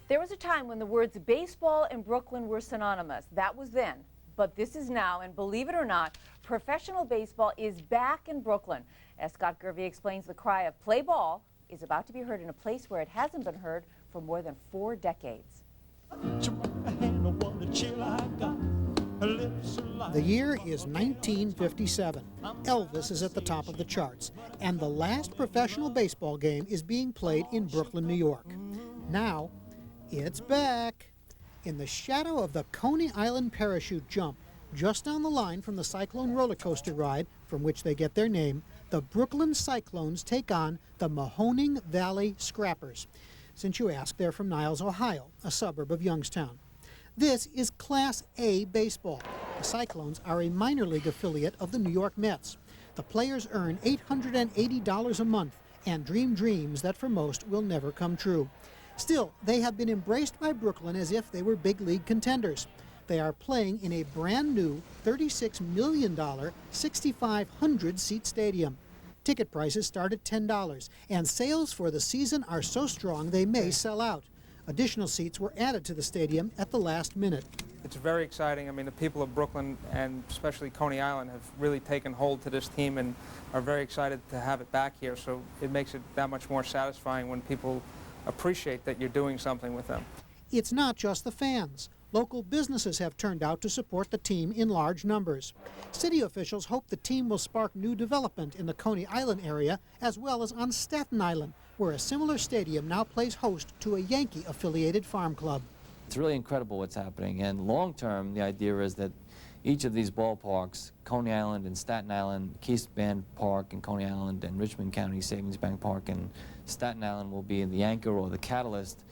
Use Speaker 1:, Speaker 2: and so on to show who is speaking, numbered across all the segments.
Speaker 1: There was a time when the words baseball and Brooklyn were synonymous. That was then, but this is now, and believe it or not, professional baseball is back in Brooklyn. As Scott Gervais explains, the cry of play ball is about to be heard in a place where it hasn't been heard for more than 4 decades.
Speaker 2: The year is 1957. Elvis is at the top of the charts, and the last professional baseball game is being played in Brooklyn, New York. Now, it's back. In the shadow of the Coney Island parachute jump, just down the line from the Cyclone roller coaster ride, from which they get their name, the Brooklyn Cyclones take on the Mahoning Valley Scrappers. Since you ask, they're from Niles, Ohio, a suburb of Youngstown. This is Class A baseball. The Cyclones are a minor league affiliate of the New York Mets. The players earn $880 a month and dream dreams that for most will never come true. Still, they have been embraced by Brooklyn as if they were big league contenders. They are playing in a brand new $36 million, 6,500-seat stadium. Ticket prices start at $10, and sales for the season are so strong they may sell out. Additional seats were added to the stadium at the last minute.
Speaker 3: It's very exciting. I mean, the people of Brooklyn and especially Coney Island have really taken hold to this team and are very excited to have it back here. So it makes it that much more satisfying when people appreciate that you're doing something with them.
Speaker 2: It's not just the fans. Local businesses have turned out to support the team in large numbers. City officials hope the team will spark new development in the Coney Island area as well as on Staten Island, where a similar stadium now plays host to a Yankee-affiliated farm club.
Speaker 4: It's really incredible what's happening, and long-term the idea is that each of these ballparks, Coney Island and Staten Island, Keith Band Park in Coney Island and Richmond County Savings Bank Park in Staten Island will be the anchor or the catalyst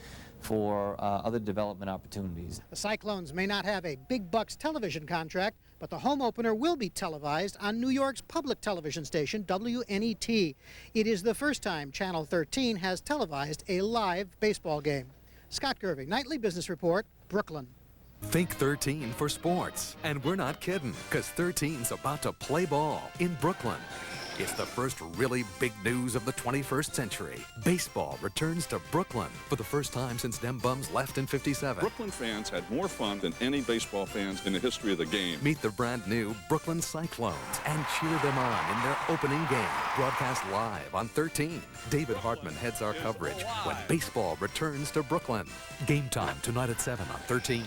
Speaker 4: for other development opportunities.
Speaker 2: The Cyclones may not have a big bucks television contract, but the home opener will be televised on New York's public television station, WNET. It is the first time Channel 13 has televised a live baseball game. Scott Gervais, Nightly Business Report, Brooklyn.
Speaker 5: Think 13 for sports. And we're not kidding, because 13's about to play ball in Brooklyn. It's the first really big news of the 21st century. Baseball returns to Brooklyn for the first time since them bums left in '57.
Speaker 6: Brooklyn fans had more fun than any baseball fans in the history of the game.
Speaker 5: Meet the brand new Brooklyn Cyclones and cheer them on in their opening game. Broadcast live on 13. David Hartman heads our coverage when baseball returns to Brooklyn. Game time tonight at 7 on 13.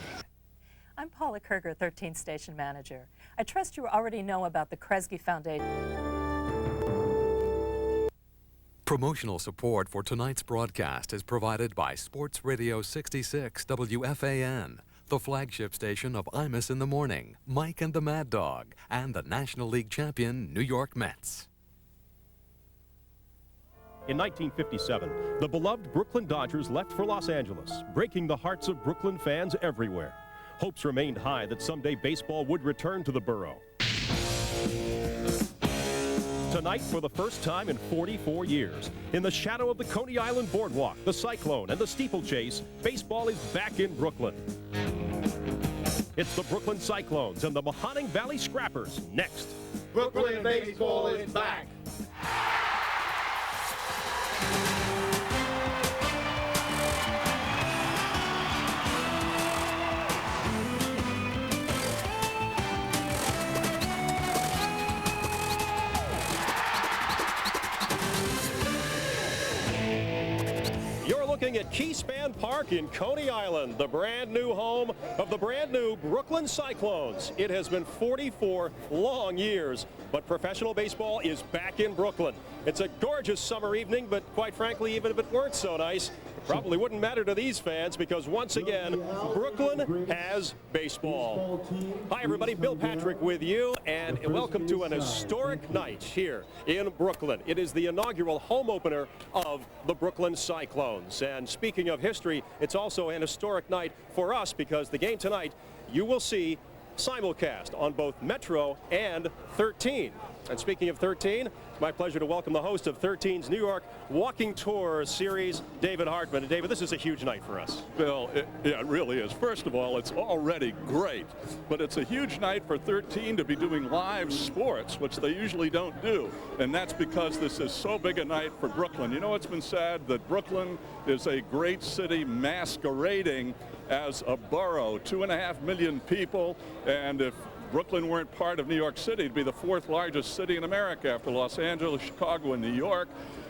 Speaker 7: I'm Paula Kerger, 13 Station Manager. I trust you already know about the Kresge Foundation.
Speaker 5: Promotional support for tonight's broadcast is provided by Sports Radio 66 WFAN, the flagship station of Imus in the Morning, Mike and the Mad Dog, and the National League champion New York Mets.
Speaker 8: In 1957, the beloved Brooklyn Dodgers left for Los Angeles, breaking the hearts of Brooklyn fans everywhere. Hopes remained high that someday baseball would return to the borough. Tonight, for the first time in 44 years, in the shadow of the Coney Island Boardwalk, the Cyclone, and the Steeplechase, baseball is back in Brooklyn. It's the Brooklyn Cyclones and the Mahoning Valley Scrappers next.
Speaker 9: Brooklyn baseball is back.
Speaker 8: Looking at Keyspan Park in Coney Island, the brand new home of the brand new Brooklyn Cyclones. It has been 44 long years, but professional baseball is back in Brooklyn. It's a gorgeous summer evening, but quite frankly, even if it weren't so nice, it probably wouldn't matter to these fans because once again, Brooklyn has baseball. Hi everybody, Bill Patrick with you, and welcome to an historic night here in Brooklyn. It is the inaugural home opener of the Brooklyn Cyclones. And speaking of history, it's also an historic night for us because the game tonight, you will see simulcast on both Metro and 13. And speaking of 13, It's my pleasure to welcome the host of 13's New York Walking Tour Series, David Hartman. And David, this is a huge night for us.
Speaker 6: Bill, it really is. First of all, it's already great, but it's a huge night for 13 to be doing live sports, which they usually don't do. And that's because this is so big a night for Brooklyn. You know, it's been said that Brooklyn is a great city masquerading as a borough, 2.5 million people, and if Brooklyn weren't part of New York City, it'd be the 4th largest city in America after Los Angeles, Chicago, and New York.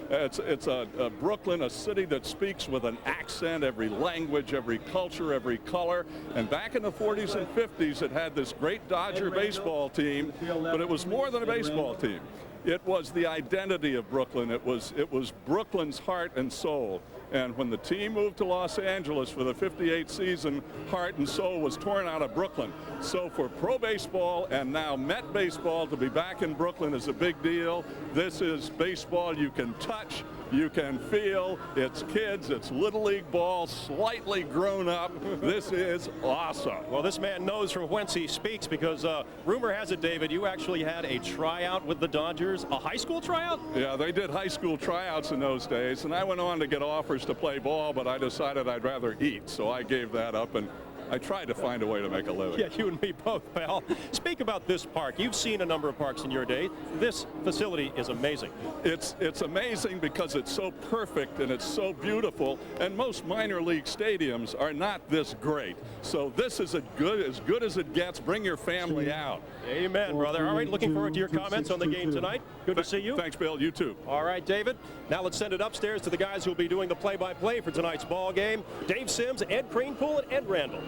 Speaker 6: It's a Brooklyn, a city that speaks with an accent, every language, every culture, every color. And back in the 40s and 50s, it had this great Dodger baseball team, but it was more than a baseball team. It was the identity of Brooklyn. It was Brooklyn's heart and soul. And when the team moved to Los Angeles for the '58 season, heart and soul was torn out of Brooklyn. So for pro baseball and now Met baseball to be back in Brooklyn is a big deal. This is baseball you can touch, you can feel. It's kids, it's Little League ball, slightly grown up. This is awesome.
Speaker 8: Well, this man knows from whence he speaks, because rumor has it, David, you actually had a tryout with the Dodgers, a high school tryout?
Speaker 6: Yeah, they did high school tryouts in those days, and I went on to get offers to play ball, but I decided I'd rather eat, so I gave that up, and I tried to find a way to make a living.
Speaker 8: Yeah, you and me both, pal. Speak about this park. You've seen a number of parks in your day. This facility is amazing.
Speaker 6: It's amazing because it's so perfect and it's so beautiful, and most minor league stadiums are not this great. So this is as good as it gets. Bring your family out.
Speaker 8: Amen, brother. All right, looking forward to your comments on the game tonight. Good to see you.
Speaker 6: Thanks, Bill. You too.
Speaker 8: All right, David. Now let's send it upstairs to the guys who will be doing the play-by-play for tonight's ball game. Dave Sims, Ed Kranepool, and Ed Randall.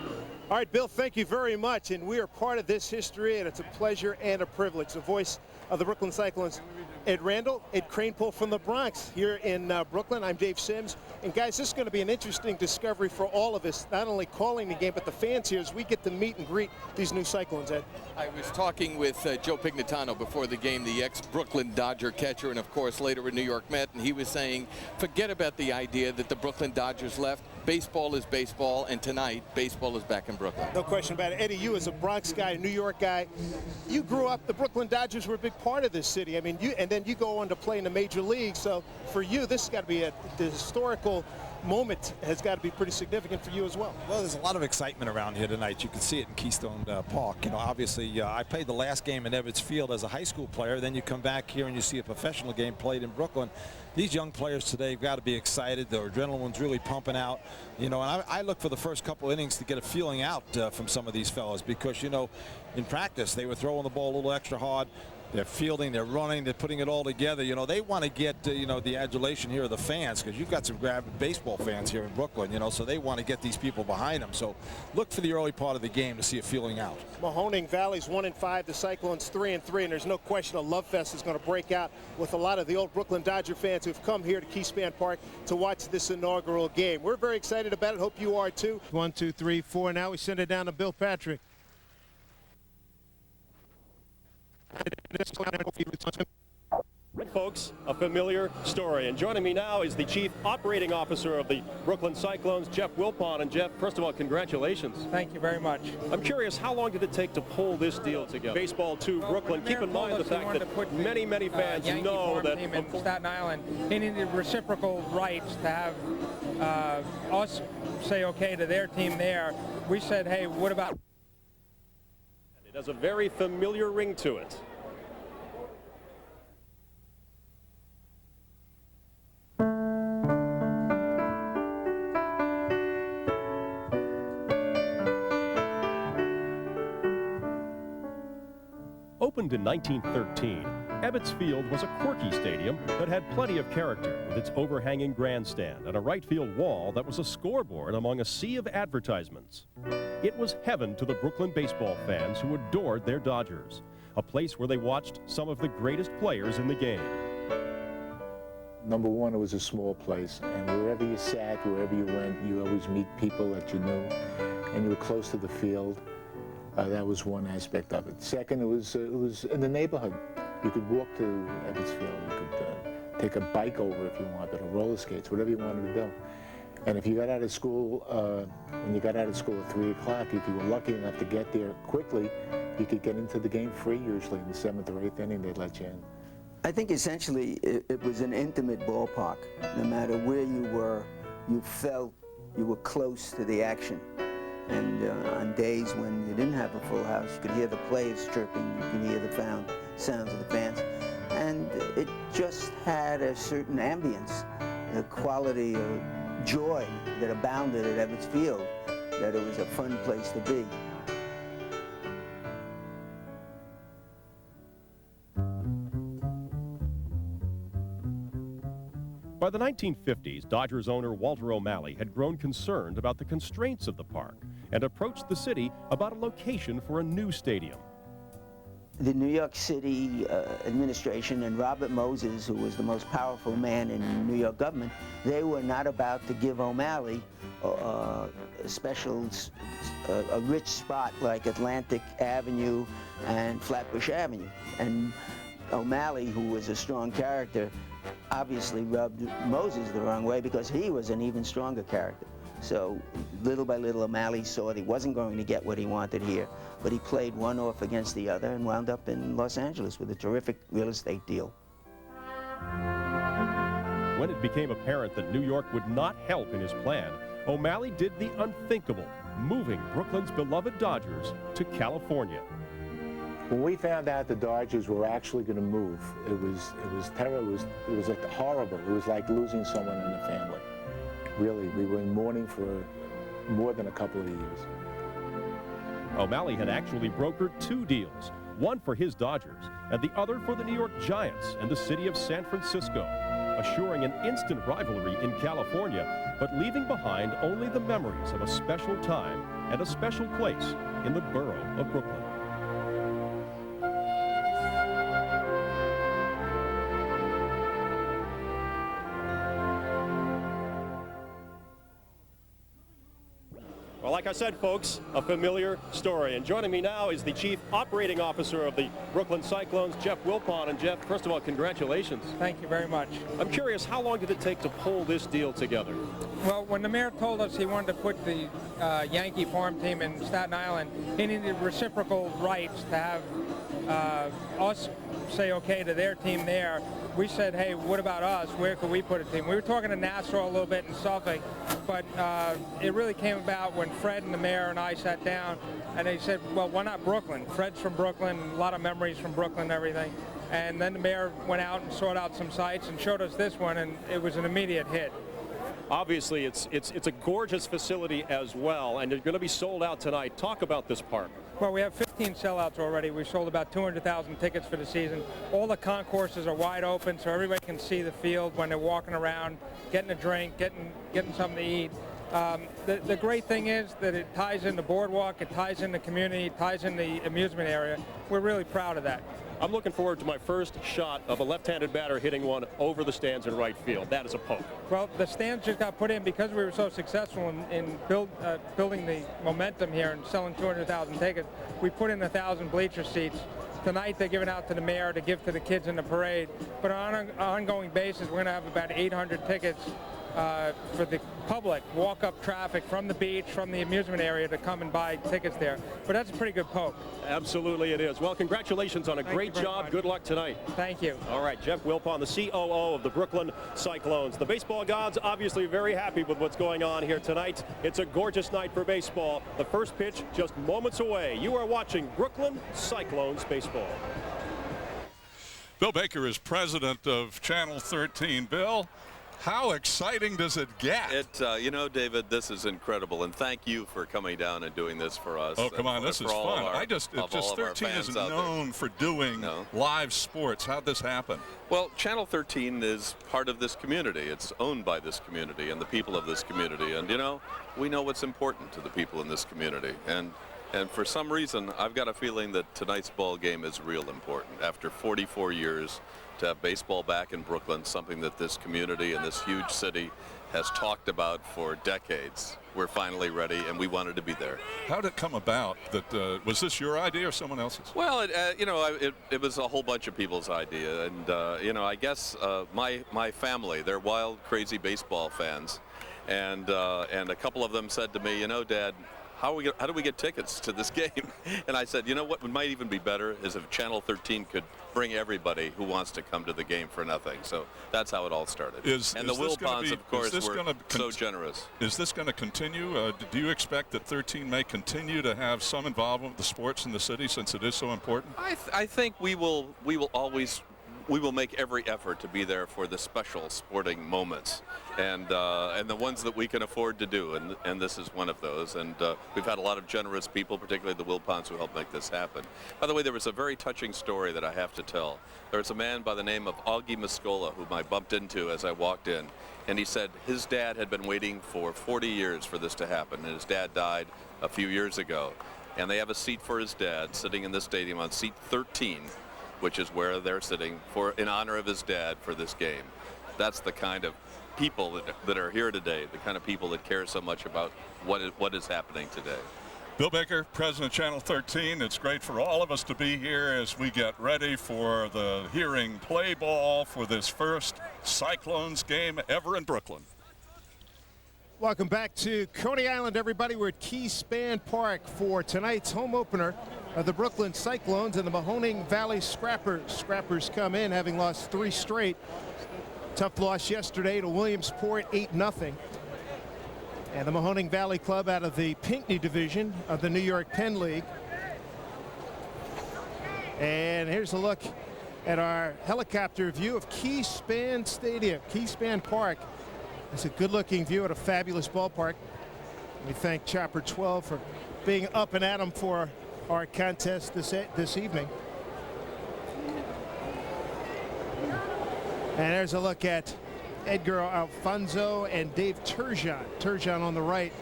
Speaker 10: All right, Bill, thank you very much. And we are part of this history, and it's a pleasure and a privilege. The voice of the Brooklyn Cyclones, Ed Randall, Ed Kranepool from the Bronx here in Brooklyn. I'm Dave Sims. And, guys, this is going to be an interesting discovery for all of us, not only calling the game, but the fans here as we get to meet and greet these new Cyclones, Ed.
Speaker 11: I was talking with Joe Pignatano before the game, the ex-Brooklyn Dodger catcher, and, of course, later a New York Met, and he was saying, forget about the idea that the Brooklyn Dodgers left. Baseball is baseball, and tonight, baseball is back in Brooklyn.
Speaker 10: No question about it. Eddie, you as a Bronx guy, New York guy, you grew up, the Brooklyn Dodgers were a big part of this city. I mean, and then you go on to play in the major league. So for you, this has got to be the historical moment has got to be pretty significant for you as well.
Speaker 12: Well, there's a lot of excitement around here tonight. You can see it in Keystone Park. You know, obviously, I played the last game in Ebbets Field as a high school player. Then you come back here and you see a professional game played in Brooklyn. These young players today have got to be excited. Their adrenaline's really pumping out. You know, and I look for the first couple innings to get a feeling out from some of these fellas because, you know, in practice they were throwing the ball a little extra hard. They're fielding, they're running, they're putting it all together. You know, they want to get, you know, the adulation here of the fans because you've got some rabid baseball fans here in Brooklyn, you know, so they want to get these people behind them. So look for the early part of the game to see a feeling out.
Speaker 10: Mahoning Valley's 1-5, the Cyclones 3-3, and there's no question a love fest is going to break out with a lot of the old Brooklyn Dodger fans who've come here to Keyspan Park to watch this inaugural game. We're very excited about it. Hope you are too. 1, 2, 3, 4. Now we send it down to Bill Patrick.
Speaker 8: Folks, a familiar story. And joining me now is the Chief Operating Officer of the Brooklyn Cyclones, Jeff Wilpon. And Jeff, first of all, congratulations.
Speaker 3: Thank you very much.
Speaker 8: I'm curious, how long did it take to pull this deal together? Baseball to Brooklyn. Keep in mind the fact that many fans know that
Speaker 3: team in Staten Island, he needed reciprocal rights to have us say okay to their team there. We said, hey, what about?
Speaker 8: It has a very familiar ring to it. Opened in 1913, Ebbets Field was a quirky stadium that had plenty of character with its overhanging grandstand and a right field wall that was a scoreboard among a sea of advertisements. It was heaven to the Brooklyn baseball fans who adored their Dodgers, a place where they watched some of the greatest players in the game.
Speaker 13: Number one, it was a small place, and wherever you sat, wherever you went, you always meet people that you knew, and you were close to the field. That was one aspect of it. Second, it was in the neighborhood. You could walk to Ebbets Field. You could take a bike over if you wanted, or roller skates, whatever you wanted to do. And if you got out of school, when you got out of school at 3 o'clock, if you were lucky enough to get there quickly, you could get into the game free usually in the 7th or 8th inning. They'd let you in.
Speaker 14: I think essentially it was an intimate ballpark. No matter where you were, you felt you were close to the action. And on days when you didn't have a full house, you could hear the players chirping, you could hear the sounds of the fans. And it just had a certain ambience, a quality of joy that abounded at Ebbets Field, that it was a fun place to be.
Speaker 8: By the 1950s, Dodgers owner Walter O'Malley had grown concerned about the constraints of the park and approached the city about a location for a new stadium.
Speaker 14: The New York City administration and Robert Moses, who was the most powerful man in New York government, they were not about to give O'Malley a rich spot like Atlantic Avenue and Flatbush Avenue. And O'Malley, who was a strong character, obviously rubbed Moses the wrong way because he was an even stronger character. So little by little, O'Malley saw that he wasn't going to get what he wanted here, but he played one off against the other and wound up in Los Angeles with a terrific real estate deal.
Speaker 8: When it became apparent that New York would not help in his plan, O'Malley did the unthinkable, moving Brooklyn's beloved Dodgers to California.
Speaker 13: When we found out the Dodgers were actually going to move, it was terrible. It was like horrible. It was like losing someone in the family. Really, we were in mourning for more than a couple of years.
Speaker 8: O'Malley had actually brokered two deals, one for his Dodgers and the other for the New York Giants and the city of San Francisco, assuring an instant rivalry in California, but leaving behind only the memories of a special time and a special place in the borough of Brooklyn. Well, like I said, folks, a familiar story. And joining me now is the Chief Operating Officer of the Brooklyn Cyclones, Jeff Wilpon. And Jeff, first of all, congratulations.
Speaker 3: Thank you very much.
Speaker 8: I'm curious, how long did it take to pull this deal together?
Speaker 3: Well, when the mayor told us he wanted to put the Yankee farm team in Staten Island, he needed reciprocal rights to have us say okay to their team there. We said, hey, what about us? Where could we put a team? We were talking to Nassau a little bit and Suffolk, but it really came about when Fred and the mayor and I sat down, and they said, well, why not Brooklyn? Fred's from Brooklyn, a lot of memories from Brooklyn and everything. And then the mayor went out and sought out some sites and showed us this one, and it was an immediate hit.
Speaker 8: Obviously, it's a gorgeous facility as well, and you're going to be sold out tonight. Talk about this park.
Speaker 3: Well, we have 15 sellouts already. We've sold about 200,000 tickets for the season. All the concourses are wide open, so everybody can see the field when they're walking around, getting a drink, getting something to eat. The great thing is that it ties in the boardwalk, it ties in the community, it ties in the amusement area. We're really proud of that.
Speaker 8: I'm looking forward to my first shot of a left-handed batter hitting one over the stands in right field. That is a poke.
Speaker 3: Well, the stands just got put in because we were so successful in building the momentum here and selling 200,000 tickets. We put in 1,000 bleacher seats. Tonight they're giving out to the mayor to give to the kids in the parade. But on an ongoing basis, we're going to have about 800 tickets for the public, walk-up traffic from the beach, from the amusement area to come and buy tickets there. But that's a pretty good poke.
Speaker 8: Absolutely it is. Well, congratulations on a great job. Good luck tonight.
Speaker 3: Thank you.
Speaker 8: All right, Jeff Wilpon, the COO of the Brooklyn Cyclones. The baseball gods obviously very happy with what's going on here tonight. It's a gorgeous night for baseball. The first pitch just moments away. You are watching Brooklyn Cyclones baseball.
Speaker 15: Bill Baker is president of Channel 13. Bill, how exciting does it get?
Speaker 16: You know, David, this is incredible, and thank you for coming down and doing this for us.
Speaker 15: Oh, come on, this is fun. 13 isn't known for doing live sports. How'd this happen?
Speaker 16: Well, Channel 13 is part of this community. It's owned by this community and the people of this community, and, you know, we know what's important to the people in this community. And for some reason, I've got a feeling that tonight's ball game is real important. After 44 years, to have baseball back in Brooklyn, something that this community and this huge city has talked about for decades. We're finally ready, and we wanted to be there.
Speaker 15: How did it come about? That was this your idea or someone else's?
Speaker 16: Well, it was a whole bunch of people's idea, and you know, I guess my family, they're wild, crazy baseball fans, and a couple of them said to me, you know, Dad, how do we get tickets to this game? And I said, you know what might even be better is if Channel 13 could bring everybody who wants to come to the game for nothing. So that's how it all started. And the Wilpons, of course, were so generous.
Speaker 15: Is this going to continue? Do you expect that 13 may continue to have some involvement with the sports in the city since it is so important?
Speaker 16: I think we will make every effort to be there for the special sporting moments and the ones that we can afford to do, and this is one of those. And we've had a lot of generous people, particularly the Wilpons, who helped make this happen. By the way, there was a very touching story that I have to tell. There was a man by the name of Augie Muscola whom I bumped into as I walked in, and he said his dad had been waiting for 40 years for this to happen, and his dad died a few years ago. And they have a seat for his dad sitting in the stadium on seat 13, which is where they're sitting in honor of his dad for this game. That's the kind of people that are here today, the kind of people that care so much about what is happening today.
Speaker 15: Bill Baker, President of Channel 13, it's great for all of us to be here as we get ready for the hearing play ball for this first Cyclones game ever in Brooklyn.
Speaker 10: Welcome back to Coney Island, everybody. We're at Keyspan Park for tonight's home opener of the Brooklyn Cyclones and the Mahoning Valley Scrappers. Scrappers come in having lost 3 straight. Tough loss yesterday to Williamsport, 8-0. And the Mahoning Valley Club out of the Pinckney division of the New York-Penn League. And here's a look at our helicopter view of Keyspan Stadium, Keyspan Park. It's a good-looking view at a fabulous ballpark. We thank Chopper 12 for being up and at 'em for our contest this evening. And there's a look at Edgar Alfonso and Dave Turgeon. Turgeon on the right.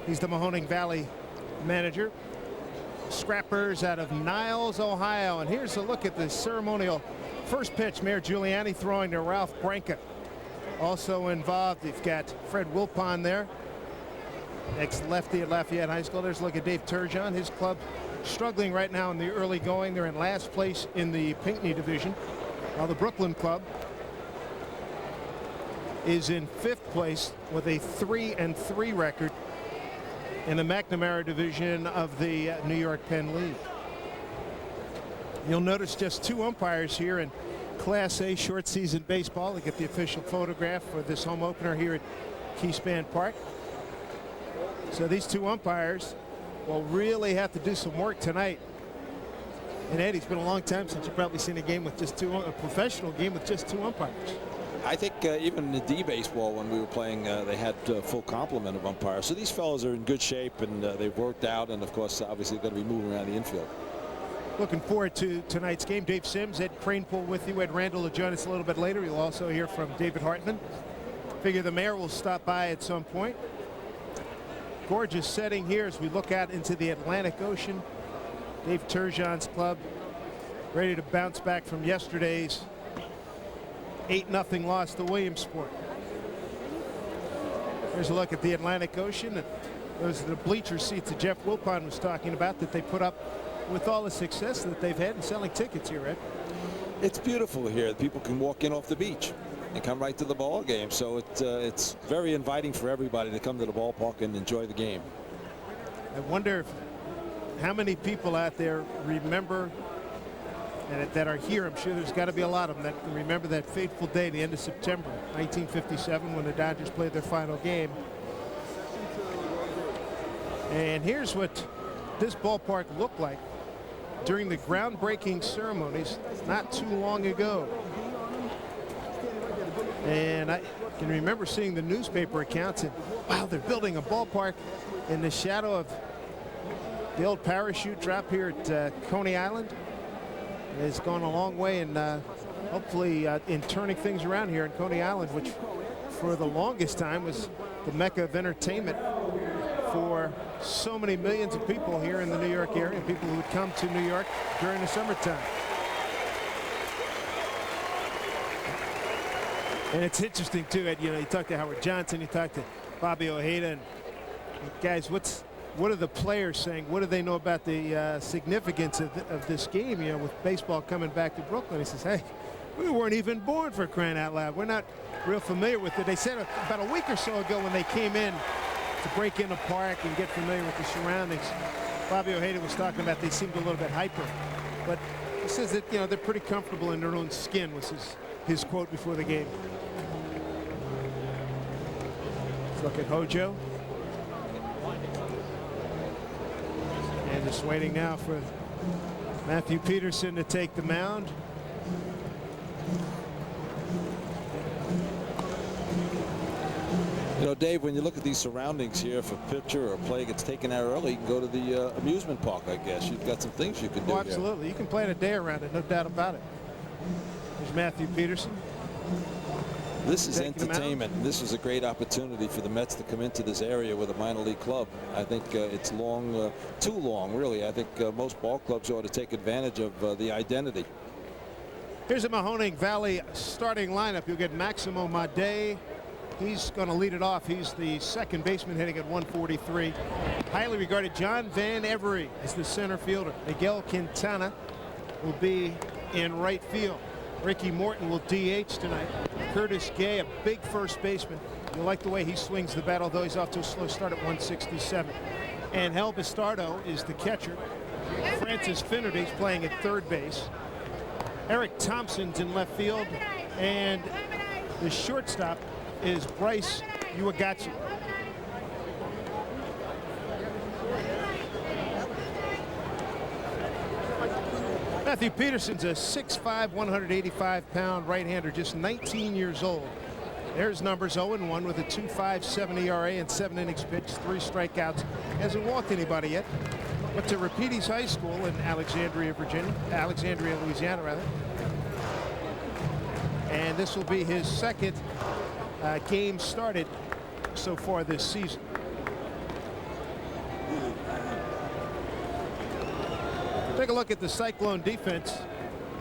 Speaker 10: He's the Mahoning Valley manager. Scrappers out of Niles, Ohio. And here's a look at the ceremonial first pitch. Mayor Giuliani throwing to Ralph Branca. Also involved, you've got Fred Wilpon there, ex-lefty at Lafayette High School. There's a look at Dave Turgeon. His club struggling right now in the early going. They're in last place in the Pinckney division, while the Brooklyn club is in 5th place with a 3-3 record in the McNamara division of the New York-Penn League. You'll notice just 2 umpires here in Class A short season baseball to get the official photograph for this home opener here at Keyspan Park. So these 2 umpires will really have to do some work tonight. And Eddie, it's been a long time since you've probably seen a game with just a professional game with just 2 umpires.
Speaker 12: I think even in the D baseball when we were playing, they had full complement of umpires. So these fellows are in good shape, and they've worked out, and of course obviously going to be moving around the infield.
Speaker 10: Looking forward to tonight's game. Dave Sims, Ed Cranepool with you. Ed Randall will join us a little bit later. You'll also hear from David Hartman. Figure the mayor will stop by at some point. Gorgeous setting here as we look out into the Atlantic Ocean. Dave Turgeon's club ready to bounce back from yesterday's 8-0 loss to Williamsport. Here's a look at the Atlantic Ocean. Those are the bleacher seats that Jeff Wilpon was talking about that they put up with all the success that they've had in selling tickets here, Ed.
Speaker 12: It's beautiful here. People can walk in off the beach and come right to the ball game. So it's very inviting for everybody to come to the ballpark and enjoy the game.
Speaker 10: I wonder how many people out there remember and that are here. I'm sure there's got to be a lot of them that can remember that fateful day, the end of September 1957, when the Dodgers played their final game. And here's what this ballpark looked like during the groundbreaking ceremonies not too long ago. And I can remember seeing the newspaper accounts and, wow, they're building a ballpark in the shadow of the old parachute drop here at Coney Island. It's gone a long way, and hopefully in turning things around here in Coney Island, which for the longest time was the mecca of entertainment for so many millions of people here in the New York area, people who would come to New York during the summertime. And it's interesting too, Ed, you know, you talked to Howard Johnson, you talked to Bobby Ojeda, and guys, what are the players saying? What do they know about the significance of this game, you know, with baseball coming back to Brooklyn? He says, hey, we weren't even born, for crying out loud. We're not real familiar with it. They said about a week or so ago when they came in to break in the park and get familiar with the surroundings. Bobby Ojeda was talking about they seemed a little bit hyper, but he says that, you know, they're pretty comfortable in their own skin, was his quote before the game. Let's look at Hojo. And just waiting now for Matthew Peterson to take the mound.
Speaker 12: You know, Dave, when you look at these surroundings here, if a pitcher or a play gets taken out early, you can go to the amusement park, I guess. You've got some things you can do.
Speaker 10: Oh, absolutely. Here. You can plan a day around it, no doubt about it. There's Matthew Peterson.
Speaker 12: This is entertainment. This is a great opportunity for the Mets to come into this area with a minor league club. I think it's long, too long, really. I think most ball clubs ought to take advantage of the identity.
Speaker 10: Here's a Mahoning Valley starting lineup. You'll get Maximo Made. He's going to lead it off. He's the second baseman hitting at 143. Highly regarded John Van Every is the center fielder. Miguel Quintana will be in right field. Ricky Morton will DH tonight. Curtis Gay, a big first baseman. You like the way he swings the bat, although he's off to a slow start at 167. And Hel Bastardo is the catcher. Francis Finnerty's playing at third base. Eric Thompson's in left field. And the shortstop is Bryce Uwagachi. Matthew Peterson's a 6'5", 185-pound right-hander, just 19 years old. There's numbers 0-1 with a 2.57 ERA and 7 innings pitched, 3 strikeouts. Hasn't walked anybody yet. Went to Rapides High School in Alexandria, Louisiana, rather. And this will be his second game started so far this season. Take a look at the Cyclone defense.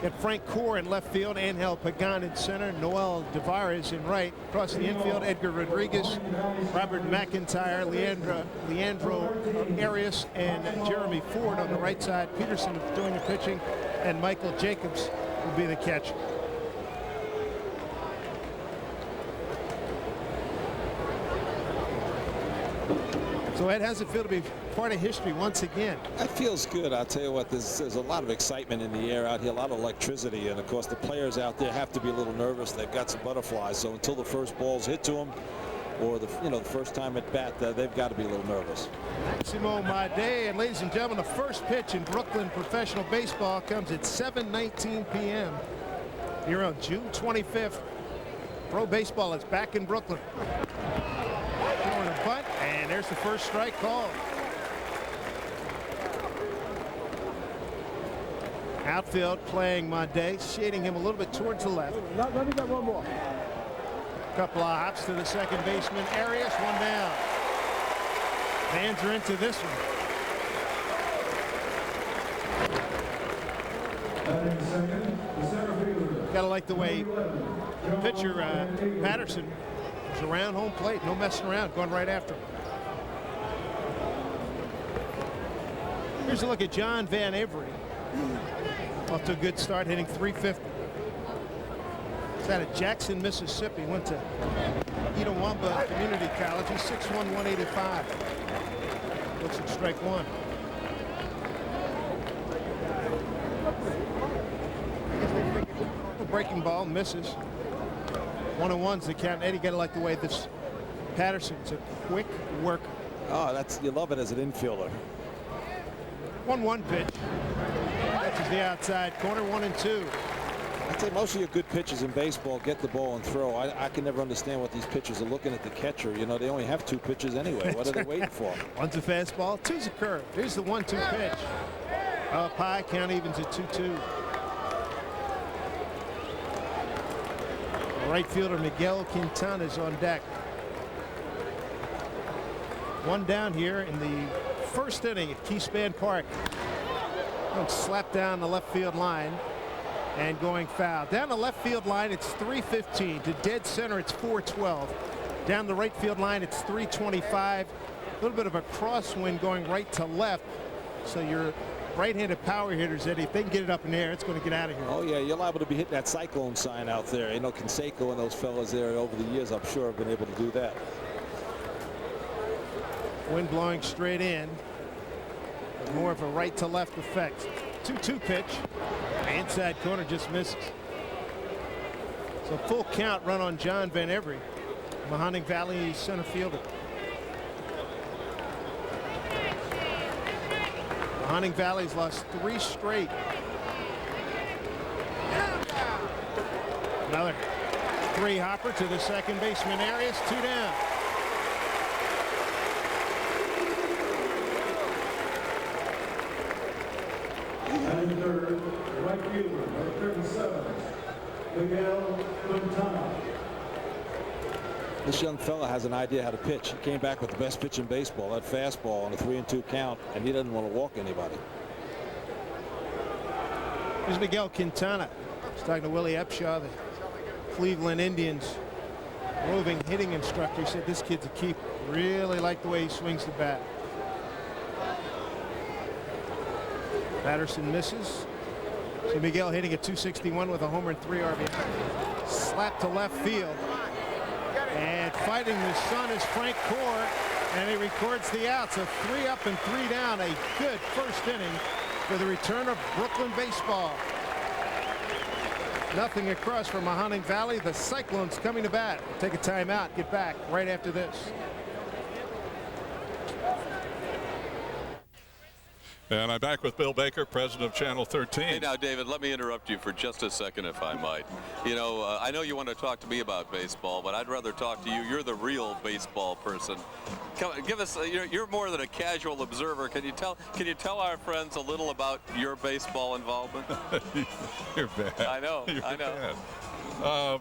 Speaker 10: Got Frank Core in left field, Angel Pagan in center, Noel Devares in right. Across the infield, Edgar Rodriguez, Robert McIntyre, Leandro Arias, and Jeremy Ford on the right side. Peterson doing the pitching, and Michael Jacobs will be the catcher. So Ed, how's it feel to be part of history once again?
Speaker 12: That feels good. I'll tell you what, there's a lot of excitement in the air out here, a lot of electricity, and of course the players out there have to be a little nervous. They've got some butterflies, so until the first ball's hit to them, or the first time at bat, they've got to be a little nervous.
Speaker 10: Maximo Made, and ladies and gentlemen, the first pitch in Brooklyn professional baseball comes at 7:19 p.m. here on June 25th. Pro baseball is back in Brooklyn. Throwing a bunt, and there's the first strike called. Outfield playing Made, shading him a little bit towards the left.
Speaker 9: Let me get one more.
Speaker 10: Couple of hops to the second baseman, Arias, one down. Fans are into this one. Gotta like the way pitcher Patterson is around home plate, no messing around, going right after him. Here's a look at John Van Avery. Off to a good start, hitting .350. He's out of Jackson, Mississippi. Went to Itawamba Community College. He's 6'1", 185. Looks at strike one. Breaking ball, misses. 1-1's the count. Eddie, gotta like the way this Patterson's a quick worker.
Speaker 12: Oh, you love it as an infielder.
Speaker 10: 1-1 pitch. That's the outside corner, 1-2.
Speaker 12: I'd say most of your good pitchers in baseball get the ball and throw. I can never understand what these pitchers are looking at the catcher. You know, they only have 2 pitches anyway. What are they waiting for?
Speaker 10: One's a fastball, two's a curve. Here's the 1-2 pitch. Up high, count evens at 2-2. Right fielder Miguel Quintana is on deck. One down here in the first inning at Keyspan Park. Slap down the left field line and going foul. Down the left field line, it's 315. To dead center, it's 412. Down the right field line, it's 325. A little bit of a crosswind going right to left. So your right-handed power hitters, Eddie, if they can get it up in the air, it's going to get out of here.
Speaker 12: Oh, yeah, you're liable to be hitting that Cyclone sign out there. You know, Canseco and those fellas there over the years, I'm sure, have been able to do that.
Speaker 10: Wind blowing straight in. More of a right to left effect. 2-2 pitch. Inside corner just misses. So full count run on John Van Every. Mahoning Valley center fielder. Mahoning Valley's lost 3 straight. Another 3-hopper to the second baseman Arias. 2 down.
Speaker 17: And third, right fielder, number 37, Miguel Quintana.
Speaker 12: This young fella has an idea how to pitch. He came back with the best pitch in baseball, that fastball on a 3-2 count, and he doesn't want to walk anybody.
Speaker 10: Here's Miguel Quintana. He's talking to Willie Upshaw, the Cleveland Indians roving hitting instructor. He said this kid's a keeper. Really like the way he swings the bat. Patterson misses. See Miguel hitting at .261 with a homer and 3 RBI. Slap to left field. And fighting the sun is Frank Core, and he records the out. So 3 up and 3 down. A good first inning for the return of Brooklyn baseball. Nothing across from Mahoning Valley. The Cyclones coming to bat. We'll take a timeout. Get back right after this.
Speaker 15: And I'm back with Bill Baker, president of Channel 13.
Speaker 16: Hey, now, David, let me interrupt you for just a second, if I might. You know, I know you want to talk to me about baseball, but I'd rather talk to you. You're the real baseball person. Give us. You're more than a casual observer. Can you tell our friends a little about your baseball involvement?
Speaker 15: You're bad.
Speaker 16: I know. I know.
Speaker 15: Bad.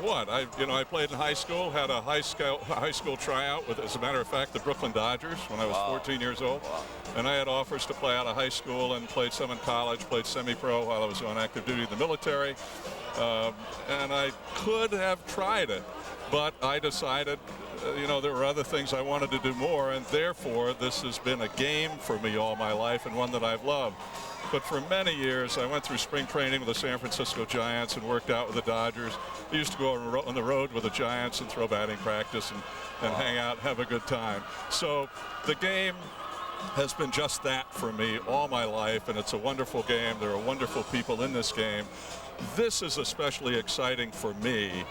Speaker 15: What? I played in high school, had a high school tryout with, as a matter of fact, the Brooklyn Dodgers when I was 14 years old.
Speaker 16: Wow.
Speaker 15: And I had offers to play out of high school and played some in college, played semi-pro while I was on active duty in the military. And I could have tried it, but I decided, there were other things I wanted to do more, and therefore this has been a game for me all my life and one that I've loved. But for many years, I went through spring training with the San Francisco Giants and worked out with the Dodgers. I used to go on the road with the Giants and throw batting practice and hang out, have a good time. So the game has been just that for me all my life, and it's a wonderful game. There are wonderful people in this game. This is especially exciting for me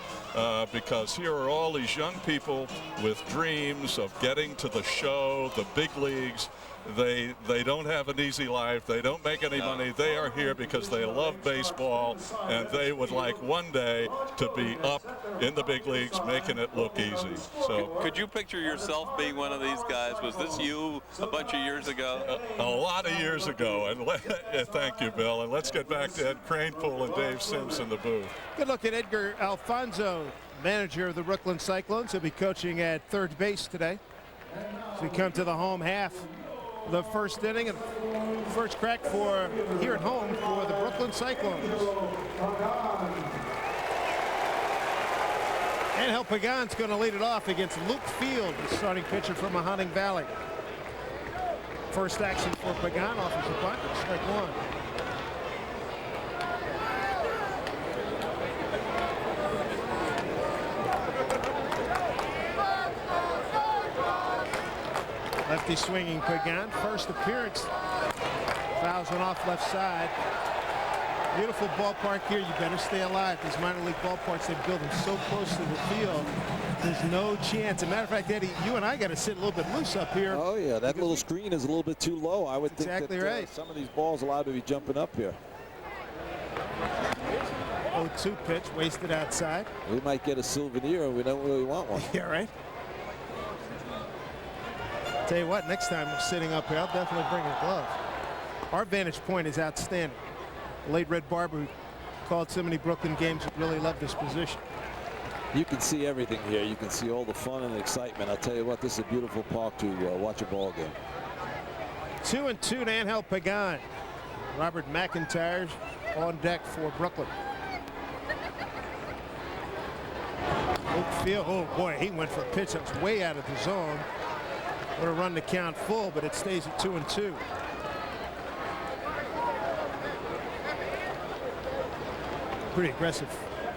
Speaker 15: because here are all these young people with dreams of getting to the show, the big leagues. They don't have an easy life. They don't make any money. They are here because they love baseball, and they would like one day to be up in the big leagues making it look easy. So,
Speaker 16: could you picture yourself being one of these guys? Was this you a bunch of years ago?
Speaker 15: A lot of years ago. And thank you, Bill. And let's get back to Ed Cranepool and Dave Sims in the booth.
Speaker 10: Good look at Edgar Alfonso, manager of the Brooklyn Cyclones. He'll be coaching at third base today. So we come to the home half. The first inning and first crack for here at home for the Brooklyn Cyclones. Angel Pagan's going to lead it off against Luke Field, the starting pitcher from Mahoning Valley. First action for Pagan, offers a bunt, strike 1. Lefty swinging Pagan, first appearance. Fouls one off left side. Beautiful ballpark here. You better stay alive. These minor league ballparks, they build them so close to the field. There's no chance. As a matter of fact, Eddie, you and I got to sit a little bit loose up here.
Speaker 12: Oh, yeah. That little screen is a little bit too low. I would think
Speaker 10: exactly
Speaker 12: that
Speaker 10: right.
Speaker 12: Some of these balls allowed to be jumping up here.
Speaker 10: 0-2 pitch, wasted outside.
Speaker 12: We might get a souvenir, and we don't really want one.
Speaker 10: Yeah, right. Tell you what, next time we're sitting up here, I'll definitely bring a glove. Our vantage point is outstanding. The late Red Barber, who called so many Brooklyn games, really loved this position.
Speaker 12: You can see everything here. You can see all the fun and excitement. I'll tell you what, this is a beautiful park to watch a ball game.
Speaker 10: 2-2 to Angel Pagan. Robert McIntyre on deck for Brooklyn. Oakfield, oh boy, he went for a pitch that was way out of the zone. Would have run the count full, but it stays at 2-2. Pretty aggressive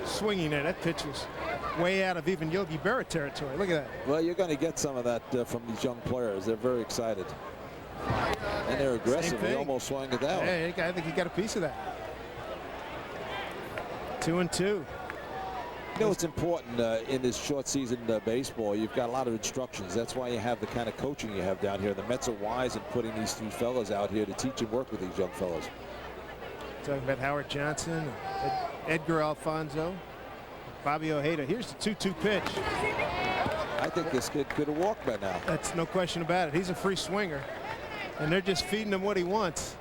Speaker 10: swinging there. That pitch was way out of even Yogi Berra territory. Look at that.
Speaker 12: Well, you're going to get some of that from these young players. They're very excited. And they're aggressive. They almost swung it down.
Speaker 10: Hey, I think he got a piece of that. 2-2.
Speaker 12: You know, it's important in this short season baseball. You've got a lot of instructions. That's why you have the kind of coaching you have down here. The Mets are wise in putting these three fellas out here to teach and work with these young fellas.
Speaker 10: Talking about Howard Johnson, Edgar Alfonso, Bobby Ojeda. Here's the 2-2 pitch.
Speaker 12: I think this kid could have walked by now.
Speaker 10: That's no question about it. He's a free swinger, and they're just feeding him what he wants.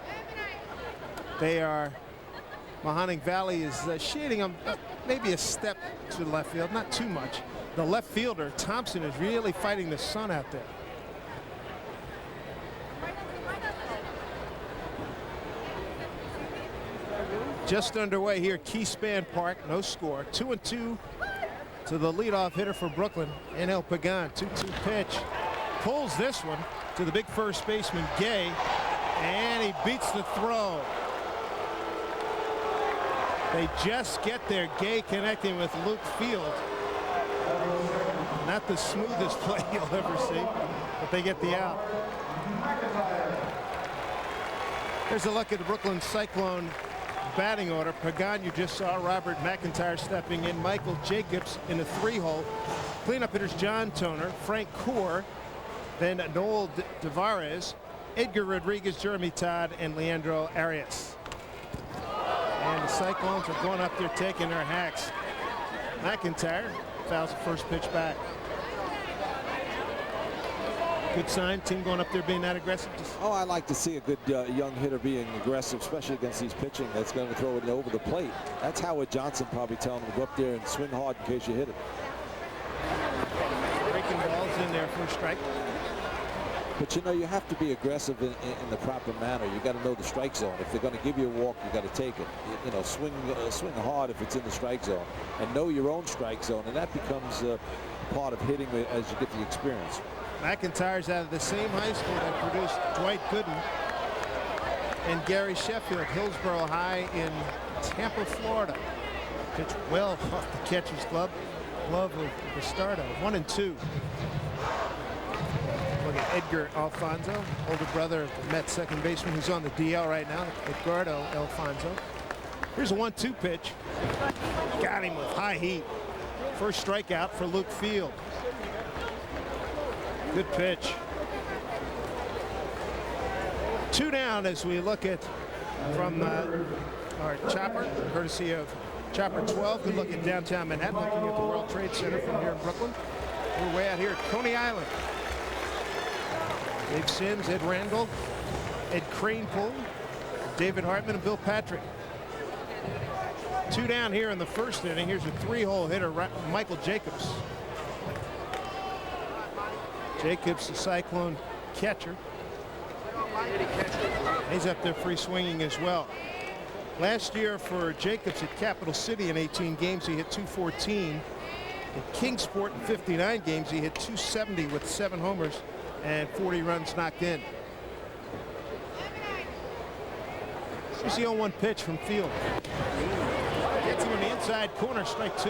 Speaker 10: They are, Mahoning Valley is shading him maybe a step to the left field, not too much. The left fielder, Thompson, is really fighting the sun out there. Just underway here, Keyspan Park, no score. 2-2 to the leadoff hitter for Brooklyn, N.L. Pagan. 2-2 pitch. Pulls this one to the big first baseman, Gay, and he beats the throw. They just get there. Gay connecting with Luke Field. Not the smoothest play you'll ever see, but they get the out. Here's a look at the Brooklyn Cyclone batting order. Pagan, you just saw. Robert McIntyre stepping in. Michael Jacobs in the 3-hole. Cleanup hitters John Toner, Frank Coor, then Noel Tavares, Edgar Rodriguez, Jeremy Todd, and Leandro Arias. And the Cyclones are going up there taking their hacks. McIntyre fouls the first pitch back. Good sign, team going up there being that aggressive.
Speaker 12: Oh, I like to see a good young hitter being aggressive, especially against these pitching that's going to throw it over the plate. That's Howard Johnson probably telling him to go up there and swing hard in case you hit it.
Speaker 10: Breaking balls in there for a strike.
Speaker 12: But you know, you have to be aggressive in the proper manner. You got to know the strike zone. If they're going to give you a walk, you got to take it. You know, swing hard if it's in the strike zone, and know your own strike zone, and that becomes part of hitting as you get the experience.
Speaker 10: McIntyre's out of the same high school that produced Dwight Gooden and Gary Sheffield, Hillsborough High in Tampa, Florida. Pitched well off the catcher's glove of Bastardo. 1-2. Look at Edgar Alfonso, older brother of the Mets second baseman who's on the DL right now, Edgardo Alfonso. Here's a 1-2 pitch. Got him with high heat. First strikeout for Luke Field. Good pitch. 2 down as we look at from our chopper, courtesy of Chopper 12. Good look at downtown Manhattan, looking at the World Trade Center from here in Brooklyn. We're way out here at Coney Island. Dave Sims, Ed Randall, Ed Cranepool, David Hartman, and Bill Patrick. 2 down here in the first inning. Here's a 3-hole hitter, Michael Jacobs. Jacobs, the Cyclone catcher. He's up there free swinging as well. Last year for Jacobs at Capital City in 18 games, he hit .214. At Kingsport in 59 games, he hit .270 with 7 homers and 40 runs knocked in. Here's the 0-1 pitch from Field. Gets him in the inside corner, strike 2.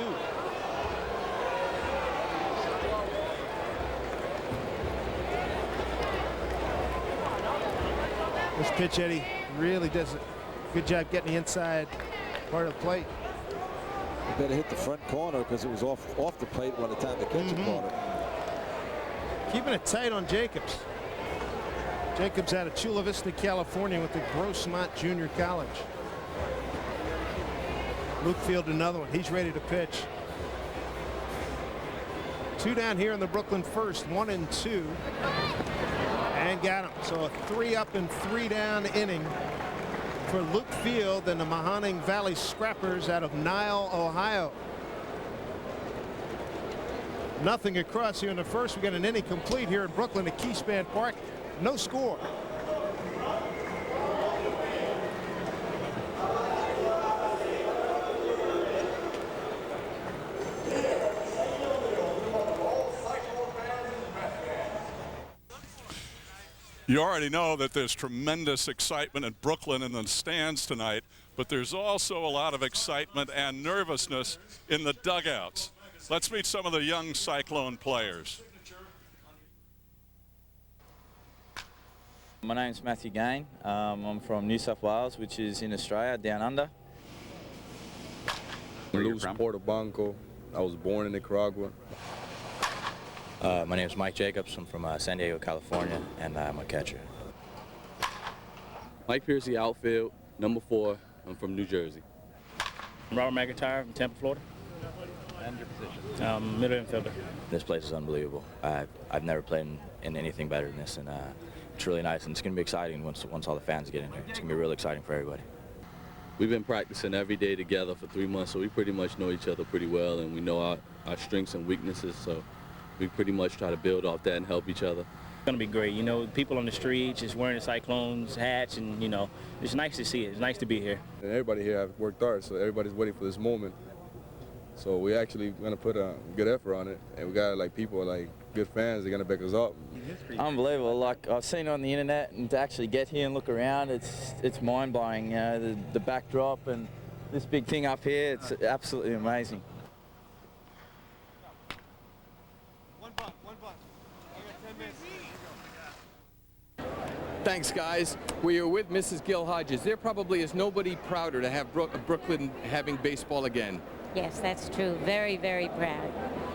Speaker 10: This pitch, Eddie, really does a good job getting the inside part of the plate.
Speaker 12: You better hit the front corner because it was off the plate by the time the catcher caught it.
Speaker 10: Keeping it tight on Jacobs. Jacobs out of Chula Vista, California with the Grossmont Junior College. Luke Field, another one. He's ready to pitch. 2 down here in the Brooklyn first, 1-2. And got him. So a 3-up and 3-down inning for Luke Field and the Mahoning Valley Scrappers out of Niles, Ohio. Nothing across here in the first. We got an inning complete here in Brooklyn at Keyspan Park. No score.
Speaker 6: You already know that there's tremendous excitement in Brooklyn in the stands tonight, but there's also a lot of excitement and nervousness in the dugouts. Let's meet some of the young Cyclone players.
Speaker 18: My name's Matthew Gain. I'm from New South Wales, which is in Australia, down under.
Speaker 19: Luis Portabanco. I was born in Nicaragua.
Speaker 20: My name is Mike Jacobs. I'm from San Diego, California, and I'm a catcher.
Speaker 19: Mike Piercy, outfield, number 4. I'm from New Jersey.
Speaker 21: Robert McIntyre from Tampa, Florida. And your position? Middle infielder.
Speaker 20: This place is unbelievable. I've never played in anything better than this, and it's really nice, and it's going to be exciting once all the fans get in here. It's going to be really exciting for everybody.
Speaker 19: We've been practicing every day together for 3 months, so we pretty much know each other pretty well, and we know our strengths and weaknesses, so we pretty much try to build off that and help each other.
Speaker 21: It's going to be great. You know, people on the streets just wearing the Cyclones hats, and, you know, it's nice to see it. It's nice to be here.
Speaker 19: And everybody here have worked hard, so everybody's waiting for this moment. So we actually going to put a good effort on it, and we got like people like good fans. They're going to back us up.
Speaker 18: Unbelievable. Like I've seen it on the internet, and to actually get here and look around, it's mind-blowing. You know, the backdrop and this big thing up here. It's absolutely amazing.
Speaker 11: Thanks, guys. We are with Mrs. Gil Hodges. There probably is nobody prouder to have Brooklyn having baseball again.
Speaker 22: Yes, that's true. Very, very proud.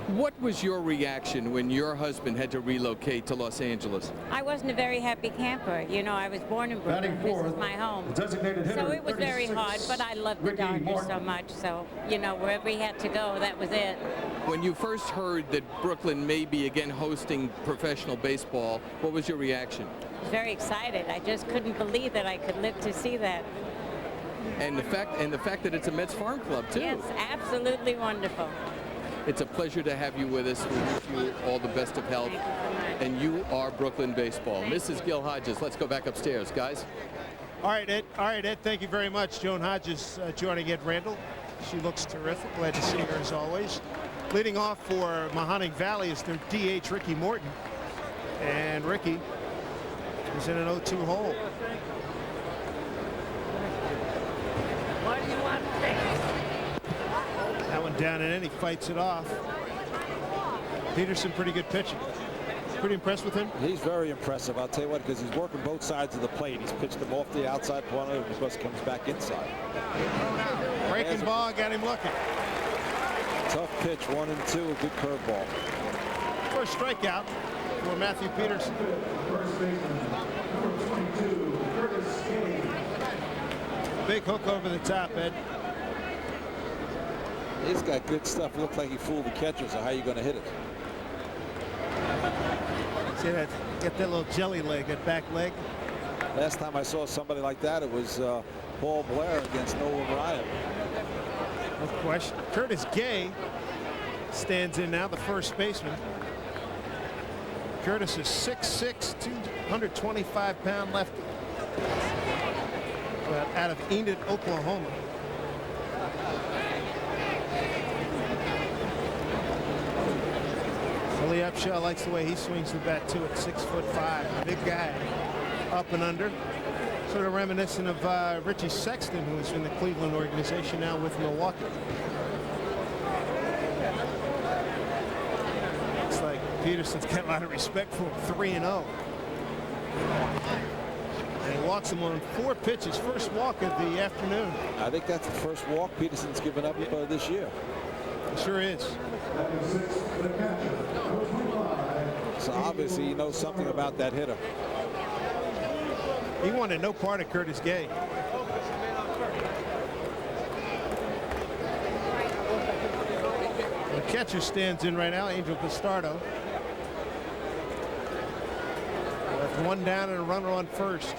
Speaker 11: What was your reaction when your husband had to relocate to Los Angeles?
Speaker 22: I wasn't a very happy camper. You know, I was born in Brooklyn. This is my home. So it was very hard, but I loved the Dodgers so much. So, you know, wherever he had to go, that was it.
Speaker 11: When you first heard that Brooklyn may be again hosting professional baseball, what was your reaction?
Speaker 22: I was very excited. I just couldn't believe that I could live to see that.
Speaker 11: And the fact that it's a Mets farm club, too.
Speaker 22: Yes, absolutely wonderful.
Speaker 11: It's a pleasure to have you with us. We wish you all the best of health. And you are Brooklyn baseball. Mrs. Gil Hodges, let's go back upstairs, guys.
Speaker 10: All right, Ed. Thank you very much. Joan Hodges joining Ed Randall. She looks terrific. Glad to see her as always. Leading off for Mahoning Valley is their DH, Ricky Morton. And Ricky is in an 0-2 hole.
Speaker 22: What do you want to say?
Speaker 10: That one down and in. He fights it off. Peterson, pretty good pitching. Pretty impressed with him?
Speaker 12: He's very impressive. I'll tell you what, because he's working both sides of the plate. He's pitched him off the outside corner, and of course comes back inside.
Speaker 10: Breaking ball, got him looking.
Speaker 12: Tough pitch, 1-2, a good curveball.
Speaker 10: First strikeout for Matthew Peterson. Big hook over the top, Ed.
Speaker 12: He's got good stuff. Looks like he fooled the catcher, so how are you going to hit it?
Speaker 10: See that? Get that little jelly leg, that back leg.
Speaker 12: Last time I saw somebody like that, it was Paul Blair against Nolan Ryan.
Speaker 10: No question. Curtis Gay stands in now, the first baseman. Curtis is 6'6", 225-pound lefty. Out of Enid, Oklahoma. Billy Upshaw likes the way he swings the bat too at 6'5". Big guy, up and under. Sort of reminiscent of Richie Sexton, who is in the Cleveland organization now with Milwaukee. Looks like Peterson's got a lot of respect for him. 3-0. And he walks him on 4 pitches. First walk of the afternoon.
Speaker 12: I think that's the first walk Peterson's given up this year.
Speaker 10: It sure is.
Speaker 12: So obviously he knows something about that hitter.
Speaker 10: He wanted no part of Curtis Gay. The catcher stands in right now, Angel Bastardo. With 1 down and a runner on first.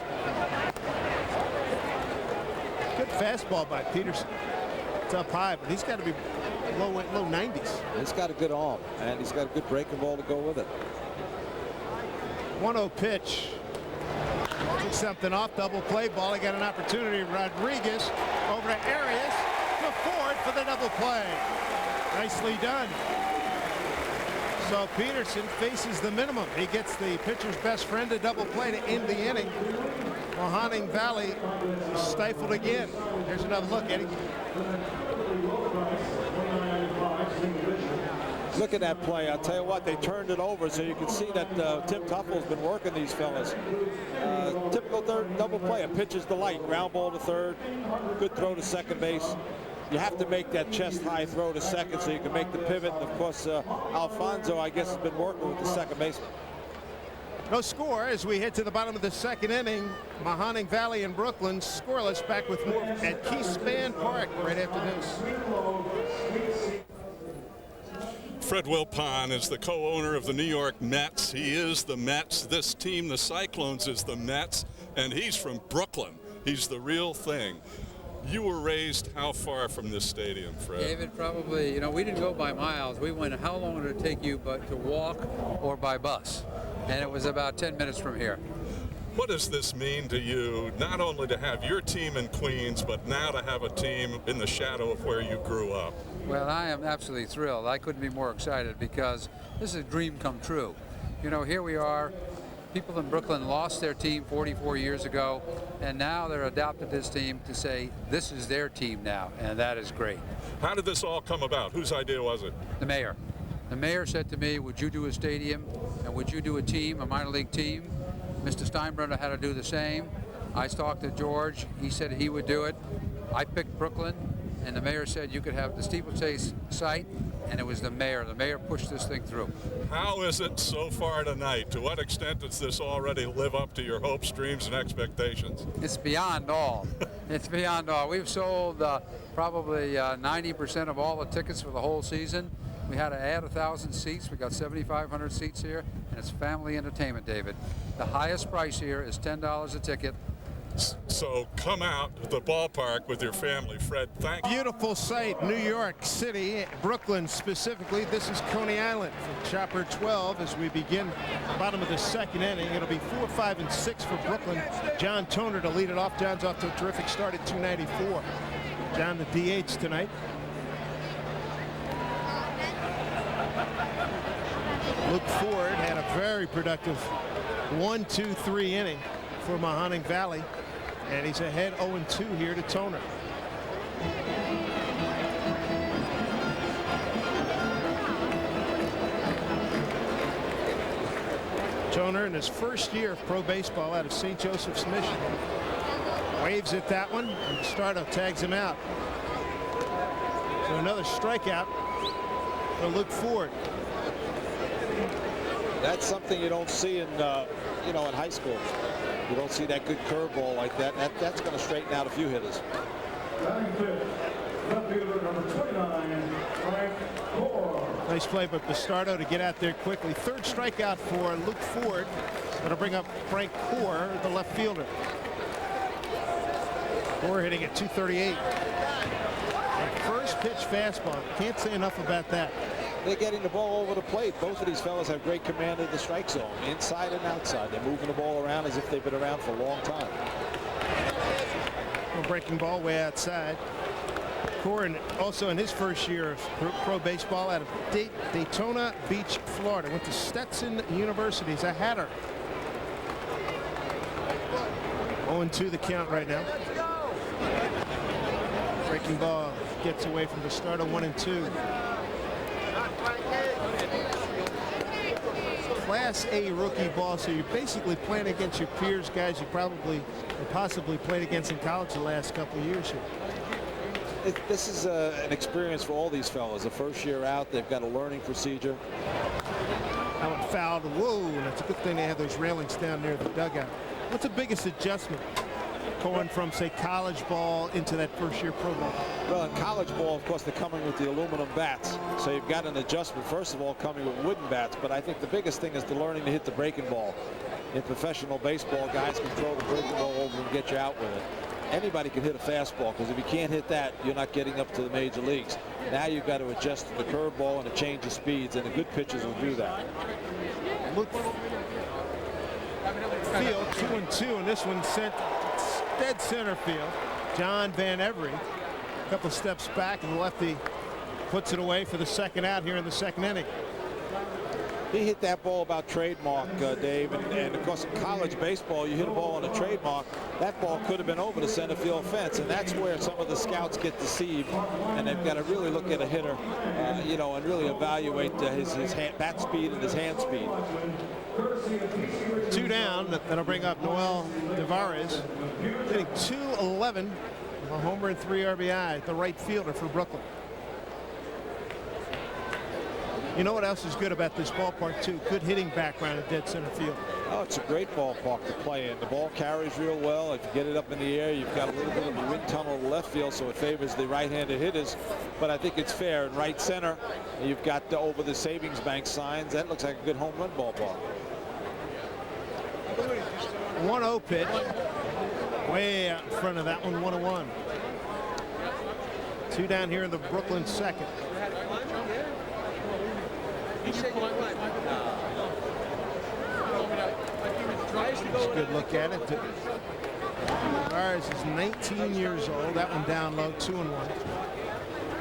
Speaker 10: Good fastball by Peterson. It's up high, but he's got to be low 90s.
Speaker 12: He's got a good arm, and he's got a good breaking ball to go with it.
Speaker 10: 1-0 pitch. Took something off, double play ball. He got an opportunity. Rodriguez over to Arias to Ford for the double play. Nicely done. So Peterson faces the minimum. He gets the pitcher's best friend to double play to end the inning. Mahoning Valley stifled again. Here's another look, Eddie.
Speaker 12: Look at that play. I'll tell you what, they turned it over, so you can see that Tim Tuffle's been working these fellas. Typical double play. A pitch is the light. Ground ball to third. Good throw to second base. You have to make that chest-high throw to second so you can make the pivot. And, of course, Alfonso, I guess, has been working with the second baseman.
Speaker 10: No score as we head to the bottom of the second inning. Mahoning Valley and Brooklyn scoreless. Back with more at Keyspan Park right after this.
Speaker 6: Fred Wilpon is the co-owner of the New York Mets. He is the Mets. This team, the Cyclones, is the Mets, and he's from Brooklyn. He's the real thing. You were raised how far from this stadium, Fred?
Speaker 1: David, probably, we didn't go by miles. We went, how long did it take you to walk or by bus? And it was about 10 minutes from here.
Speaker 6: What does this mean to you, not only to have your team in Queens, but now to have a team in the shadow of where you grew up?
Speaker 1: Well, I am absolutely thrilled. I couldn't be more excited because this is a dream come true. Here we are. People in Brooklyn lost their team 44 years ago, and now they're adopted this team to say this is their team now, and that is great.
Speaker 6: How did this all come about? Whose idea was it?
Speaker 1: The mayor. The mayor said to me, would you do a stadium, and would you do a team, a minor league team? Mr. Steinbrenner had to do the same. I talked to George. He said he would do it. I picked Brooklyn, and the mayor said you could have the steeplechase site, and it was the mayor. The mayor pushed this thing through.
Speaker 6: How is it so far tonight? To what extent does this already live up to your hopes, dreams, and expectations?
Speaker 1: It's beyond all. It's beyond all. We've sold probably 90% of all the tickets for the whole season. We had to add 1,000 seats. We got 7,500 seats here, and it's family entertainment, David. The highest price here is $10 a ticket.
Speaker 6: So come out to the ballpark with your family. Fred, thank you.
Speaker 10: Beautiful sight, New York City, Brooklyn specifically. This is Coney Island from Chopper 12 as we begin bottom of the second inning. It'll be 4, 5, and 6 for Brooklyn. John Toner to lead it off. John's off to a terrific start at 294. John the DH tonight. Luke Ford had a very productive 1-2-3 inning for Mahoning Valley, and he's ahead 0-2 here to Toner. Toner in his first year of pro baseball out of St. Joseph's, Michigan. Waves at that one, and Stardo tags him out. So another strikeout for Luke Ford.
Speaker 12: That's something you don't see in, in high school. You don't see that good curveball like that. That's going to straighten out a few hitters.
Speaker 10: Nice play by Bastardo to get out there quickly. Third strikeout for Luke Ford. That'll bring up Frank Core, the left fielder. Core hitting at 238. And first pitch fastball. Can't say enough about that.
Speaker 12: They're getting the ball over the plate. Both of these fellas have great command of the strike zone, inside and outside. They're moving the ball around as if they've been around for a long time.
Speaker 10: A breaking ball way outside. Corin also in his first year of pro baseball out of Daytona Beach, Florida. Went to Stetson University. He's a Hatter. 0-2 the count right now. Breaking ball gets away from the starter. 1-2. Class A rookie ball, so you're basically playing against your peers, guys you probably or possibly played against in college the last couple of years here.
Speaker 12: This is an experience for all these fellas. The first year out, they've got a learning procedure.
Speaker 10: That one fouled. Whoa, that's a good thing they have those railings down near the dugout. What's the biggest adjustment going from, say, college ball into that first year pro ball?
Speaker 12: Well, in college ball, of course, they're coming with the aluminum bats. So you've got an adjustment, first of all, coming with wooden bats. But I think the biggest thing is the learning to hit the breaking ball. In professional baseball, guys can throw the breaking ball over and get you out with it. Anybody can hit a fastball, because if you can't hit that, you're not getting up to the major leagues. Now you've got to adjust to the curveball and a change of speeds, and the good pitchers will do that.
Speaker 10: Look, field 2-2, and this one sent dead center field. John Van Every, a couple steps back, and the lefty puts it away for the second out here in the second inning.
Speaker 12: He hit that ball about trademark, Dave, and of course in college baseball, you hit a ball on a trademark, that ball could have been over the center field fence, and that's where some of the scouts get deceived, and they've got to really look at a hitter, you know, and really evaluate his bat speed and his hand speed.
Speaker 10: 2 down. That'll bring up Noel Tavares, hitting .211, a homer and 3 RBI, the right fielder for Brooklyn. You know what else is good about this ballpark, too? Good hitting background at dead center field.
Speaker 12: Oh, it's a great ballpark to play in. The ball carries real well. If you get it up in the air, you've got a little bit of a wind tunnel to left field, so it favors the right-handed hitters. But I think it's fair. In right center, you've got over the savings bank signs. That looks like a good home run ballpark.
Speaker 10: 1-0 pitch. Way out in front of that one, 1-1. 2 down here in the Brooklyn second. That's a good look at it. Tavares is 19 years old. That one down low, 2-1.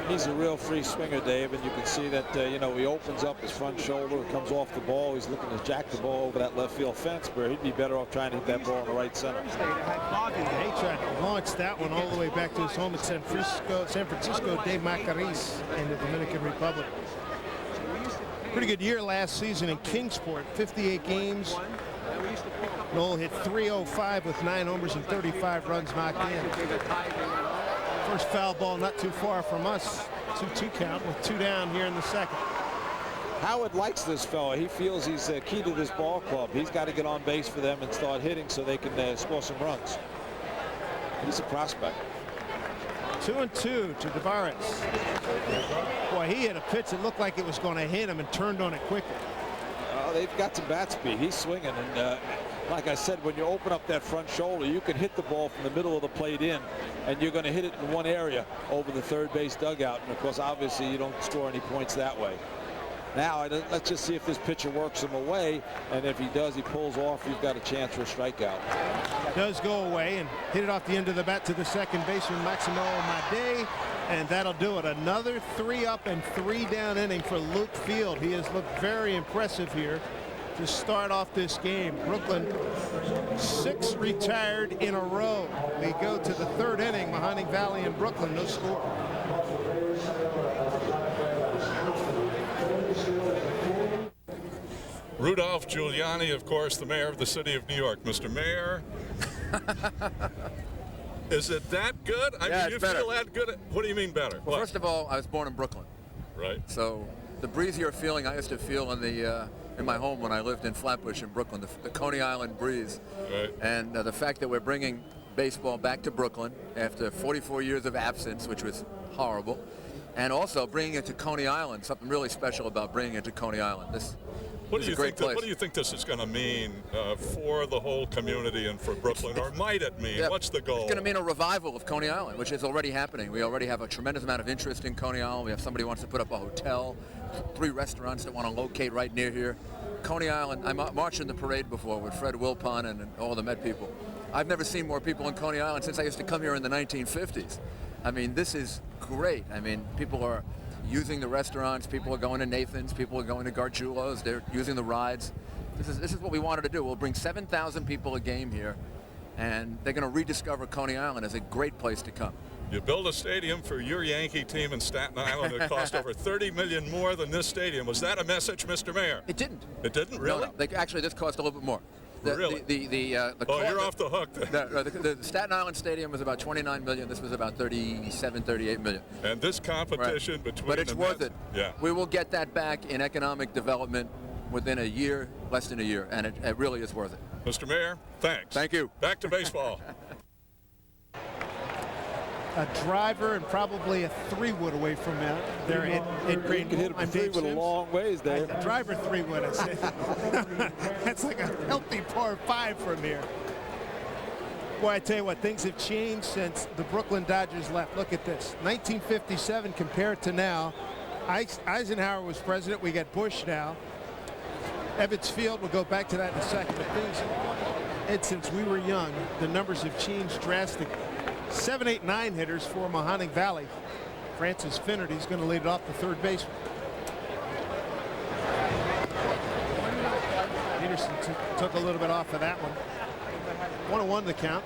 Speaker 12: He's a real free swinger, Dave, and you can see that, you know, he opens up his front shoulder, comes off the ball. He's looking to jack the ball over that left field fence, where he'd be better off trying to hit that ball in the right center.
Speaker 10: He tried to launch that one all the way back to his home in San Francisco de Macorís in the Dominican Republic. Pretty good year last season in Kingsport, 58 games. Noel hit .305 with 9 homers and 35 runs knocked in. First foul ball not too far from us. 2-2 count with 2 down here in the second.
Speaker 12: Howard likes this fella. He feels he's key to this ball club. He's got to get on base for them and start hitting so they can score some runs. He's a prospect.
Speaker 10: 2-2 to Tavares. Boy, he hit a pitch that looked like it was going to hit him and turned on it quickly.
Speaker 12: They've got some bat speed. He's swinging, and like I said, when you open up that front shoulder, you can hit the ball from the middle of the plate in, and you're going to hit it in one area over the third base dugout. And of course, obviously, you don't score any points that way. Now, let's just see if this pitcher works him away, and if he does, he pulls off. You've got a chance for a strikeout.
Speaker 10: Does go away and hit it off the end of the bat to the second baseman, Maximo Made, and that'll do it. Another 3 up and 3 down inning for Luke Field. He has looked very impressive here to start off this game. Brooklyn 6 retired in a row. We go to the 3rd inning. Mahoning Valley and Brooklyn, no score.
Speaker 15: Rudolph Giuliani, of course, the mayor of the city of New York. Mr. Mayor, is it that good? I mean, you feel that good? What do you mean better?
Speaker 1: Well, first of all, I was born in Brooklyn.
Speaker 15: Right.
Speaker 1: So the breezier feeling I used to feel in my home when I lived in Flatbush in Brooklyn, the Coney Island breeze.
Speaker 15: Right.
Speaker 1: And the fact that we're bringing baseball back to Brooklyn after 44 years of absence, which was horrible, and also bringing it to Coney Island, something really special about bringing it to Coney Island.
Speaker 15: What do you think this is going to mean for the whole community and for Brooklyn, or might it mean?
Speaker 1: Yeah,
Speaker 15: what's the goal?
Speaker 1: It's going to mean a revival of Coney Island, which is already happening. We already have a tremendous amount of interest in Coney Island. We have somebody who wants to put up a hotel, 3 restaurants that want to locate right near here. Coney Island, I marched in the parade before with Fred Wilpon and all the Met people. I've never seen more people in Coney Island since I used to come here in the 1950s. I mean, this is great. I mean, people are using the restaurants, people are going to Nathan's, people are going to Gargiulo's, they're using the rides. This is what we wanted to do. We'll bring 7,000 people a game here, and they're going to rediscover Coney Island as a great place to come.
Speaker 15: You build a stadium for your Yankee team in Staten Island that cost over $30 million more than this stadium. Was that a message, Mr. Mayor?
Speaker 1: It didn't.
Speaker 15: It didn't, really?
Speaker 1: No. Actually, this cost a little bit more.
Speaker 15: Really? You're off the hook then.
Speaker 1: The Staten Island Stadium was about $29 million. This was about $37, $38 million.
Speaker 15: And this competition between
Speaker 1: But it's worth it.
Speaker 15: Yeah.
Speaker 1: We will get that back in economic development within a year, less than a year, and it really is worth it.
Speaker 15: Mr. Mayor, thanks.
Speaker 1: Thank you.
Speaker 15: Back to baseball.
Speaker 10: A driver and probably a 3-wood away from there at Green.
Speaker 12: You can hit a 3-wood a long ways there.
Speaker 10: A driver 3-wood, I said. That's like a healthy par 5 from here. Boy, I tell you what, things have changed since the Brooklyn Dodgers left. Look at this. 1957 compared to now. Eisenhower was president. We got Bush now. Ebbets Field, we'll go back to that in a second. But things, since we were young, the numbers have changed drastically. 7, 8, 9 hitters for Mahoning Valley. Francis Finnerty's going to lead it off the third baseman. Peterson took a little bit off of that one. 1-1 the count.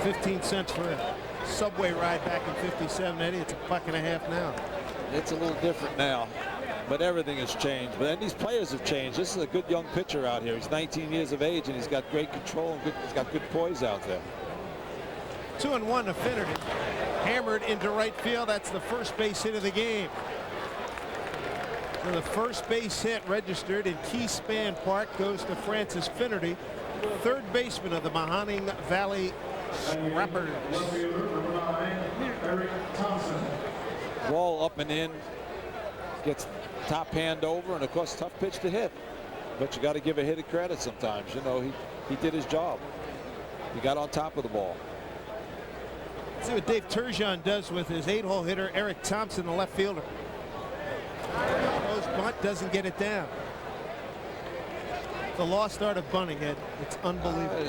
Speaker 10: 15 cents for a subway ride back in '57, Eddie. It's $1.50 now.
Speaker 12: It's a little different now, but everything has changed. But then these players have changed. This is a good young pitcher out here. He's 19 years of age, and he's got great control, and he's got good poise out there.
Speaker 10: 2-1 to Finnerty. Hammered into right field. That's the first base hit of the game. So the first base hit registered in Keyspan Park goes to Francis Finnerty, third baseman of the Mahoning Valley Scrappers.
Speaker 12: Ball up and in, gets top hand over, and of course tough pitch to hit. But you got to give a hitter credit sometimes. You know, he did his job. He got on top of the ball.
Speaker 10: See what Dave Turgeon does with his 8-hole hitter Eric Thompson, the left fielder. Goes bunt, doesn't get it down. The lost art of bunting, Ed. It's unbelievable.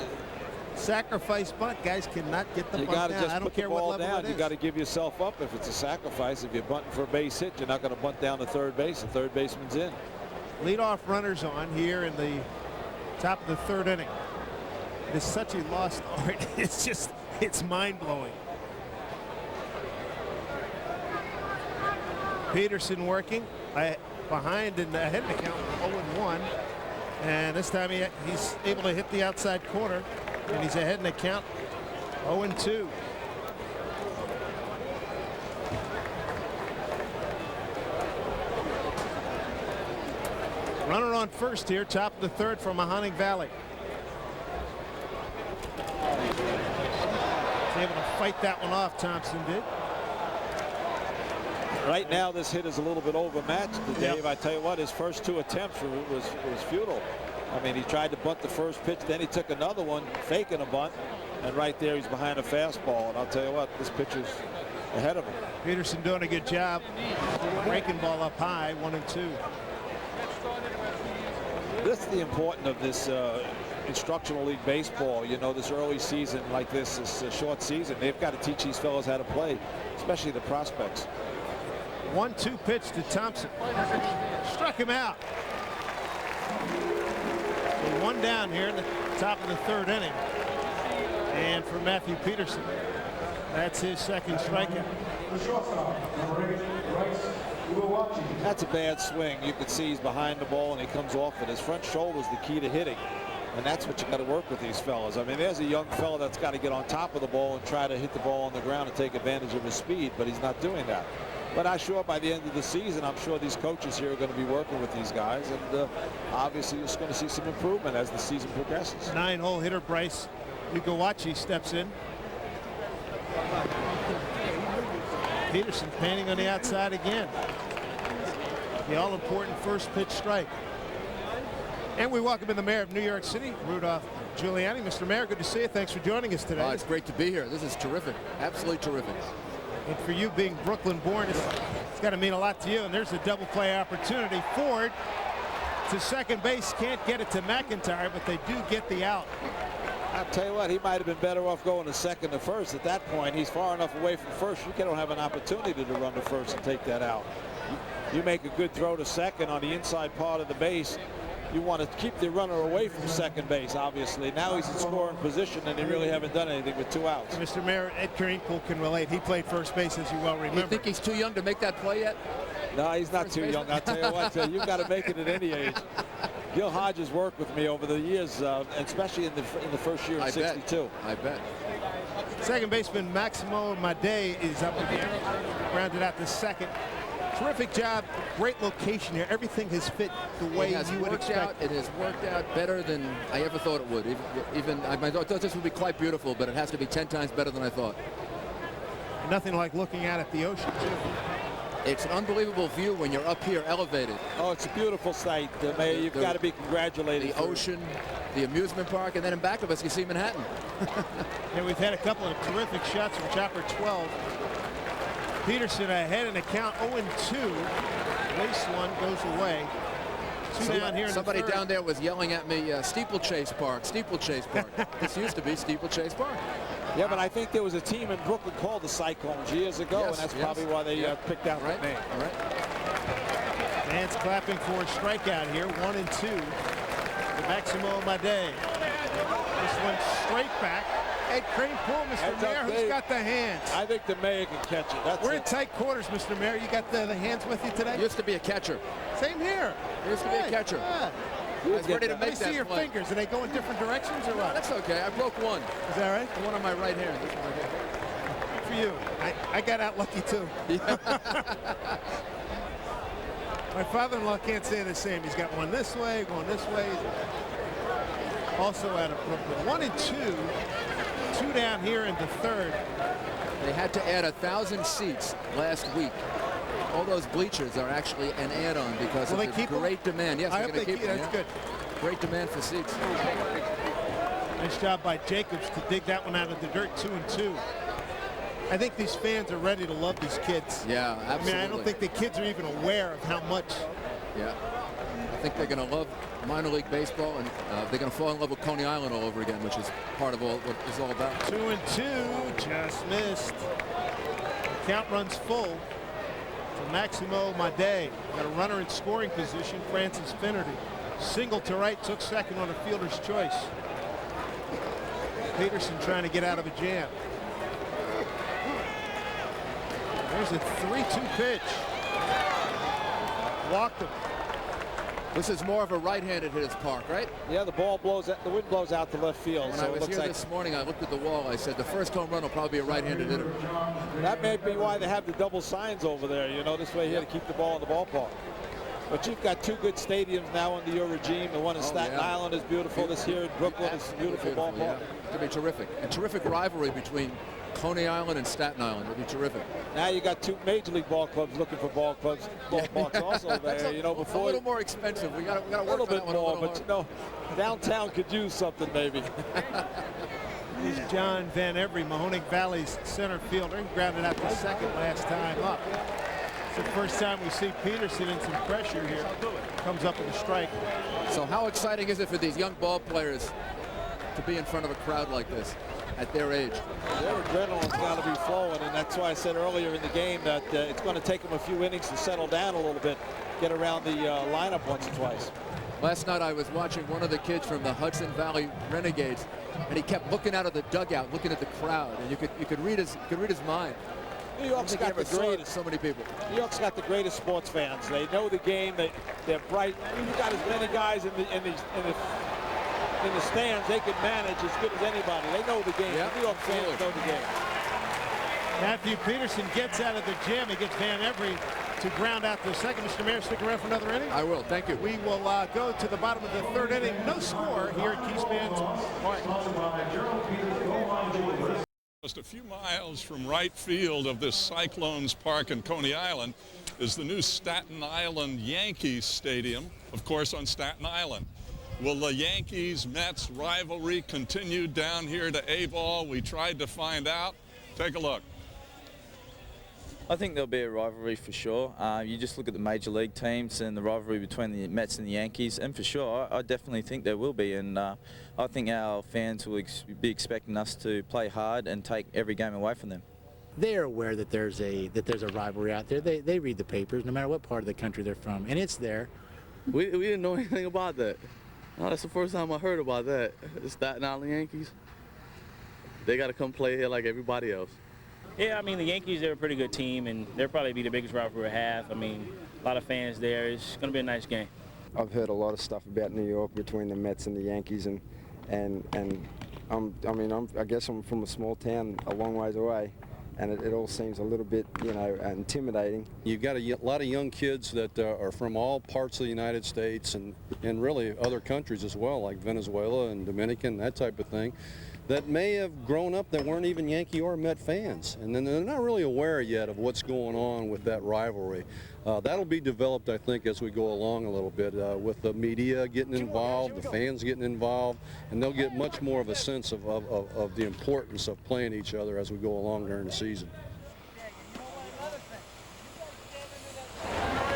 Speaker 10: Sacrifice bunt, guys cannot get the bunt down. I don't care what level it is.
Speaker 12: You got to give yourself up if it's a sacrifice. If you're bunting for a base hit, you're not going to bunt down to third base. The third baseman's in.
Speaker 10: Leadoff runners on here in the top of the third inning. It is such a lost art. It's mind-blowing. Peterson working behind and ahead of the count, 0-1. And this time he's able to hit the outside corner, and he's ahead in the count, 0-2. Runner on first here, top of the third for Mahoning Valley. He's able to fight that one off, Thompson did.
Speaker 12: Right now, this hit is a little bit overmatched to Dave. I tell you what, his first two attempts was futile. I mean, he tried to bunt the first pitch, then he took another one, faking a bunt, and right there he's behind a fastball. And I'll tell you what, this pitcher's ahead of him.
Speaker 10: Peterson doing a good job, breaking ball up high, 1-2.
Speaker 12: This is the importance of this instructional league baseball. You know, this early season like this short season, they've got to teach these fellows how to play, especially the prospects.
Speaker 10: 1-2 pitch to Thompson. Struck him out. So one down here in the top of the third inning. And for Matthew Peterson, that's his second strikeout.
Speaker 12: That's a bad swing. You can see he's behind the ball and he comes off it. His front shoulder is the key to hitting. And that's what you got to work with these fellas. I mean, there's a young fella that's got to get on top of the ball and try to hit the ball on the ground and take advantage of his speed, but he's not doing that. But I'm sure by the end of the season, I'm sure these coaches here are going to be working with these guys, and obviously you're just going to see some improvement as the season progresses.
Speaker 10: 9-hole hitter Bryce Ugowachi steps in. Peterson painting on the outside again. The all-important first pitch strike. And we welcome in the mayor of New York City, Rudolph Giuliani. Mr. Mayor, good to see you. Thanks for joining us today.
Speaker 2: It's great to be here. This is terrific. Absolutely terrific.
Speaker 10: And for you being Brooklyn born, it's got to mean a lot to you. And there's a double play opportunity. Ford to second base, can't get it to McIntyre, but they do get the out.
Speaker 12: I'll tell you what, he might have been better off going to second to first. At that point, he's far enough away from first. You don't have an opportunity to run to first and take that out. You make a good throw to second on the inside part of the base. You want to keep the runner away from second base, obviously. Now he's in scoring position, and they really haven't done anything with 2 outs.
Speaker 10: Mr. Mayor, Ed Kranepool can relate. He played first base, as you well remember.
Speaker 2: You think he's too young to make that play yet?
Speaker 12: No, he's not too young. I'll tell you what, you've got to make it at any age. Gil Hodges worked with me over the years, especially in the first year in '62.
Speaker 2: I bet.
Speaker 10: Second baseman Maximo Madej is up again. Grounded out to second. Terrific job. Great location here. Everything has fit the way you would expect.
Speaker 2: It has worked out better than I ever thought it would. Even I thought this would be quite beautiful, but it has to be 10 times better than I thought.
Speaker 10: Nothing like looking out at the ocean, too.
Speaker 2: It's an unbelievable view when you're up here elevated.
Speaker 12: Oh, it's a beautiful sight. Mayor, you've got to be congratulated.
Speaker 2: The ocean, the amusement park, and then in back of us you see Manhattan.
Speaker 10: And we've had a couple of terrific shots from Chopper 12. Peterson ahead in the count, 0-2. Base one goes away.
Speaker 2: Somebody down there was yelling at me, Steeplechase Park, Steeplechase Park. This used to be Steeplechase Park.
Speaker 12: Yeah, but I think there was a team in Brooklyn called the Cyclones years ago, and that's probably why they picked out that name.
Speaker 2: Right.
Speaker 10: Fans clapping for a strikeout here, 1-2. To Maximo Made. This one straight back. Ed Crane-Poole, Mr. Mayor, who's got the hands?
Speaker 12: I think the Mayor can catch it.
Speaker 10: We're in tight quarters, Mr. Mayor. You got the hands with you today?
Speaker 2: Used to be a catcher.
Speaker 10: Same here.
Speaker 2: Used to be a catcher.
Speaker 10: Yeah.
Speaker 2: I was ready to make that
Speaker 10: see your
Speaker 2: play.
Speaker 10: fingers. Do they go in different directions or what?
Speaker 2: That's okay. I broke one.
Speaker 10: Is that right?
Speaker 2: The one on my right hand. This one right here.
Speaker 10: Good for you. I got out lucky too. My father-in-law can't say the same. He's got one this way, going this way. Also out of Brooklyn. 1-2. 2 down here in the third.
Speaker 2: They had to add 1,000 seats last week. All those bleachers are actually an add-on because of the great demand. Yes,
Speaker 10: I
Speaker 2: they're
Speaker 10: hope
Speaker 2: going to
Speaker 10: they
Speaker 2: keep them.
Speaker 10: That's
Speaker 2: Yeah.
Speaker 10: good.
Speaker 2: Great demand for seats.
Speaker 10: Nice job by Jacobs to dig that one out of the dirt. 2-2. I think these fans are ready to love these kids.
Speaker 2: Yeah, absolutely.
Speaker 10: I mean, I don't think the kids are even aware of how much.
Speaker 2: Yeah. I think they're going to love minor league baseball, and they're going to fall in love with Coney Island all over again, which is part of what it's all about.
Speaker 10: 2-2, just missed. Count runs full to Maximo Made. Got a runner in scoring position, Francis Finnerty. Single to right, took second on a fielder's choice. Peterson trying to get out of a jam. There's a 3-2 pitch. Walked him.
Speaker 2: This is more of a right-handed hitter's park, right?
Speaker 12: Yeah, the ball blows out, the wind blows out to left field.
Speaker 2: When
Speaker 12: so
Speaker 2: I was
Speaker 12: it looks
Speaker 2: here
Speaker 12: like
Speaker 2: this morning, I looked at the wall. I said the first home run will probably be a right-handed hitter.
Speaker 12: That may be why they have the double signs over there. You know, this way here to keep the ball in the ballpark. But you've got 2 good stadiums now under your regime. The one in Staten Island is beautiful. This here in Brooklyn is a beautiful ballpark.
Speaker 2: Yeah. It's going to be terrific. And terrific rivalry between Coney Island and Staten Island. It'll be terrific.
Speaker 12: Now you got 2 major league ball clubs looking for ballparks also there. You know, before
Speaker 2: a little more expensive. We got to work
Speaker 12: a little
Speaker 2: for that
Speaker 12: bit
Speaker 2: one
Speaker 12: more,
Speaker 2: a little
Speaker 12: but you know, downtown could use something maybe.
Speaker 10: He's John Van Every, Mahoning Valley's center fielder. He grounded out to second last time up. It's the first time we see Peterson in some pressure here. Comes up with a strike.
Speaker 2: So how exciting is it for these young ball players to be in front of a crowd like this at their age?
Speaker 12: Their adrenaline's got to be flowing, and that's why I said earlier in the game that it's going to take them a few innings to settle down a little bit, get around the lineup once or twice.
Speaker 2: Last night I was watching one of the kids from the Hudson Valley Renegades, and he kept looking out of the dugout, looking at the crowd, and you could read his mind.
Speaker 12: New York's got the greatest.
Speaker 2: So many people.
Speaker 12: New York's got the greatest sports fans. They know the game. They're bright. You've got as many guys in the stands they can manage as good as anybody. They know the game.
Speaker 2: Yep,
Speaker 12: New York fans know the game.
Speaker 10: Matthew Peterson gets out of the jam. He gets Van Every to ground out to second. Mr. Mayor, stick around for another inning.
Speaker 2: I will. Thank you.
Speaker 10: We will go to the bottom of the third inning. No score here at Keyspan Park.
Speaker 6: Just a few miles from right field of this Cyclones Park in Coney Island is the new Staten Island Yankees Stadium, of course, on Staten Island. Will the Yankees-Mets rivalry continue down here to A-ball? We tried to find out. Take a look.
Speaker 18: I think there'll be a rivalry for sure. You just look at the major league teams and the rivalry between the Mets and the Yankees, and for sure, I definitely think there will be. And I think our fans will be expecting us to play hard and take every game away from them.
Speaker 4: They're aware that there's a rivalry out there. They read the papers, no matter what part of the country they're from, and it's there.
Speaker 19: We didn't know anything about that. No, that's the first time I heard about that. The Staten Island Yankees. They got to come play here like everybody else.
Speaker 21: Yeah, I mean, the Yankees, they're a pretty good team, and they'll probably be the biggest rivalry we have. I mean, a lot of fans there. It's going to be a nice game.
Speaker 7: I've heard a lot of stuff about New York between the Mets and the Yankees, and I guess I'm from a small town a long ways away, and it all seems a little bit, you know, intimidating.
Speaker 23: You've got a lot of young kids that are from all parts of the United States and really other countries as well, like Venezuela and Dominican, that type of thing, that may have grown up that weren't even Yankee or Met fans. And then they're not really aware yet of what's going on with that rivalry. That'll be developed, I think, as we go along a little bit, with the media getting involved, the fans getting involved, and they'll get much more of a sense of the importance of playing each other as we go along during the season.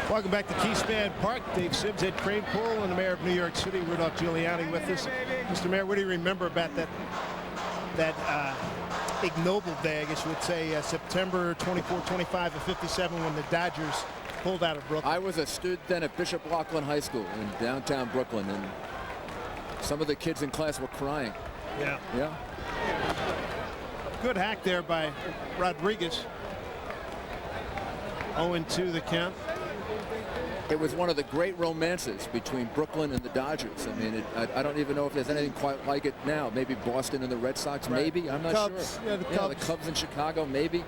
Speaker 10: Welcome back to Keyspan Park. Dave Sims, Ed Crane-Poole, and the mayor of New York City, Rudolph Giuliani, with us. Mr. Mayor, what do you remember about that ignoble day, I guess you would say, September 24, 25 of '57, when the Dodgers pulled out of Brooklyn.
Speaker 2: I was a student then at Bishop Laughlin High School in downtown Brooklyn, and some of the kids in class were crying.
Speaker 10: Yeah.
Speaker 2: Yeah.
Speaker 10: Good hack there by Rodriguez. 0-2 the count.
Speaker 2: It was one of the great romances between Brooklyn and the Dodgers. I mean, I don't even know if there's anything quite like it now. Maybe Boston and the Red Sox, maybe. I'm not
Speaker 10: Cubs,
Speaker 2: sure.
Speaker 10: yeah, the
Speaker 2: Cubs in Chicago, maybe.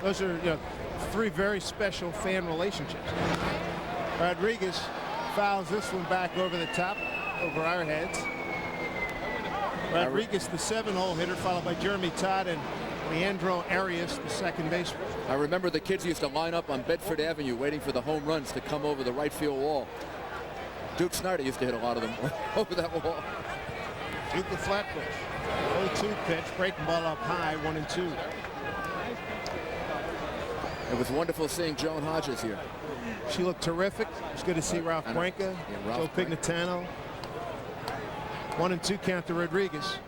Speaker 10: Those are three very special fan relationships. Rodriguez fouls this one back over the top, over our heads. Rodriguez, the 7-hole hitter, followed by Jeremy Todd and Leandro Arias, the second baseman.
Speaker 2: I remember the kids used to line up on Bedford Avenue waiting for the home runs to come over the right field wall. Duke Snyder used to hit a lot of them over that wall.
Speaker 10: Duke the flat pitch. 0-2 pitch, breaking ball up high, 1-2.
Speaker 2: It was wonderful seeing Joan Hodges here.
Speaker 10: She looked terrific. It's good to see Ralph Cuenca, Joe Pignatano. 1-2 count to Rodriguez.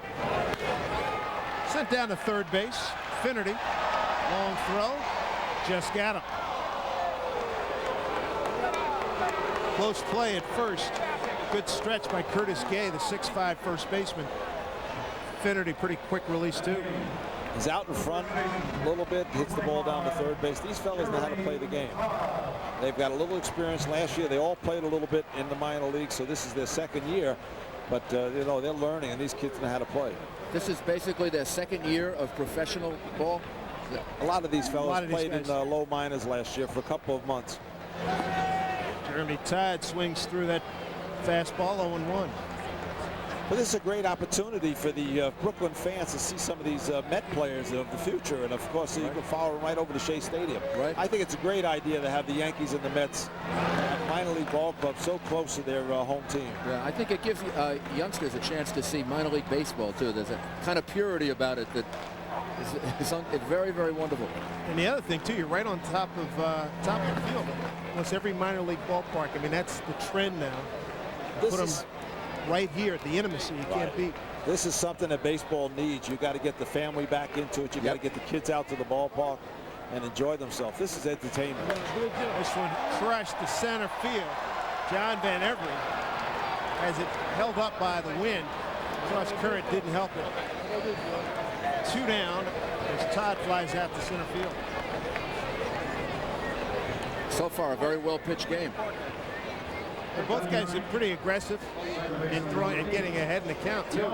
Speaker 10: Sent down to third base. Finnerty. Long throw. Just got him. Close play at first. Good stretch by Curtis Gay, the 6'5" first baseman. Finnerty, pretty quick release too.
Speaker 12: He's out in front a little bit, hits the ball down to third base. These fellas know how to play the game. They've got a little experience. Last year they all played a little bit in the minor league, so this is their second year. But you know, they're learning, and these kids know how to play.
Speaker 2: This is basically their second year of professional ball.
Speaker 12: A lot of these fellas played in low minors last year for a couple of months.
Speaker 10: Jeremy Todd swings through that fastball, 0-1.
Speaker 12: But this is a great opportunity for the Brooklyn fans to see some of these Met players of the future, and of course you can follow them right over to Shea Stadium.
Speaker 2: Right.
Speaker 12: I think it's a great idea to have the Yankees and the Mets minor league ball clubs so close to their home team.
Speaker 2: Yeah, I think it gives youngsters a chance to see minor league baseball too. There's a kind of purity about it that is very, very wonderful.
Speaker 10: And the other thing too, you're right on top of the field. Almost every minor league ballpark. I mean, that's the trend now. Put them right here at the intimacy you can't beat.
Speaker 12: This is something that baseball needs. You got to get the family back into it. You got to get the kids out to the ballpark and enjoy themselves. This is entertainment.
Speaker 10: This one crushed to center field. John Van Every has it held up by the wind. Cross current didn't help it. 2 down as Todd flies out to center field.
Speaker 2: So far, a very well pitched game.
Speaker 10: And both guys are pretty aggressive in throwing and getting ahead in the count too.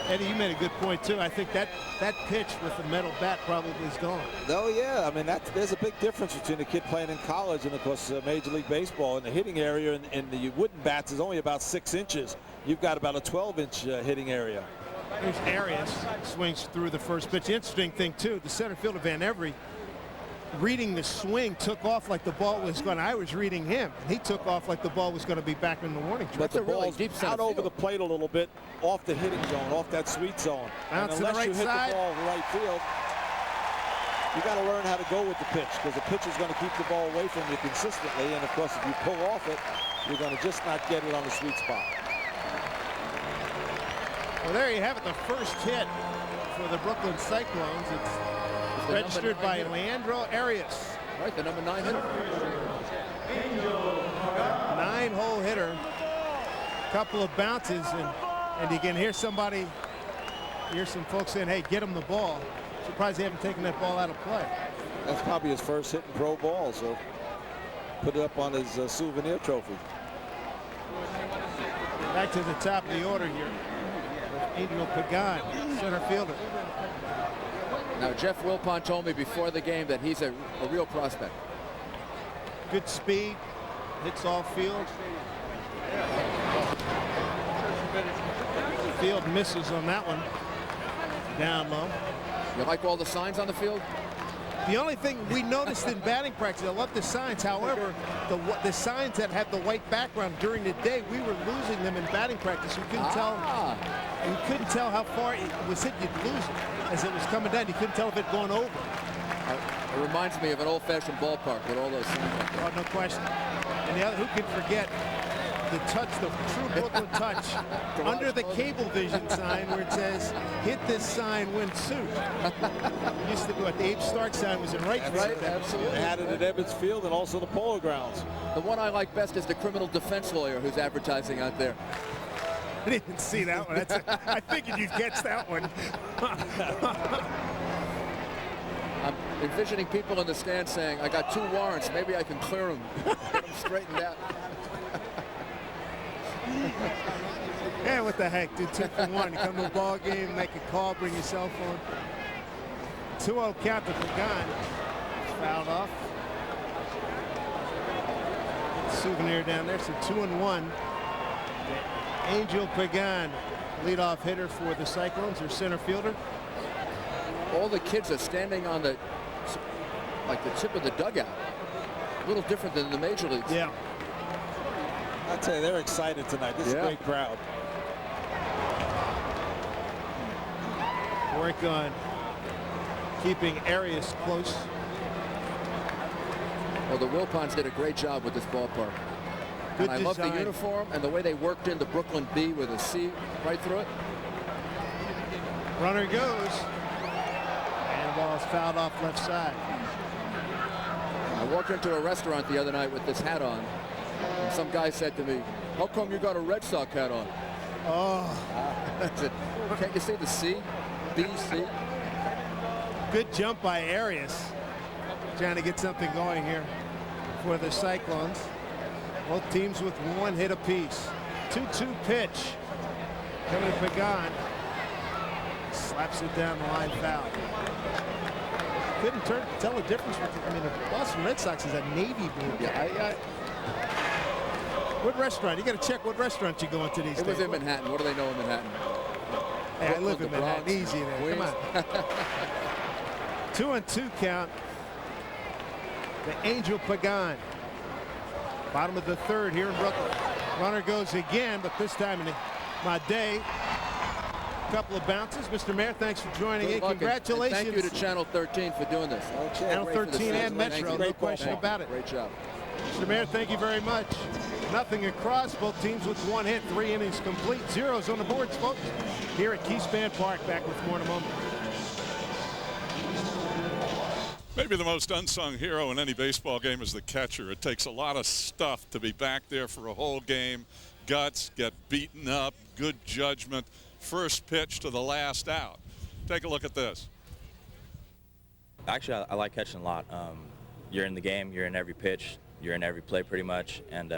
Speaker 10: Eddie, you made a good point too. I think that pitch with the metal bat probably is gone.
Speaker 12: Oh yeah, I mean there's a big difference between a kid playing in college and of course Major League Baseball. In the hitting area in the wooden bats is only about 6 inches. You've got about a 12-inch hitting area.
Speaker 10: There's Arias swings through the first pitch. Interesting thing too, the center fielder Van Every, reading the swing, took off like the ball was going. I was reading him. He took off like the ball was going to be back in the warning track.
Speaker 12: But the ball's out over the plate a little bit, off the hitting zone, off that sweet zone. And unless you hit the ball right field, you got to learn how to go with the pitch, because the pitch is going to keep the ball away from you consistently. And of course, if you pull off it, you're going to just not get it on the sweet spot.
Speaker 10: Well, there you have it, the first hit for the Brooklyn Cyclones. It's registered by Leandro Arias.
Speaker 2: Right, the number 9 hitter.
Speaker 10: 9-hole hitter. Couple of bounces, and you can hear some folks saying, hey, get him the ball. Surprised they haven't taken that ball out of play.
Speaker 12: That's probably his first hit in pro ball, so put it up on his souvenir trophy.
Speaker 10: Back to the top of the order here. Adriel Pagan, center fielder.
Speaker 2: Now, Jeff Wilpon told me before the game that he's a real prospect.
Speaker 10: Good speed, hits off field. Field misses on that one. Down low.
Speaker 2: You like all the signs on the field?
Speaker 10: The only thing we noticed in batting practice, I love the signs. However, the signs that had the white background during the day, we were losing them in batting practice. You couldn't tell. You couldn't tell how far it was hit. You'd lose it as it was coming down. You couldn't tell if it gone over.
Speaker 2: It reminds me of an old-fashioned ballpark with all those signs.
Speaker 10: Oh, no question. And the other, who can forget the touch, the true Brooklyn touch, under the Cablevision sign where it says, "Hit this sign, win suit." Used to be what the Abe Stark sign was in right.
Speaker 2: Right, absolutely.
Speaker 12: They had it at Ebbets Field and also the Polo Grounds.
Speaker 2: The one I like best is the criminal defense lawyer who's advertising out there.
Speaker 10: I didn't see that one. I figured you'd catch that one.
Speaker 2: I'm envisioning people in the stand saying, "I got 2 warrants. Maybe I can clear them, get them straightened out."
Speaker 10: Yeah, what the heck, dude? 2 for 1. You come to a ball game, make a call, bring your cell phone. 2-0 count to Pagan. Fouled off. Souvenir down there, so 2-1. Angel Pagan, leadoff hitter for the Cyclones, their center fielder.
Speaker 2: All the kids are standing on the tip of the dugout. A little different than the major leagues.
Speaker 10: Yeah.
Speaker 12: I tell you, they're excited tonight. This is a great crowd.
Speaker 10: Work on keeping Arias close.
Speaker 2: Well, the Wilpons did a great job with this ballpark.
Speaker 10: Good
Speaker 2: and I love the
Speaker 10: design.
Speaker 2: uniform and the way they worked in the Brooklyn B with a C right through it.
Speaker 10: Runner goes. And the ball is fouled off left side.
Speaker 2: I walked into a restaurant the other night with this hat on. And some guy said to me, "How come you got a Red Sox hat on?"
Speaker 10: Oh.
Speaker 2: I said, "Can't you see the C? B, C?"
Speaker 10: Good jump by Arias. Trying to get something going here for the Cyclones. Both teams with 1 hit apiece. 2-2 pitch. Coming to Pagan. Slaps it down the line, foul. Couldn't tell the difference between, I mean, the Boston Red Sox is a navy blue.
Speaker 2: Yeah,
Speaker 10: What restaurant? You got to check what restaurant you're going to these days.
Speaker 2: It was in Manhattan. What do they know in Manhattan?
Speaker 10: Hey, I live in
Speaker 2: the
Speaker 10: Manhattan.
Speaker 2: Bronx,
Speaker 10: Easy there.
Speaker 2: Queens.
Speaker 10: Come on. 2-2 count. The Angel Pagan. Bottom of the 3rd here in Brooklyn. Runner goes again, but this time in my day. Couple of bounces. Mr. Mayor, thanks for joining in. Congratulations.
Speaker 2: And thank you to Channel 13 for doing this.
Speaker 10: Channel 13 and Metro, no question about it.
Speaker 2: Great job.
Speaker 10: Mr. Mayor, thank you very much. Nothing across, both teams with 1 hit, 3 innings complete. Zeros on the boards, folks, here at Keyspan Park. Back with more in a moment.
Speaker 15: Maybe the most unsung hero in any baseball game is the catcher. It takes a lot of stuff to be back there for a whole game. Guts, get beaten up, good judgment, first pitch to the last out. Take a look at this.
Speaker 20: Actually, I like catching a lot. You're in the game, you're in every pitch, you're in every play pretty much, and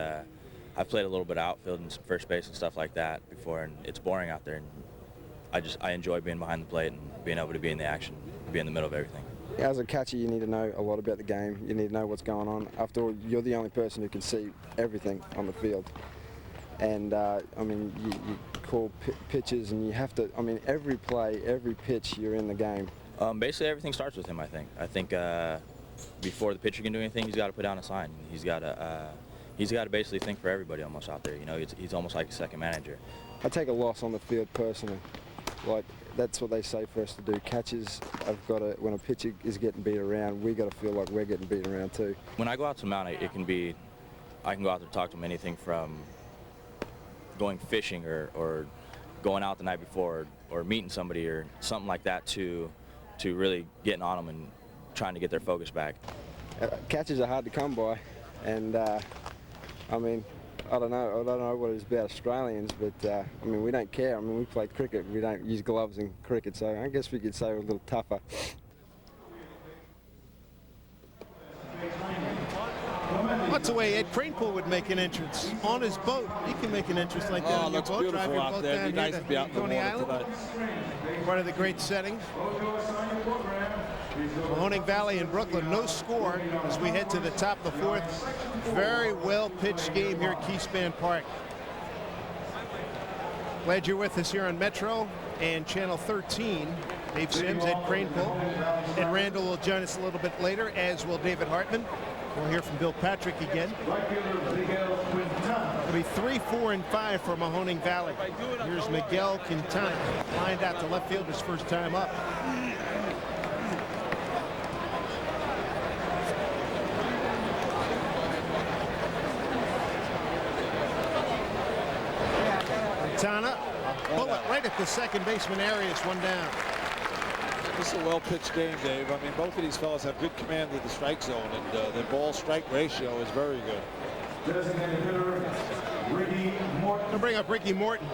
Speaker 20: I've played a little bit of outfield and some first base and stuff like that before, and it's boring out there. And I enjoy being behind the plate and being able to be in the action, be in the middle of everything.
Speaker 7: As a catcher, you need to know a lot about the game. You need to know what's going on. After all, you're the only person who can see everything on the field. And, I mean, you call pitches, and you have to, I mean, every play, every pitch, you're in the game.
Speaker 20: Basically, everything starts with him, I think. I think before the pitcher can do anything, he's got to put down a sign. He's got to basically think for everybody almost out there. You know, he's almost like a second manager.
Speaker 7: I take a loss on the field personally. Like, that's what they say for us to do. Catchers have got to, when a pitcher is getting beat around, we got to feel like we're getting beat around too.
Speaker 20: When I go out to mount, it can be, I can go out there and talk to him anything from going fishing or going out the night before or meeting somebody or something like that to really getting on them and trying to get their focus back.
Speaker 7: Catchers are hard to come by, and I mean, I don't know what it is about Australians, but I mean, we don't care. I mean, we play cricket. We don't use gloves in cricket, so I guess we could say we're a little tougher.
Speaker 10: That's the way Ed Cranepool would make an entrance on his boat. He can make an entrance like that on your boat, drive your boat down here to Coney Island. Part of the great setting. Mahoning Valley in Brooklyn, no score as we head to the top of the 4th. Very well pitched game here at Keyspan Park. Glad you're with us here on Metro and Channel 13. Dave Sims, Ed Cranepool. Ed Randall will join us a little bit later, as will David Hartman. We'll hear from Bill Patrick again. It'll be 3, 4, and 5 for Mahoning Valley. Here's Miguel Quintana, lined out to left field his first time up. at the second baseman Arias, one down.
Speaker 12: This is a well-pitched game, Dave. I mean, both of these fellas have good command of the strike zone, and the ball-strike ratio is very good.
Speaker 17: Designated hitter, Ricky Morton.
Speaker 10: I'll bring up Ricky Morton.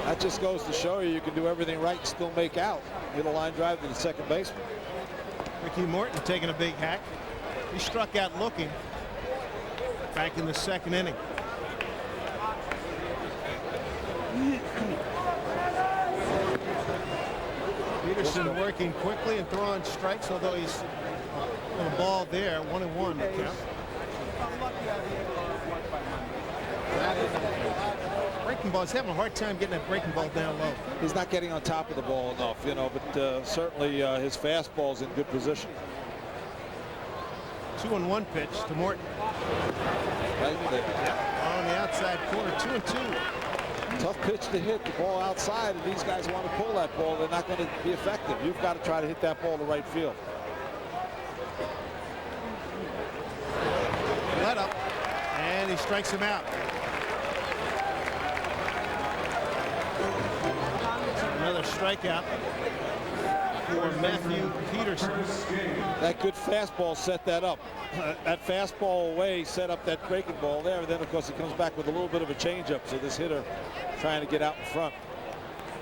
Speaker 12: That just goes to show you can do everything right and still make out. Hit a line drive to the second baseman.
Speaker 10: Ricky Morton taking a big hack. He struck out looking back in the second inning. Peterson working quickly and throwing strikes, although he's on the ball there, 1-1 to count. Breaking ball, he's having a hard time getting that breaking ball down low.
Speaker 12: He's not getting on top of the ball enough, you know, but certainly his fastball's in good position.
Speaker 10: 2-1 pitch to Morton.
Speaker 12: Right there.
Speaker 10: Yeah, on the outside corner, 2-2.
Speaker 12: Tough pitch to hit, the ball outside, and these guys want to pull that ball. They're not going to be effective. You've got to try to hit that ball to right field.
Speaker 10: Let up, and he strikes him out. Another strikeout for Matthew Peterson.
Speaker 12: That good fastball set that up. That fastball away set up that breaking ball there, and then of course he comes back with a little bit of a changeup, so this hitter trying to get out in front.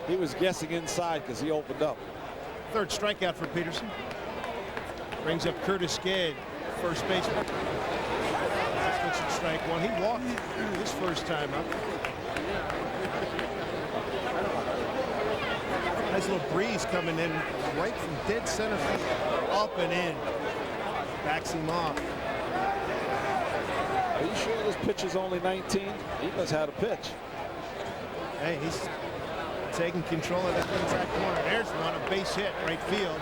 Speaker 12: He was guessing inside because he opened up.
Speaker 10: Third strikeout for Peterson. Brings up Curtis Gade, first baseman. Switch and strike one. He walked his first time up. Nice little breeze coming in right from dead center field. Up and in. Backs him off.
Speaker 12: Are you sure this pitch is only 19? He knows how to pitch.
Speaker 10: Hey, he's taking control of that inside corner. There's one, a base hit, right field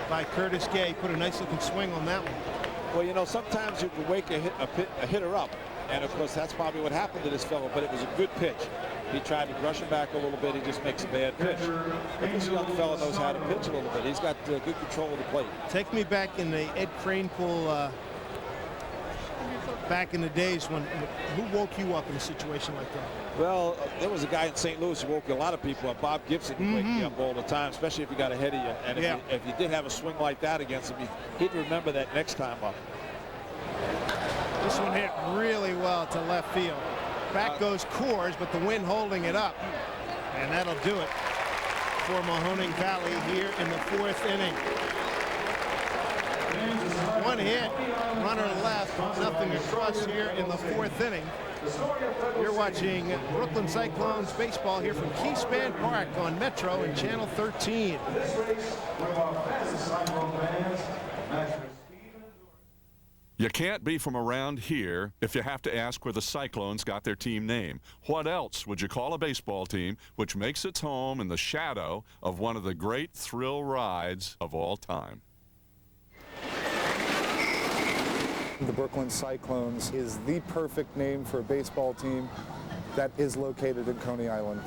Speaker 10: by Curtis Gay. Put a nice looking swing on that one.
Speaker 12: Well, you know, sometimes you can wake a hitter up, and of course that's probably what happened to this fellow, but it was a good pitch. He tried to brush him back a little bit. He just makes a bad pitch. But this young fella knows how to pitch a little bit. He's got good control of the plate.
Speaker 10: Take me back in the Ed Kranepool back in the days when who woke you up in a situation like that?
Speaker 12: Well, there was a guy in St. Louis who woke a lot of people up. Bob Gibson would wake me up all the time, especially if he got ahead of you. And if you did have a swing like that against him, he'd remember that next time up.
Speaker 10: This one hit really well to left field. Back goes Coors, but the wind holding it up. And that'll do it for Mahoning Valley here in the fourth inning. One hit, runner left, nothing across here in the fourth inning. You're watching Brooklyn Cyclones baseball here from Keyspan Park on Metro and Channel 13.
Speaker 6: You can't be from around here if you have to ask where the Cyclones got their team name. What else would you call a baseball team which makes its home in the shadow of one of the great thrill rides of all time?
Speaker 5: The Brooklyn Cyclones is the perfect name for a baseball team that is located in Coney Island.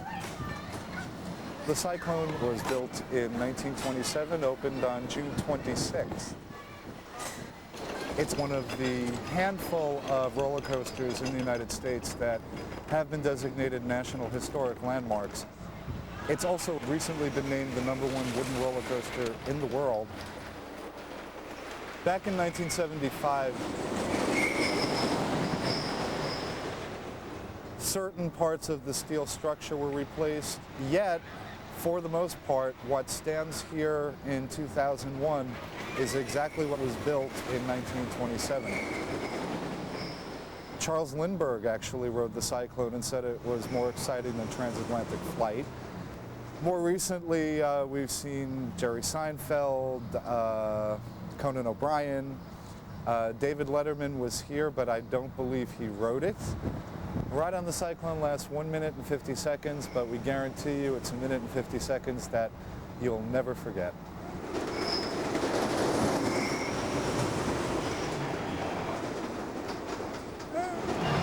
Speaker 5: The Cyclone was built in 1927, opened on June 26th. It's one of the handful of roller coasters in the United States that have been designated National Historic Landmarks. It's also recently been named the #1 wooden roller coaster in the world. Back in 1975, certain parts of the steel structure were replaced, yet, for the most part, what stands here in 2001 is exactly what was built in 1927. Charles Lindbergh actually rode the Cyclone and said it was more exciting than transatlantic flight. More recently, we've seen Jerry Seinfeld, Conan O'Brien. David Letterman was here, but I don't believe he rode it. Ride on the Cyclone lasts 1 minute and 50 seconds, but we guarantee you it's 1 minute and 50 seconds that you'll never forget.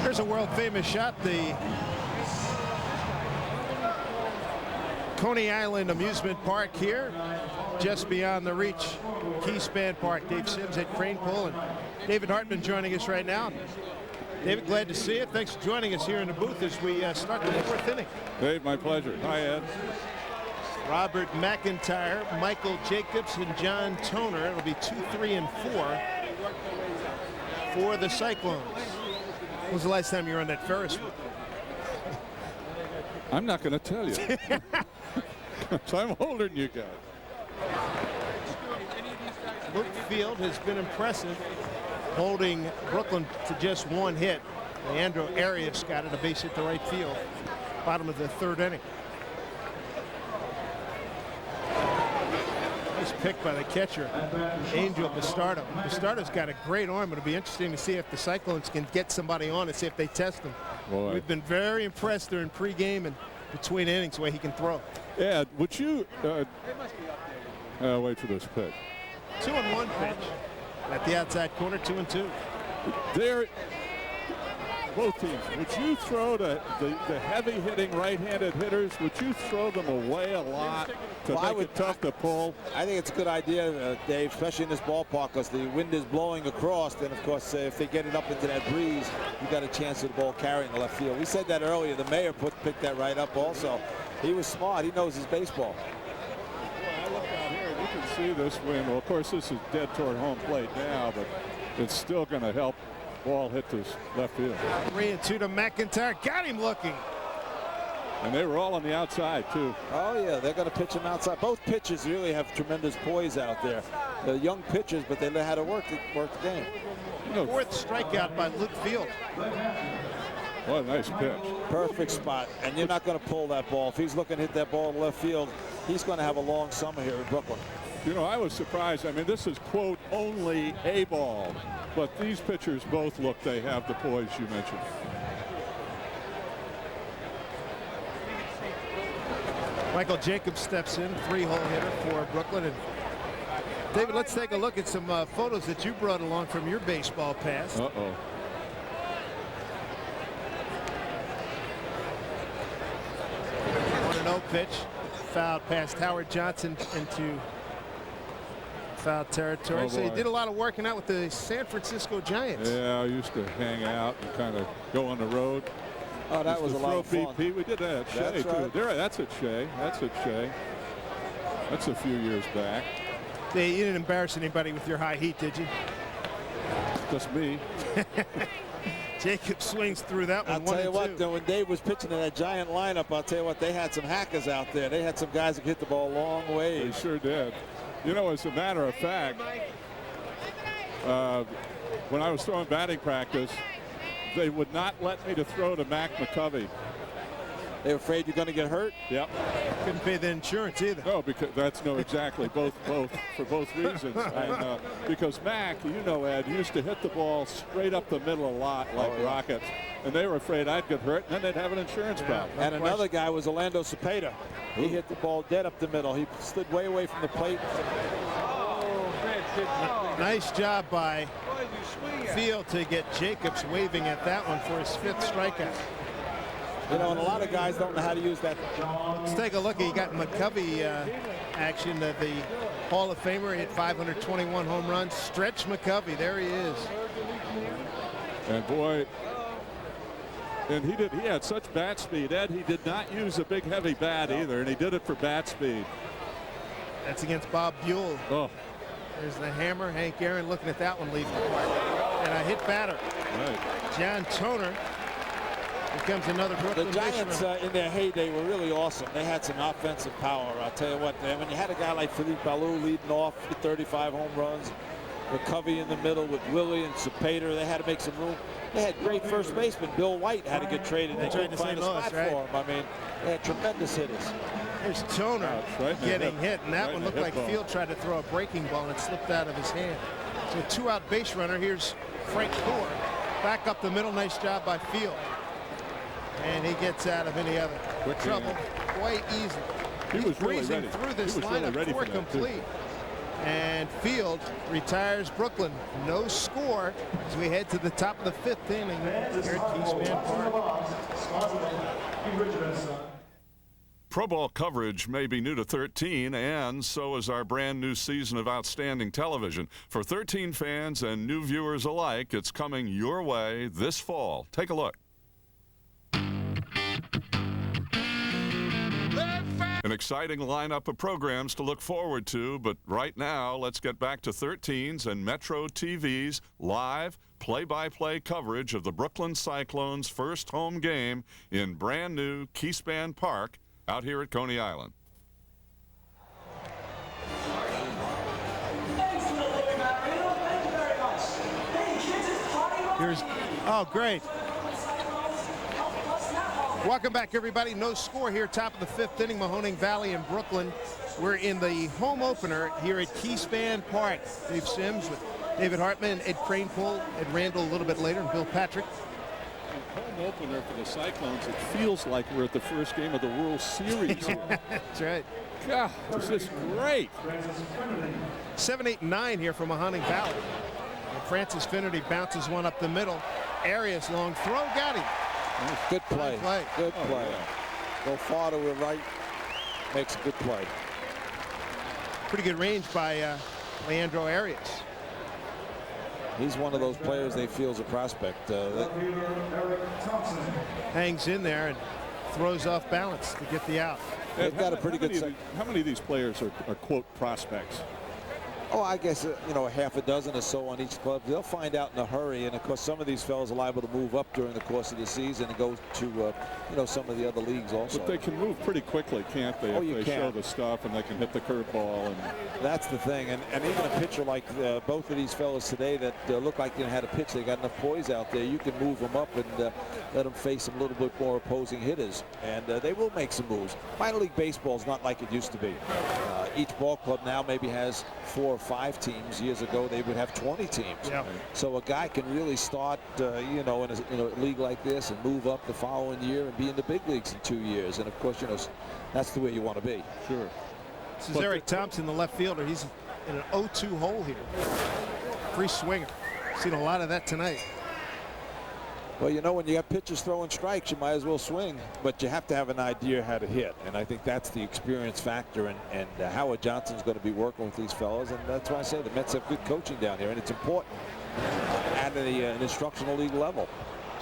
Speaker 10: Here's a world-famous shot. The Coney Island Amusement Park here, just beyond the reach. Keyspan Park. Dave Sims at Kranepool and David Hartman joining us right now. David, glad to see you. Thanks for joining us here in the booth as we start the 4th inning.
Speaker 6: Dave, my pleasure. Hi, Ed.
Speaker 10: Robert McIntyre, Michael Jacobs, and John Toner. It'll be 2, 3, and 4 for the Cyclones. When was the last time you were on that Ferris wheel?
Speaker 6: I'm not going to tell you. So I'm older than you guys.
Speaker 10: Luke Field has been impressive, holding Brooklyn to just 1 hit. Leandro Arias got it a base hit to right field. Bottom of the 3rd inning. Nice pick by the catcher, Angel Bastardo. Bastardo's got a great arm. It'll be interesting to see if the Cyclones can get somebody on and see if they test him.
Speaker 6: Boy.
Speaker 10: We've been very impressed during pregame and between innings the way he can throw.
Speaker 6: Ed, would you wait for this pitch?
Speaker 10: 2-1 pitch at the outside corner, 2-2.
Speaker 6: There, both teams, would you throw the heavy-hitting right-handed hitters, would you throw them away a lot to make it tough to pull?
Speaker 12: I think it's a good idea, Dave, especially in this ballpark, because the wind is blowing across. And, of course, if they get it up into that breeze, you got a chance of the ball carrying the left field. We said that earlier. The mayor picked that right up also. He was smart. He knows his baseball.
Speaker 6: I look out here, you can see this wind. Well, of course, this is dead toward home plate now, but it's still going to help ball hit this left field.
Speaker 10: 3-2 to McIntyre. Got him looking.
Speaker 6: And they were all on the outside, too.
Speaker 12: Oh, yeah, they're going to pitch him outside. Both pitchers really have tremendous poise out there. They're young pitchers, but they know how to work the game.
Speaker 10: 4th strikeout by Luke Field.
Speaker 6: What a nice pitch.
Speaker 12: Perfect spot, and you're not going to pull that ball. If he's looking to hit that ball in left field, he's going to have a long summer here in Brooklyn.
Speaker 6: You know, I was surprised. I mean, this is, quote, only a ball. But these pitchers both look, they have the poise you mentioned.
Speaker 10: Michael Jacobs steps in, 3-hole hitter for Brooklyn. And David, let's take a look at some photos that you brought along from your baseball past.
Speaker 6: Uh-oh.
Speaker 10: 1-0 pitch, fouled past Howard Johnson into foul territory.
Speaker 6: Oh,
Speaker 10: so he did a lot of working out with the San Francisco Giants.
Speaker 6: Yeah, I used to hang out and kind of go on the road.
Speaker 12: Oh, that was a lot of fun.
Speaker 6: BP. We did that at Shea, too. That's at Shea. That's at Shea. That's a few years back.
Speaker 10: You didn't embarrass anybody with your high heat, did you?
Speaker 6: Just me.
Speaker 10: Jacob swings through that one.
Speaker 12: I'll tell you what, when Dave was pitching in that Giant lineup, I'll tell you what, they had some hackers out there. They had some guys who could hit the ball a long way.
Speaker 6: They sure did. You know, as a matter of fact, when I was throwing batting practice, they would not let me to throw to Mac McCovey.
Speaker 12: They were afraid you're going to get hurt?
Speaker 6: Yep.
Speaker 10: Couldn't pay the insurance either.
Speaker 6: No, because exactly both for both reasons. And, because Mac, you know, Ed, used to hit the ball straight up the middle a lot like rockets, and they were afraid I'd get hurt, and then they'd have an insurance problem.
Speaker 12: And another guy was Orlando Cepeda. He hit the ball dead up the middle. He slid way away from the plate.
Speaker 10: Nice job by Field to get Jacobs waving at that one for his 5th strikeout.
Speaker 12: You know, and a lot of guys don't know how to use that.
Speaker 10: Let's take a look. He got McCovey action. The Hall of Famer hit 521 home runs. Stretch McCovey. There he is.
Speaker 6: And boy, and he had such bat speed. Ed, he did not use a big heavy bat either, and he did it for bat speed.
Speaker 10: That's against Bob Buell.
Speaker 6: Oh.
Speaker 10: There's the hammer. Hank Aaron looking at that one leaving. And a hit batter.
Speaker 6: Right.
Speaker 10: John Toner becomes another Brooklyn.
Speaker 12: The Giants in their heyday were really awesome. They had some offensive power. I'll tell you what, when you had a guy like Philippe Alou leading off with 35 home runs, McCovey in the middle with Willie and Cepeda, they had to make some room. They had great first baseman. Bill White had to get traded. They couldn't find a spot for him. I mean, they had tremendous hitters.
Speaker 10: There's Toner getting hit, and that one looked like Field tried to throw a breaking ball and it slipped out of his hand. So 2-out base runner. Here's Frank Gore. Back up the middle. Nice job by Field. And he gets out of any other trouble quite easily.
Speaker 6: He was really ready.
Speaker 10: Through this lineup,
Speaker 6: really
Speaker 10: 4 complete. And Field retires Brooklyn. No score as we head to the top of the 5th inning here at Keyspan Park.
Speaker 15: Pro Bowl coverage may be new to 13, and so is our brand new season of outstanding television. For 13 fans and new viewers alike, it's coming your way this fall. Take a look. An exciting lineup of programs to look forward to, but right now, let's get back to 13's and Metro TV's live play-by-play coverage of the Brooklyn Cyclones' first home game in brand new Keyspan Park out here at Coney Island.
Speaker 10: Oh, great. Welcome back, everybody. No score here, top of the 5th inning, Mahoning Valley in Brooklyn. We're in the home opener here at Keyspan Park. Dave Sims with David Hartman and Ed Cranepole, Ed Randall a little bit later, and Bill Patrick.
Speaker 6: Home opener for the Cyclones. It feels like we're at the first game of the World Series here.
Speaker 10: That's right.
Speaker 6: God, this is great.
Speaker 10: 7, 8, and 9 here from Mahoning Valley. And Francis Finnerty bounces one up the middle. Arias long throw, got him.
Speaker 12: Good play. Good play.
Speaker 6: Yeah.
Speaker 12: Go far to the right. Makes a good play.
Speaker 10: Pretty good range by Leandro Arias.
Speaker 12: He's one of those players they feel is a prospect.
Speaker 10: Hangs in there and throws off balance to get the out.
Speaker 12: They've got a pretty good.
Speaker 6: How many of these players are quote prospects?
Speaker 12: Oh, I guess, a half a dozen or so on each club. They'll find out in a hurry. And, of course, some of these fellas are liable to move up during the course of the season and go to, some of the other leagues also.
Speaker 6: But they can move pretty quickly, can't they?
Speaker 12: Oh,
Speaker 6: if they show the stuff and they can hit the curveball.
Speaker 12: That's the thing. And even a pitcher like both of these fellas today that look like they had a pitch, they got enough poise out there, you can move them up and let them face some little bit more opposing hitters. And they will make some moves. Minor league baseball is not like it used to be. Each ball club now maybe has 4 or 5 teams. Years ago, they would have 20 teams.
Speaker 10: Yeah.
Speaker 12: So a guy can really start, in a league like this and move up the following year and be in the big leagues in 2 years. And of course, that's the way you want to be.
Speaker 6: Sure.
Speaker 10: This is Eric Thompson, the left fielder. He's in an 0-2 hole here. Free swinger. Seen a lot of that tonight.
Speaker 12: Well, when you got pitchers throwing strikes, you might as well swing, but you have to have an idea how to hit, and I think that's the experience factor, and Howard Johnson's going to be working with these fellas, and that's why I say the Mets have good coaching down here, and it's important at an instructional league level.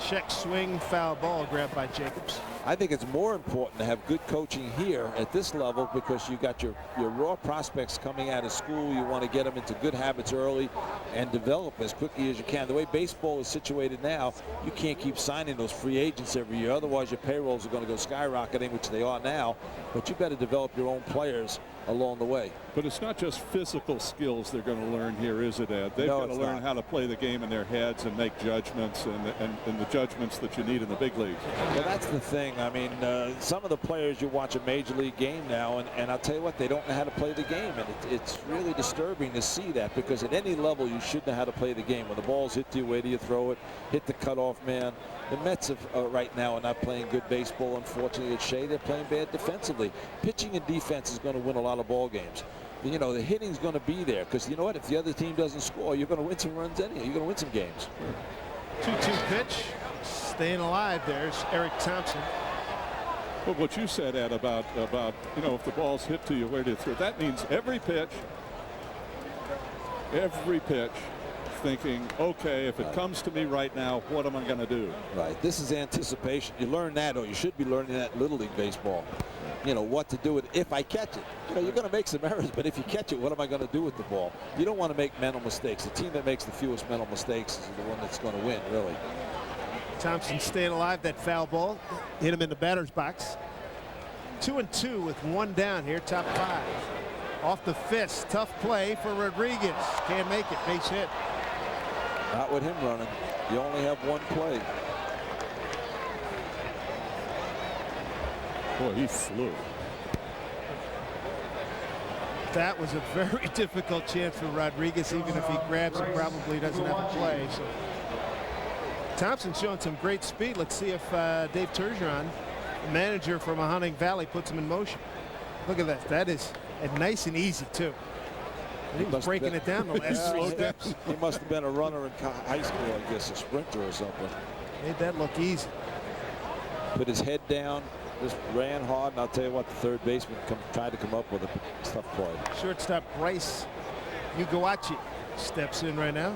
Speaker 10: Check swing, foul ball grabbed by Jacobs.
Speaker 12: I think it's more important to have good coaching here at this level because you got your raw prospects coming out of school. You want to get them into good habits early and develop as quickly as you can. The way baseball is situated now, you can't keep signing those free agents every year. Otherwise, your payrolls are going to go skyrocketing, which they are now. But you better develop your own players along the way.
Speaker 6: But it's not just physical skills they're going to learn here, is it, Ed? They've got to learn how to play the game in their heads and make judgments and the judgments that you need in the big leagues.
Speaker 12: Well, that's the thing. I mean, some of the players you watch a major league game now, and I'll tell you what, they don't know how to play the game, and it's really disturbing to see that because at any level you should know how to play the game. When the ball's hit you, where do you throw it? Hit the cutoff man. The Mets right now are not playing good baseball. Unfortunately, at Shea, they're playing bad defensively. Pitching and defense is going to win a lot of ball games. The hitting's going to be there because you know what? If the other team doesn't score, you're going to win some runs anyhow. You're going to win some games.
Speaker 10: 2-2 pitch. Staying alive there's Eric Thompson.
Speaker 6: Well, what you said, Ed, about if the ball's hit to you, where do you throw? That means every pitch, thinking, okay, if it comes to me right now, what am I going to do?
Speaker 12: Right. This is anticipation. You learn that, or you should be learning that in Little League baseball. What to do with if I catch it. You're going to make some errors, but if you catch it, what am I going to do with the ball? You don't want to make mental mistakes. The team that makes the fewest mental mistakes is the one that's going to win, really.
Speaker 10: Thompson staying alive. That foul ball hit him in the batter's box. 2-2 with one down here, top 5. Off the fist. Tough play for Rodriguez. Can't make it. Base hit.
Speaker 12: Not with him running. You only have one play.
Speaker 6: Boy, he flew.
Speaker 10: That was a very difficult chance for Rodriguez. Even if he grabs it, probably doesn't have a play. So Thompson showing some great speed. Let's see if Dave Turgeon, the manager for Mahoning Valley, puts him in motion. Look at that. That is nice and easy, too. He was breaking it down the last 3 steps.
Speaker 12: He must have been a runner in high school, I guess, a sprinter or something.
Speaker 10: Made that look easy.
Speaker 12: Put his head down, just ran hard, and I'll tell you what, the third baseman tried to come up with a tough play.
Speaker 10: Shortstop Bryce Yugawachi steps in right now.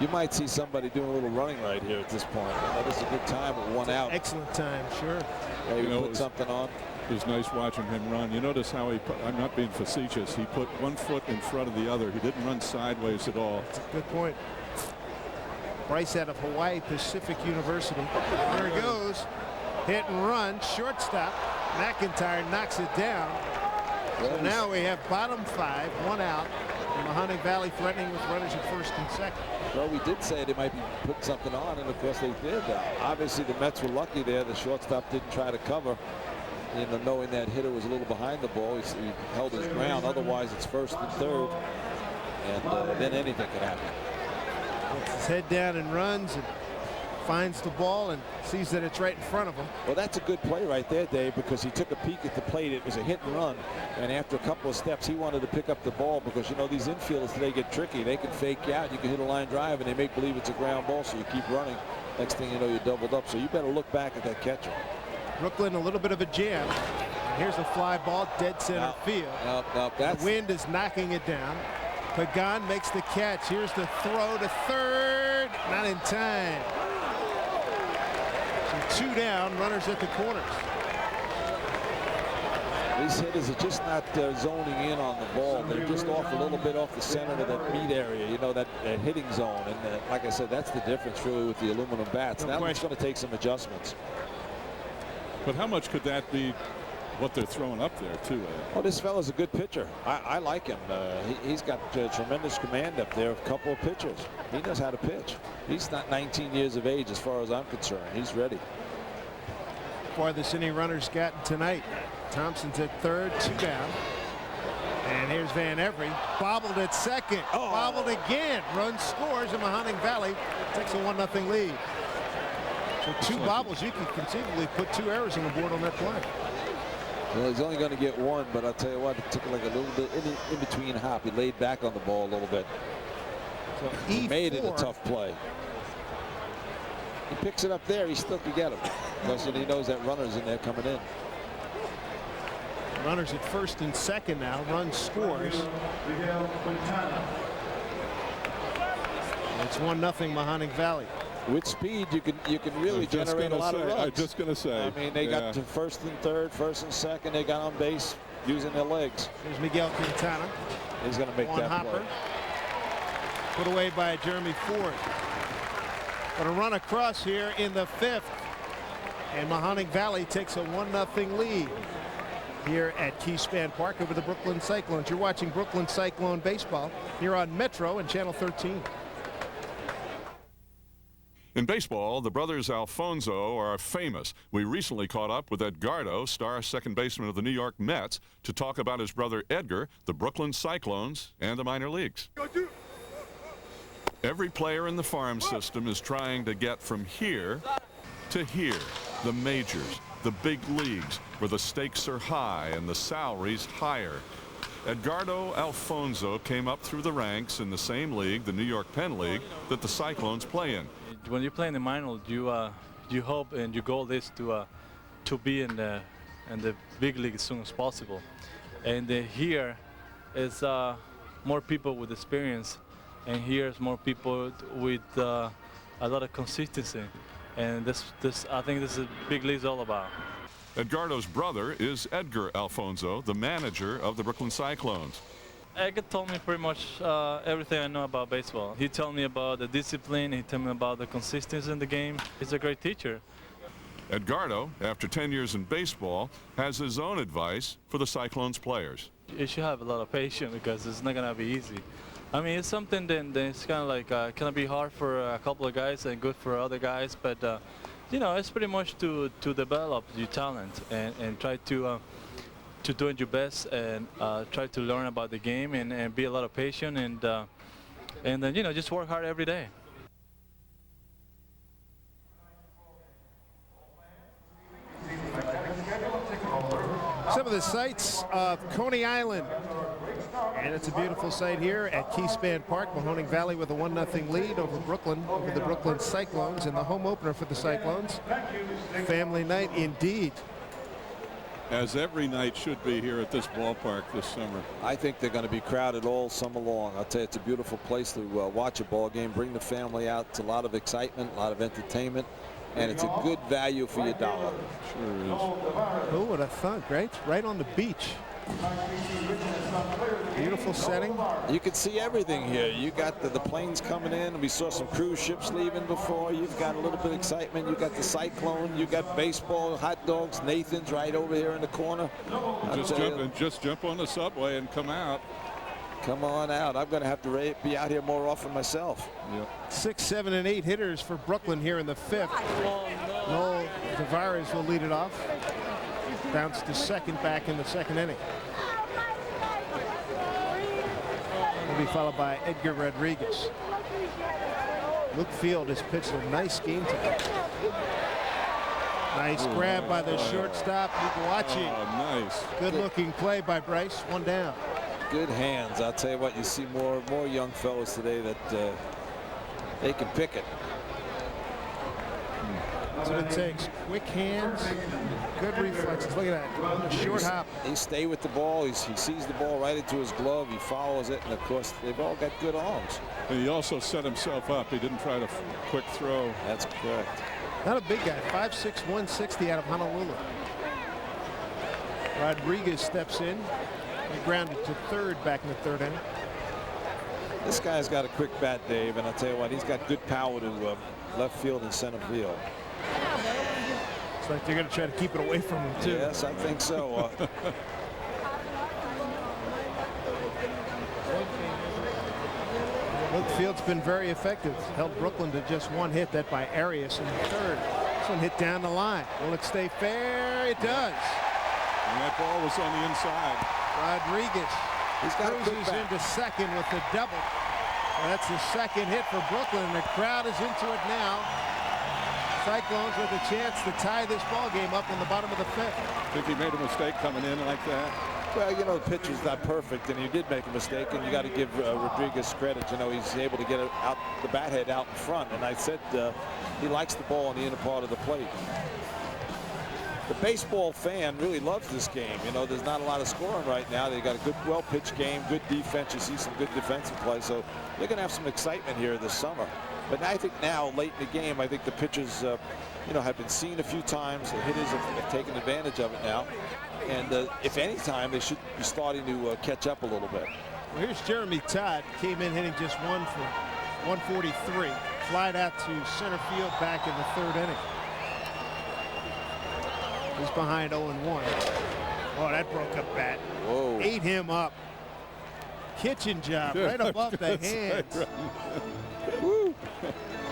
Speaker 12: You might see somebody doing a little running right here at this point. This is a good time with one out.
Speaker 10: Excellent time, sure.
Speaker 12: Maybe put something on.
Speaker 6: It was nice watching him run. You notice how I'm not being facetious, he put one foot in front of the other. He didn't run sideways at all.
Speaker 10: That's a good point. Bryce out of Hawaii Pacific University. There he goes. Hit and run. Shortstop. McIntyre knocks it down. So now we have bottom 5, 1 out. Mahoning Valley threatening with runners at first and second.
Speaker 12: Well, we did say they might be putting something on, and of course they did. Obviously, the Mets were lucky there. The shortstop didn't try to cover. You know, knowing that hitter was a little behind the ball, he held his ground. Otherwise, it's first and third, and then anything could happen.
Speaker 10: Puts his head down and runs and finds the ball and sees that it's right in front of him.
Speaker 12: Well, that's a good play right there, Dave, because he took a peek at the plate. It was a hit and run, and after a couple of steps, he wanted to pick up the ball because, you know, these infielders today get tricky. They can fake you out. You can hit a line drive, and they make believe it's a ground ball, so you keep running. Next thing you know, you're doubled up, so you better look back at that catcher.
Speaker 10: Brooklyn, a little bit of a jam. And here's a fly ball, dead center field. The wind is knocking it down. Pagan makes the catch. Here's the throw to third. Not in time. So 2 down, runners at the corners.
Speaker 12: These hitters are just not zoning in on the ball. They're just off a little bit off the center of that meat area, you know, that hitting zone. And like I said, that's the difference really with the aluminum bats. Now it's going to take some adjustments.
Speaker 6: But how much could that be what they're throwing up there, too, Ed?
Speaker 12: Well, this fellow's a good pitcher. I like him. He's got tremendous command up there, a couple of pitches. He knows how to pitch. He's not 19 years of age as far as I'm concerned. He's ready.
Speaker 10: Farthest inning runners gotten tonight. Thompson's at third, 2 down. And here's Van Every. Bobbled at second. Bobbled again. Run scores, and Mahoning Valley takes a 1-0 lead. So 2 bobbles, you can conceivably put 2 errors on the board on that play.
Speaker 12: Well, he's only going to get 1, but I'll tell you what, it took like a little bit in between hop. He laid back on the ball a little bit.
Speaker 10: So
Speaker 12: he made it a tough play. He picks it up there, he still could get him. Plus, he knows that runner's in there coming in.
Speaker 10: Runners at first and second now. Run scores. It's 1-0 Mahoning Valley.
Speaker 12: With speed, you can really generate a lot of runs.
Speaker 6: I'm just going to say.
Speaker 12: I mean, they got to first and third, first and second. They got on base using their legs.
Speaker 10: Here's Miguel Quintana.
Speaker 12: He's going to make that
Speaker 10: hopper.
Speaker 12: play.
Speaker 10: Put away by Jeremy Ford. Going to run across here in the 5th. And Mahoning Valley takes a 1-0 lead here at Keyspan Park over the Brooklyn Cyclones. You're watching Brooklyn Cyclone baseball here on Metro and Channel 13.
Speaker 15: In baseball, the brothers Alfonso are famous. We recently caught up with Edgardo, star second baseman of the New York Mets, to talk about his brother Edgar, the Brooklyn Cyclones, and the minor leagues. Every player in the farm system is trying to get from here to here, the majors, the big leagues, where the stakes are high and the salaries higher. Edgardo Alfonso came up through the ranks in the same league, the New York-Penn League, that the Cyclones play in.
Speaker 3: When you play in the minor, you hope and your goal is to be in the big league as soon as possible. And here is more people with experience, and here's more people with a lot of consistency. And I think this is big league's all about.
Speaker 15: Edgardo's brother is Edgar Alfonso, the manager of the Brooklyn Cyclones.
Speaker 3: Edgar told me pretty much everything I know about baseball. He told me about the discipline, he told me about the consistency in the game. He's a great teacher.
Speaker 15: Edgardo, after 10 years in baseball, has his own advice for the Cyclones players.
Speaker 3: You should have a lot of patience because it's not going to be easy. I mean, it's something that it's kind of like can be hard for a couple of guys and good for other guys, but you know, it's pretty much to develop your talent and try to do your best and try to learn about the game and be a lot of patient and then, you know, just work hard every day.
Speaker 10: Some of the sights of Coney Island And it's a beautiful sight here at Keyspan Park, Mahoning Valley with a 1-0 lead over Brooklyn, over the Brooklyn Cyclones, and the home opener for the Cyclones. Family night indeed.
Speaker 6: As every night should be here at this ballpark this summer.
Speaker 12: I think they're going to be crowded all summer long. I'll tell you, it's a beautiful place to watch a ball game, bring the family out. It's a lot of excitement, a lot of entertainment, and it's a good value for your dollar.
Speaker 6: Sure is.
Speaker 10: Oh, what a thunk, right? Right on the beach. Beautiful setting.
Speaker 12: You can see everything here. You got the planes coming in. We saw some cruise ships leaving before. You've got a little bit of excitement. You got the Cyclone. You got baseball, hot dogs. Nathan's right over here in the corner.
Speaker 6: Just jump on the subway and come out.
Speaker 12: Come on out. I'm going to have to be out here more often myself.
Speaker 6: Yep.
Speaker 10: 6, 7, and 8 hitters for Brooklyn here in the 5th. Noel Tavares will lead it off. Bounced to second back in the 2nd inning. Will be followed by Edgar Rodriguez. Luke Field has pitched a nice game tonight. Nice grab by the shortstop, Iguachi.
Speaker 6: Oh, nice.
Speaker 10: Good looking play by Bryce. 1 down.
Speaker 12: Good hands. I'll tell you what, you see more young fellows today that they can pick it.
Speaker 10: That's what it takes. Quick hands, good reflexes. Look at that. Short hop.
Speaker 12: He stay with the ball. He sees the ball right into his glove. He follows it. And, of course, they've all got good arms.
Speaker 6: And he also set himself up. He didn't try to quick throw.
Speaker 12: That's correct.
Speaker 10: Not a big guy. 5'6", 160 out of Honolulu. Rodriguez steps in. He grounded to third back in the 3rd inning.
Speaker 12: This guy's got a quick bat, Dave. And I'll tell you what, he's got good power to left field and center field.
Speaker 10: It's like they're going to try to keep it away from him, too.
Speaker 12: Yes, I think so.
Speaker 10: Luke Field's been very effective. Held Brooklyn to just 1 hit, that by Arias in the 3rd. This one hit down the line. Will it stay fair? It does.
Speaker 6: And that ball was on the inside.
Speaker 10: Rodriguez.
Speaker 12: He's got
Speaker 10: cruises into second with the double. That's the 2nd hit for Brooklyn, and the crowd is into it now. Cyclones with a chance to tie this ball game up in the bottom of the 5th.
Speaker 6: Think he made a mistake coming in like that?
Speaker 12: Well, you know, the pitcher's not perfect, and he did make a mistake, and you got to give Rodriguez credit. You know, he's able to get it out, the bat head out in front, and I said he likes the ball in the inner part of the plate. The baseball fan really loves this game. You know, there's not a lot of scoring right now. They got a good, well-pitched game, good defense. You see some good defensive play, so they're going to have some excitement here this summer. But I think now, late in the game, I think the pitchers, you know, have been seen a few times. The hitters have taken advantage of it now. And if any time, they should be starting to catch up a little bit.
Speaker 10: Well, here's Jeremy Todd. Came in hitting just 1 for 143. Flied out to center field back in the 3rd inning. He's behind 0-1. Oh, that broke up bat.
Speaker 12: Whoa.
Speaker 10: Ate him up. Kitchen job right above the hands.
Speaker 12: Woo.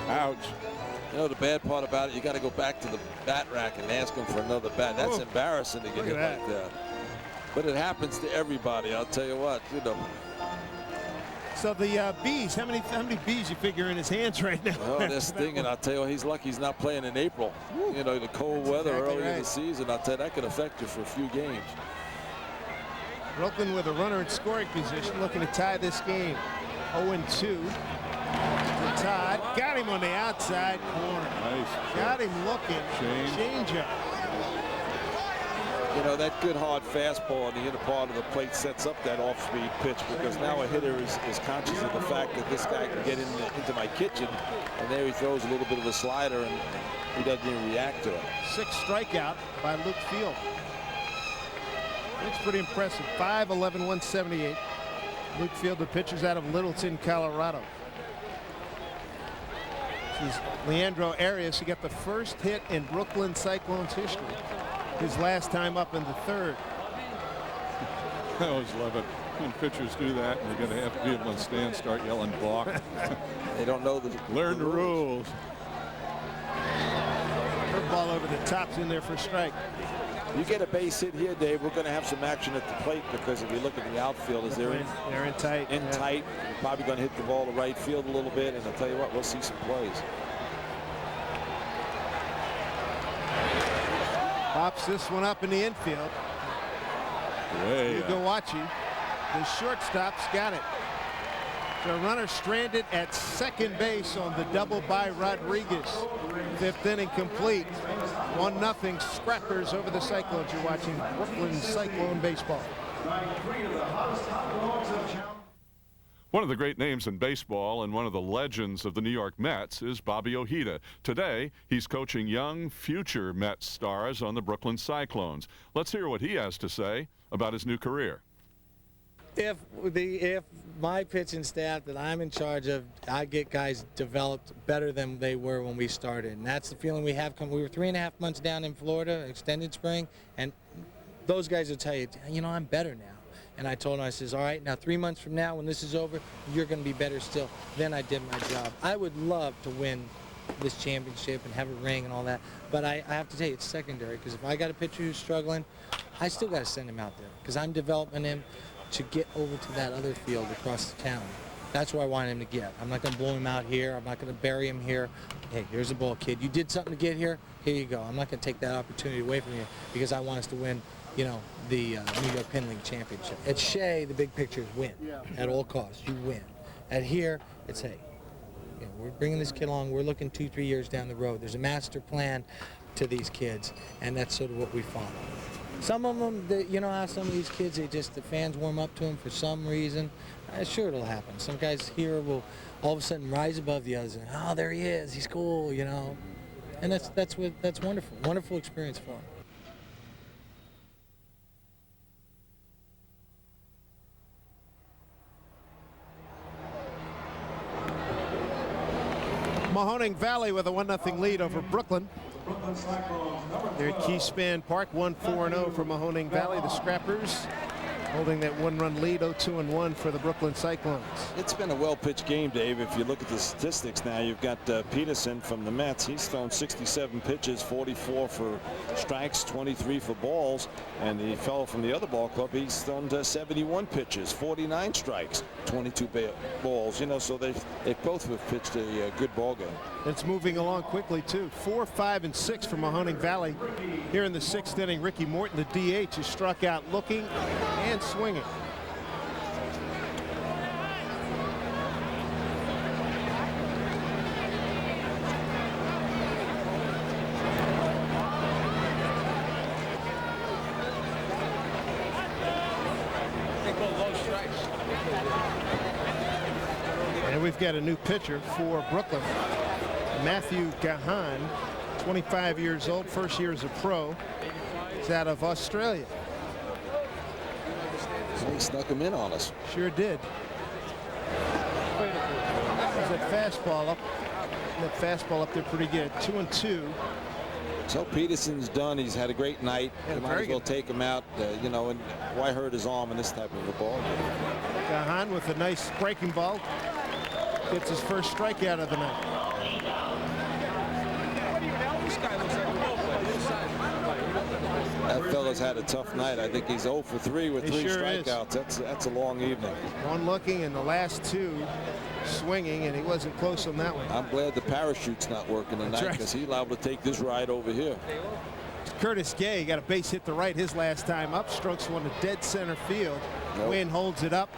Speaker 6: Ouch.
Speaker 12: You know, the bad part about it, you got to go back to the bat rack and ask them for another bat. That's embarrassing to get hit like that. But it happens to everybody, I'll tell you what, you know.
Speaker 10: So the bees, how many bees you figure in his hands right now?
Speaker 12: Oh, they're stinging. I'll tell you, he's lucky he's not playing in April. Woo. You know, the cold weather early in the season, I'll tell you, that could affect you for a few games.
Speaker 10: Brooklyn with a runner in scoring position, looking to tie this game. 0-2. Todd got him on the outside corner.
Speaker 6: Nice.
Speaker 10: Got him looking. Change up.
Speaker 12: You know, that good hard fastball in the inner part of the plate sets up that off-speed pitch, because now a hitter is conscious of the fact that this guy can get into my kitchen, and there he throws a little bit of a slider, and he doesn't even react to it.
Speaker 10: 6th strikeout by Luke Field. Looks pretty impressive. 5'11", 178. Luke Field, the pitcher's out of Littleton, Colorado. This is Leandro Arias. He got the first hit in Brooklyn Cyclones history. His last time up in the 3rd.
Speaker 6: I always love it when pitchers do that, and you're going to have to be able to stand, start yelling balk.
Speaker 12: They don't know the
Speaker 6: Learn the rules.
Speaker 10: Curveball over the top's in there for strike.
Speaker 12: You get a base hit here, Dave, we're going to have some action at the plate, because if you look at the outfielders, they're in
Speaker 10: tight.
Speaker 12: Tight. You're probably going to hit the ball to right field a little bit, and I'll tell you what, we'll see some plays.
Speaker 10: Pops this one up in the infield.
Speaker 6: Hey,
Speaker 10: Iguachi. The shortstop's got it. The runner stranded at second base on the double by Rodriguez. 5th inning complete. 1-0 Scrappers over the Cyclones. You're watching Brooklyn Cyclone baseball.
Speaker 6: One of the great names in baseball and one of the legends of the New York Mets is Bobby Ojeda. Today, he's coaching young, future Mets stars on the Brooklyn Cyclones. Let's hear what he has to say about his new career.
Speaker 4: If my pitching staff that I'm in charge of, I get guys developed better than they were when we started. And that's the feeling we have. We were 3.5 months down in Florida, extended spring, and those guys will tell you, you know, I'm better now. And I told him, I says, all right, now 3 months from now when this is over, you're going to be better still. Then I did my job. I would love to win this championship and have a ring and all that, but I have to tell you, it's secondary, because if I got a pitcher who's struggling, I still got to send him out there, because I'm developing him to get over to that other field across the town. That's where I want him to get. I'm not going to blow him out here. I'm not going to bury him here. Hey, here's the ball, kid. You did something to get here. Here you go. I'm not going to take that opportunity away from you, because I want us to win, you know, the New York-Penn League championship. At Shea, the big picture is win. At all costs, you win. At here, it's, hey, you know, we're bringing this kid along. We're looking 2-3 years down the road. There's a master plan to these kids, and that's sort of what we follow. Some of them, you know how some of these kids, the fans warm up to them for some reason. Sure, it'll happen. Some guys here will all of a sudden rise above the others. And, oh, there he is. He's cool, you know. And that's wonderful. Wonderful experience for them.
Speaker 10: Mahoning Valley with a 1-0 lead over Brooklyn. They're at Keyspan Park, 1-4-0 for Mahoning Valley. The Scrappers holding that 1-run lead, 0-2-1 for the Brooklyn Cyclones.
Speaker 12: It's been a well-pitched game, Dave. If you look at the statistics now, you've got Peterson from the Mets. He's thrown 67 pitches, 44 for strikes, 23 for balls. And the fellow from the other ball club, he's thrown 71 pitches, 49 strikes, 22 balls. You know, so they both have pitched a good ball game.
Speaker 10: It's moving along quickly, too. 4, 5, and 6 for Mahoning Valley. Here in the 6th inning, Ricky Morton, the DH, is struck out looking and swinging. And we've got a new pitcher for Brooklyn. Matthew Gahan, 25 years old, first year as a pro. He's out of Australia.
Speaker 12: He snuck him in on us.
Speaker 10: Sure did. There's that fastball up. That fastball up there pretty good. 2-2.
Speaker 12: So Peterson's done. He's had a great night. You might as well take him out. You know, and why hurt his arm in this type of a ball?
Speaker 10: Gahan with a nice breaking ball. Gets his first strikeout of the night.
Speaker 12: That fella's had a tough night. I think he's 0 for 3 with 3 strikeouts. That's a long evening.
Speaker 10: One looking and the last 2 swinging, and he wasn't close on that one.
Speaker 12: I'm glad the parachute's not working tonight, because he's liable to take this ride over here.
Speaker 10: Curtis Gay got a base hit to right his last time up. Strokes one to dead center field. Wynn holds it up.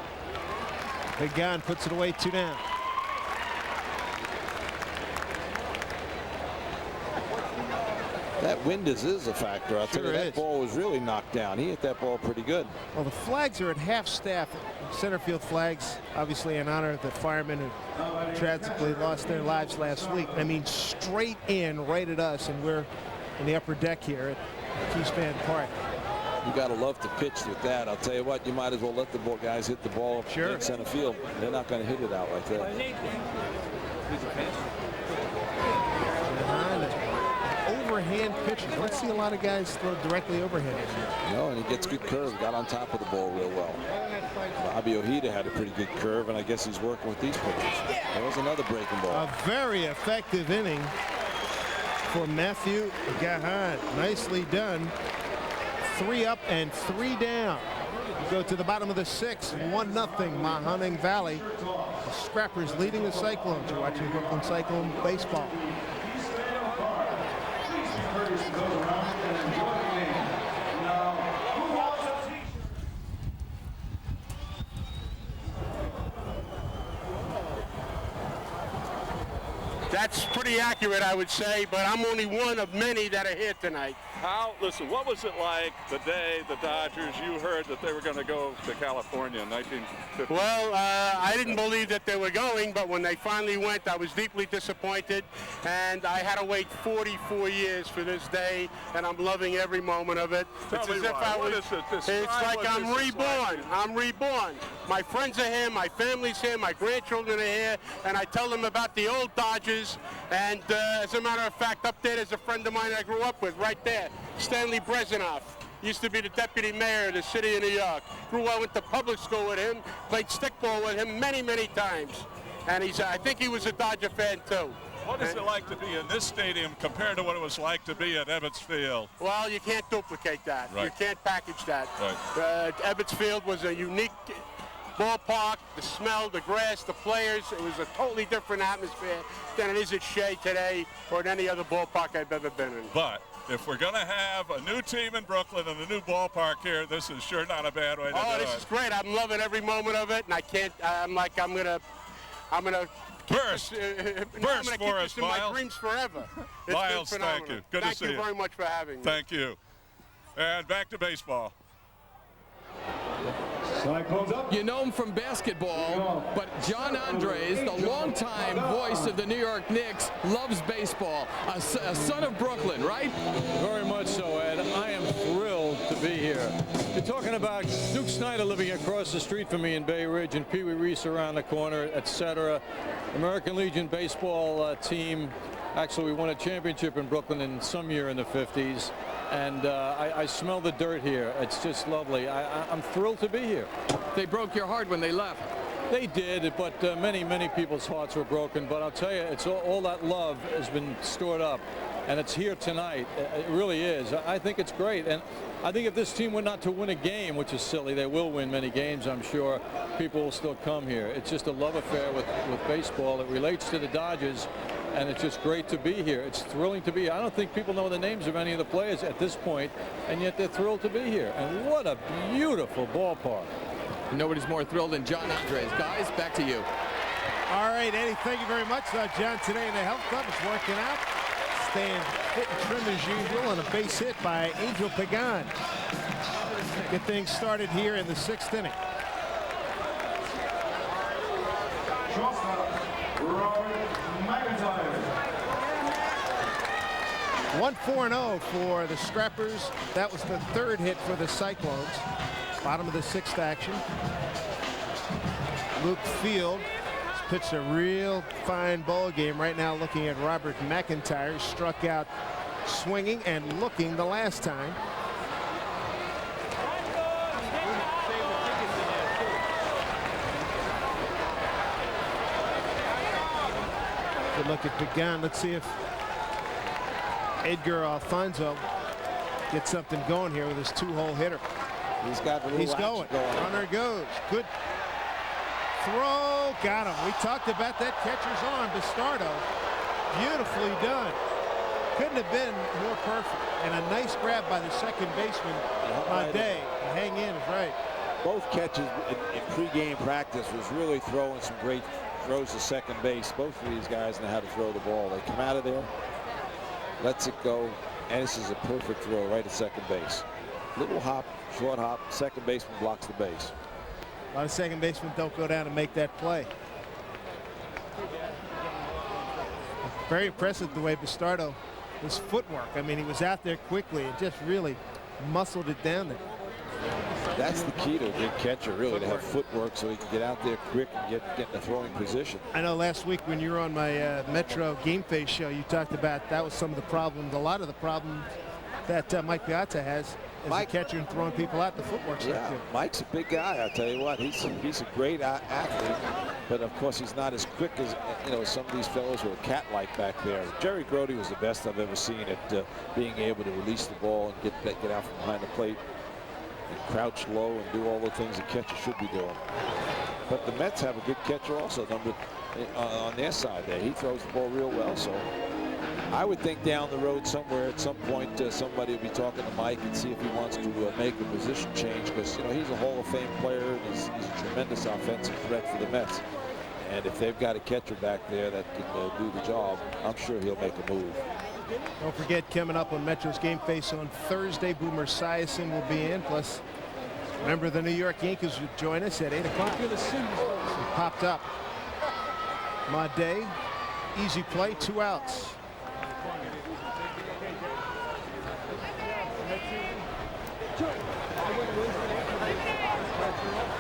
Speaker 10: Big Gun puts it away, 2 down.
Speaker 12: That wind is a factor. I'll tell you, that ball was really knocked down. He hit that ball pretty good.
Speaker 10: Well, the flags are at half staff. Center field flags, obviously in honor of the firemen who tragically lost their lives last week. I mean, straight in right at us, and we're in the upper deck here at Keyspan Park.
Speaker 12: You got to love to pitch with that. I'll tell you what, you might as well let the guys hit the ball up in center field. They're not going to hit it out like that.
Speaker 10: Overhand pitcher. Don't see a lot of guys throw directly overhand.
Speaker 12: No, and he gets good curve. Got on top of the ball real well. Bobby Ojeda had a pretty good curve, and I guess he's working with these pitchers. There was another breaking ball.
Speaker 10: A very effective inning for Matthew Gahan. Nicely done. 3 up and 3 down. We go to the bottom of the 6th. 1-0 Mahoning Valley. The Scrappers leading the Cyclones. You're watching Brooklyn Cyclone baseball.
Speaker 8: pretty accurate, I would say, but I'm only one of many that are here tonight.
Speaker 6: Listen, what was it like the day the Dodgers, you heard that they were going to go to California in 1950?
Speaker 8: Well, I didn't believe that they were going, but when they finally went, I was deeply disappointed, and I had to wait 44 years for this day, and I'm loving every moment of it.
Speaker 6: Tell me why. What is it? Describe
Speaker 8: It's like
Speaker 6: what
Speaker 8: I'm
Speaker 6: this is
Speaker 8: reborn.
Speaker 6: like.
Speaker 8: I'm reborn. My friends are here, my family's here, my grandchildren are here, and I tell them about the old Dodgers, and as a matter of fact, up there, there's a friend of mine I grew up with right there, Stanley Brezhnev. Used to be the deputy mayor of the city of New York. I went to public school with him, played stickball with him many, many times. And I think he was a Dodger fan too.
Speaker 6: What is it like to be in this stadium compared to what it was like to be at Ebbets Field?
Speaker 8: Well, you can't duplicate that.
Speaker 6: Right.
Speaker 8: You can't package that.
Speaker 6: Right.
Speaker 8: Ebbets Field was a unique ballpark, the smell, the grass, the players. It was a totally different atmosphere than it is at Shea today or at any other ballpark I've ever been in.
Speaker 6: But if we're going to have a new team in Brooklyn and a new ballpark here, this is sure not a bad way to do it.
Speaker 8: Oh, this is great. I'm loving every moment of it, and I'm gonna
Speaker 6: burst. Burst for us,
Speaker 8: in my
Speaker 6: Miles.
Speaker 8: dreams forever. It's
Speaker 6: Miles,
Speaker 8: been
Speaker 6: thank
Speaker 8: phenomenal.
Speaker 6: you. Good to see you.
Speaker 8: Thank you very much for having me.
Speaker 6: Thank you. And back to baseball.
Speaker 13: You know him from basketball, but John Andres, the longtime voice of the New York Knicks, loves baseball. A son of Brooklyn, right?
Speaker 14: Very much so, Ed. I am thrilled to be here. You're talking about Duke Snyder living across the street from me in Bay Ridge and Pee Wee Reese around the corner, etc. American Legion baseball team. Actually, we won a championship in Brooklyn in some year in the 50s. And I smell the dirt here. It's just lovely. I'm thrilled to be here.
Speaker 13: They broke your heart when they left.
Speaker 14: They did, but many, many people's hearts were broken. But I'll tell you, it's all that love has been stored up, and it's here tonight. It really is. I think it's great. And I think if this team were not to win a game, which is silly, they will win many games, I'm sure, people will still come here. It's just a love affair with baseball. It relates to the Dodgers. And it's just great to be here. It's thrilling to be here. I don't think people know the names of any of the players at this point, and yet they're thrilled to be here. And what a beautiful ballpark.
Speaker 13: Nobody's more thrilled than John Andres. Guys, back to you.
Speaker 10: All right, Eddie, thank you very much. John today in the health club is working out, staying fit and trim as usual, and a base hit by Angel Pagan. Get things started here in the 6th inning. 1-4-0 for the Scrappers. That was the 3rd hit for the Cyclones. Bottom of the 6th action. Luke Field has pitched a real fine ball game right now, looking at Robert McIntyre. Struck out swinging and looking the last time. Good look at Pagan. Let's see if Edgar Alfonso gets something going here with his 2-hole hitter.
Speaker 12: He's got a little
Speaker 10: He's going. Runner goes. Good throw. Got him. We talked about that catcher's arm, Bastardo. Beautifully done. Couldn't have been more perfect. And a nice grab by the second baseman, Day. Hang in is right.
Speaker 12: Both catches in pregame practice was really throwing some great throws to second base. Both of these guys know how to throw the ball. They come out of there, lets it go, and this is a perfect throw right at second base. Little hop, short hop, second baseman blocks the base.
Speaker 10: A lot of second basemen don't go down and make that play. Very impressive the way Bastardo, his footwork. I mean, he was out there quickly and just really muscled it down there.
Speaker 12: That's the key to a good catcher, really, to have footwork so he can get out there quick and get in the throwing position.
Speaker 10: I know last week when you were on my Metro Game Face show, you talked about that was some of the problems, a lot of the problems that Mike Piazza has as a catcher and throwing people out. The footwork's not good.
Speaker 12: Mike's a big guy, I'll tell you what. He's a great athlete, but of course he's not as quick as some of these fellows who are cat-like back there. Jerry Grody was the best I've ever seen at being able to release the ball and get out from behind the plate and crouch low and do all the things a catcher should be doing. But the Mets have a good catcher also on their side there. He throws the ball real well, so I would think down the road somewhere at some point somebody will be talking to Mike and see if he wants to make a position change, because he's a Hall of Fame player and he's a tremendous offensive threat for the Mets. And if they've got a catcher back there that can do the job, I'm sure he'll make a move.
Speaker 10: Don't forget, coming up on Metro's Game Face on Thursday, Boomer Esiason will be in. Plus, remember, the New York Yankees will join us at 8 o'clock. Popped up. Day, easy play, 2 outs.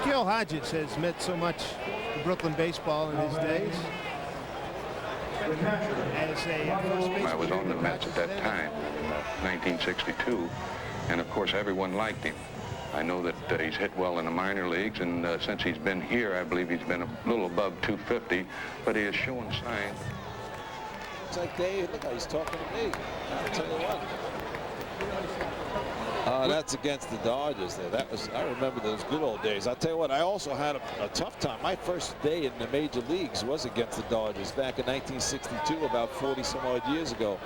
Speaker 10: Gil Hodges has meant so much to Brooklyn baseball in his days.
Speaker 9: I was on the Mets at that time in 1962, and of course everyone liked him. I know that he's hit well in the minor leagues, and since he's been here, I believe he's been a little above 250, but he has shown signs.
Speaker 12: It's like Dave, look how he's talking to me. I'll tell you what. That's against the Dodgers there. I remember those good old days. I'll tell you what, I also had a tough time. My first day in the major leagues was against the Dodgers back in 1962, about 40 some odd years ago.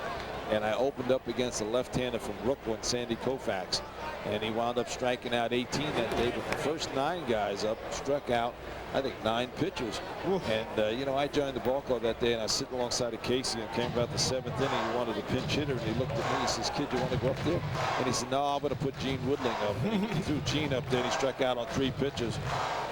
Speaker 12: And I opened up against a left-hander from Brooklyn, Sandy Koufax. And he wound up striking out 18 that day, but the first 9 guys up struck out, I think, 9 pitchers. And, you know, I joined the ball club that day, and I was sitting alongside of Casey, and came about the 7th inning. He wanted a pinch hitter, and he looked at me. He says, "Kid, you want to go up there?" And he said, "No, I'm going to put Gene Woodling up." And he threw Gene up there, and he struck out on 3 pitches.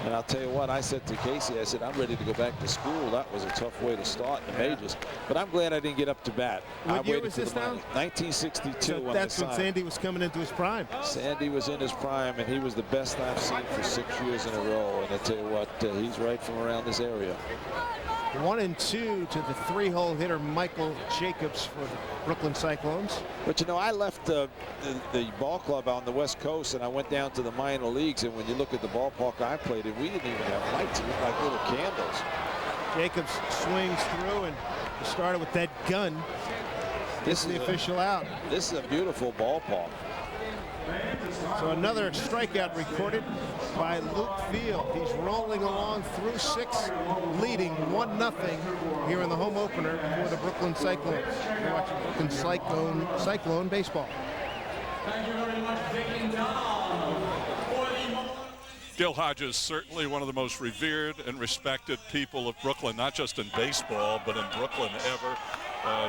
Speaker 12: And I'll tell you what, I said to Casey, I said, "I'm ready to go back to school." That was a tough way to start in the majors. But I'm glad I didn't get up to bat.
Speaker 10: What year was this now?
Speaker 12: 1962.
Speaker 10: So that's when Sandy was coming into his prime.
Speaker 12: Sandy was in his prime, and he was the best I've seen for 6 years in a row. And I tell you what, he's right from around this area.
Speaker 10: 1-2 to the 3-hole hitter Michael Jacobs for the Brooklyn Cyclones.
Speaker 12: But you know, I left the ball club on the West Coast, and I went down to the minor leagues. And when you look at the ballpark I played in, we didn't even have lights. It looked like little candles.
Speaker 10: Jacobs swings through and started with that gun. This is the official out.
Speaker 12: This is a beautiful ballpark.
Speaker 10: So another strikeout recorded by Luke Field. He's rolling along through 6, leading 1-0 here in the home opener for the Brooklyn Cyclones. You're watching Brooklyn Cyclone baseball.
Speaker 17: Thank you very much, taking down.
Speaker 6: Gil Hodges, certainly one of the most revered and respected people of Brooklyn, not just in baseball, but in Brooklyn ever.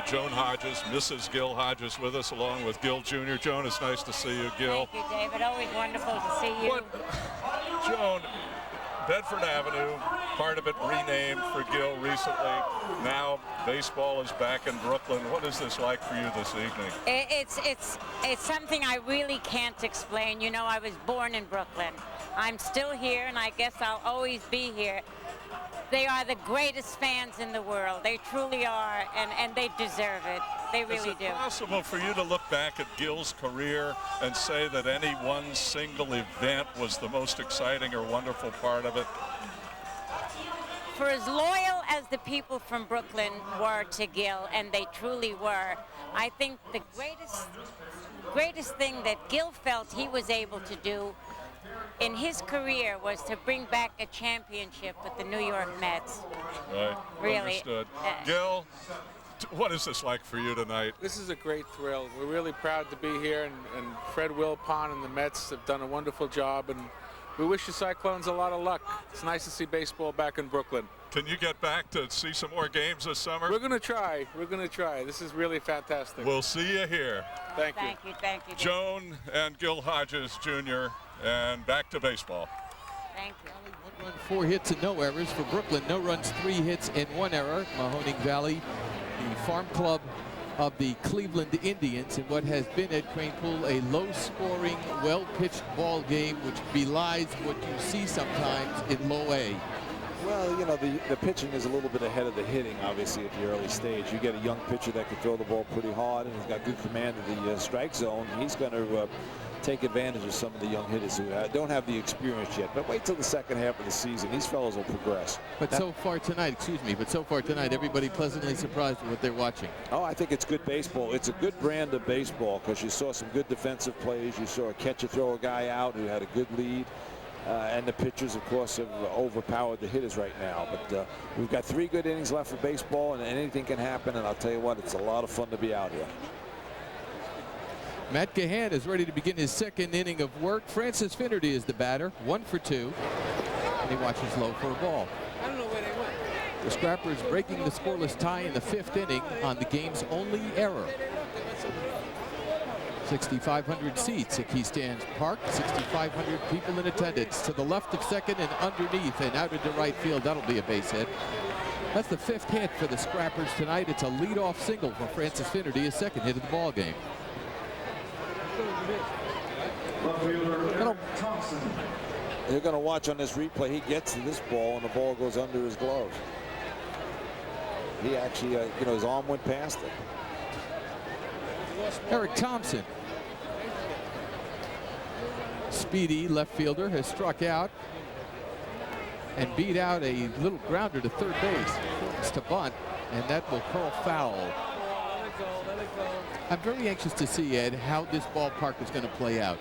Speaker 6: Joan Hodges, Mrs. Gil Hodges, with us, along with Gil Jr. Joan, it's nice to see you, Gil.
Speaker 22: Thank you, David. Always wonderful to see you.
Speaker 6: Joan, Bedford Avenue, part of it renamed for Gil recently. Now baseball is back in Brooklyn. What is this like for you this evening?
Speaker 22: It's something I really can't explain. You know, I was born in Brooklyn. I'm still here, and I guess I'll always be here. They are the greatest fans in the world. They truly are, and they deserve it. They really do.
Speaker 6: Is it possible for you to look back at Gil's career and say that any one single event was the most exciting or wonderful part of it?
Speaker 22: For as loyal as the people from Brooklyn were to Gil, and they truly were, I think the greatest thing that Gil felt he was able to do in his career was to bring back a championship with the New York Mets.
Speaker 6: Right.
Speaker 22: Really.
Speaker 6: Understood. Gil, what is this like for you tonight?
Speaker 11: This is a great thrill. We're really proud to be here, and Fred Wilpon and the Mets have done a wonderful job, and we wish the Cyclones a lot of luck. It's nice to see baseball back in Brooklyn.
Speaker 6: Can you get back to see some more games this summer?
Speaker 11: We're going to try. We're going to try. This is really fantastic.
Speaker 6: We'll see you here.
Speaker 11: Thank you.
Speaker 22: Thank you. Thank you.
Speaker 6: Joan and Gil Hodges Jr. And back to baseball.
Speaker 22: Thank you.
Speaker 13: 1 run, 4 hits, and no errors for Brooklyn. No runs, 3 hits, and 1 error. Mahoning Valley, the farm club of the Cleveland Indians, in what has been at Crane Pool a low-scoring, well-pitched ball game, which belies what you see sometimes in low A.
Speaker 12: Well, you know, the pitching is a little bit ahead of the hitting, obviously, at the early stage. You get a young pitcher that can throw the ball pretty hard, and he's got good command of the strike zone. He's going to take advantage of some of the young hitters who don't have the experience yet. But wait till the second half of the season. These fellows will progress.
Speaker 13: But so far tonight, everybody pleasantly surprised with what they're watching.
Speaker 12: Oh, I think it's good baseball. It's a good brand of baseball because you saw some good defensive plays. You saw a catcher throw a guy out who had a good lead. And the pitchers, of course, have overpowered the hitters right now. But we've got 3 good innings left for baseball, and anything can happen. And I'll tell you what, it's a lot of fun to be out here.
Speaker 13: Matt Gahan is ready to begin his 2nd inning of work. Francis Finnerty is the batter, 1 for 2. And he watches low for a ball.
Speaker 11: I don't know where they went.
Speaker 13: The Scrappers breaking the scoreless tie in the 5th inning on the game's only error. 6,500 seats at Key Stands Park, 6,500 people in attendance. To the left of second and underneath and out into right field. That'll be a base hit. That's the 5th hit for the Scrappers tonight. It's a leadoff single for Francis Finnerty, his 2nd hit of the ball game.
Speaker 1: You're going to watch on this replay. He gets to this ball and the ball goes under his glove. He actually, you know, his arm went past it.
Speaker 13: Eric Thompson, speedy left fielder, has struck out and beat out a little grounder to third base. It's to bunt, and that will curl foul. I'm very anxious to see, Ed, how this ballpark is going to play out.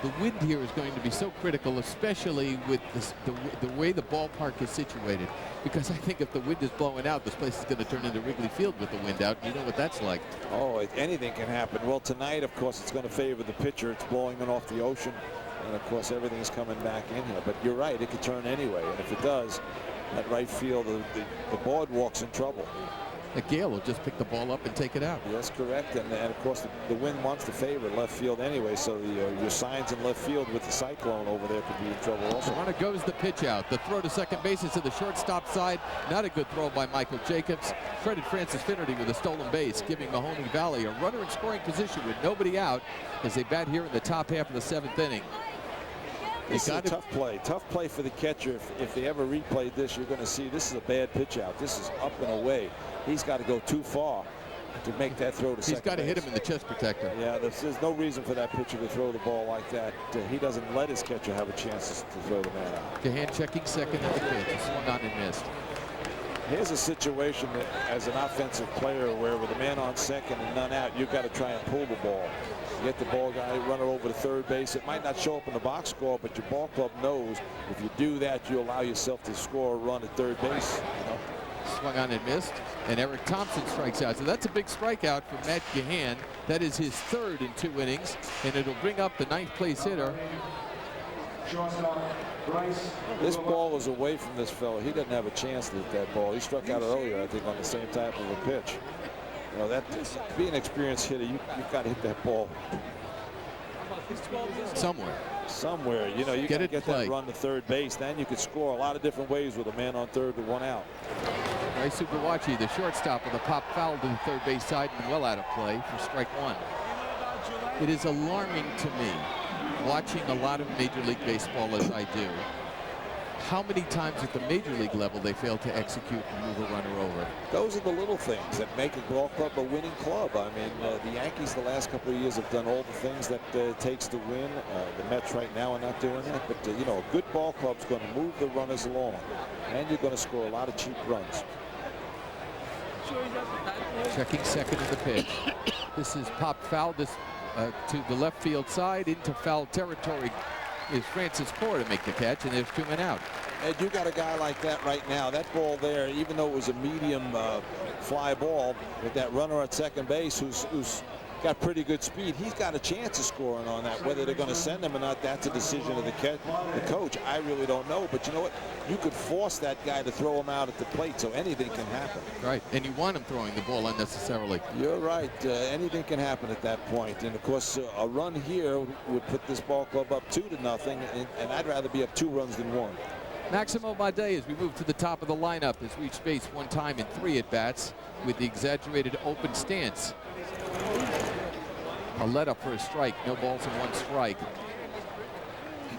Speaker 13: The wind here is going to be so critical, especially with this, the way the ballpark is situated. Because I think if the wind is blowing out, this place is going to turn into Wrigley Field with the wind out. You know what that's like.
Speaker 1: Oh, anything can happen. Well, tonight, of course, it's going to favor the pitcher. It's blowing in off the ocean. And, of course, everything's coming back in here. But you're right, it could turn anyway. And if it does, that right field, the boardwalk's in trouble.
Speaker 13: The Gale will just pick the ball up and take it out.
Speaker 1: That's correct. And of course, the wind wants to favor left field anyway. So your signs in left field with the Cyclone over there could be in trouble also.
Speaker 13: Runner goes the pitch out. The throw to second base is to the shortstop side. Not a good throw by Michael Jacobs. Credit Francis Finnerty with a stolen base, giving Mahoning Valley a runner in scoring position with nobody out as they bat here in the top half of the 7th inning.
Speaker 1: This is a tough play for the catcher. If they ever replayed this, you're going to see this is a bad pitch out. This is up and away. He's got to go too far to make that throw to second base.
Speaker 13: He's got to hit him in the chest protector.
Speaker 1: Yeah, there's no reason for that pitcher to throw the ball like that. He doesn't let his catcher have a chance to throw the man out.
Speaker 13: Gahan checking second at the pitch. He swung on and missed.
Speaker 1: Here's a situation that, as an offensive player, where with a man on second and none out, you've got to try and pull the ball. Get the ball guy, run it over to third base. It might not show up in the box score, but your ball club knows if you do that, you allow yourself to score a run at third base. You know?
Speaker 13: Swung on and missed, and Eric Thompson strikes out. So that's a big strikeout for Matt Gahan. That is his 3rd in 2 innings, and it'll bring up the 9th place hitter.
Speaker 1: This ball is away from this fellow. He doesn't have a chance to hit that ball. He struck out earlier, I think, on the same type of a pitch. You know, being an experienced hitter, you've got to hit that ball somewhere. You know, you got to get that run to third base. Then you could score a lot of different ways with a man on third with 1 out.
Speaker 13: Ray Subawachi, the shortstop, with a pop foul to the third base side and well out of play for strike 1. It is alarming to me, watching a lot of Major League Baseball as I do, how many times at the Major League level they fail to execute and move a runner over.
Speaker 1: Those are the little things that make a ball club a winning club. I mean, the Yankees the last couple of years have done all the things that it takes to win. The Mets right now are not doing that. But, you know, a good ball club's going to move the runners along. And you're going to score a lot of cheap runs.
Speaker 13: Checking second of the pitch. This is pop foul. This to the left field side into foul territory is Francis Core to make the catch, and there's 2 men out.
Speaker 1: And you got a guy like that right now. That ball there, even though it was a medium fly ball, with that runner at second base who's got pretty good speed, he's got a chance of scoring on that. Whether they're going to send him or not, that's a decision of the coach. I really don't know. But you know what? You could force that guy to throw him out at the plate, so anything can happen.
Speaker 13: Right, and you want him throwing the ball unnecessarily.
Speaker 1: You're right. Anything can happen at that point. And, of course, a run here would put this ball club up 2-0, and I'd rather be up 2 runs than 1.
Speaker 13: Maximo Bade, as we move to the top of the lineup, has reached base 1 time in 3 at-bats with the exaggerated open stance. A let up for a strike, no balls and 1 strike.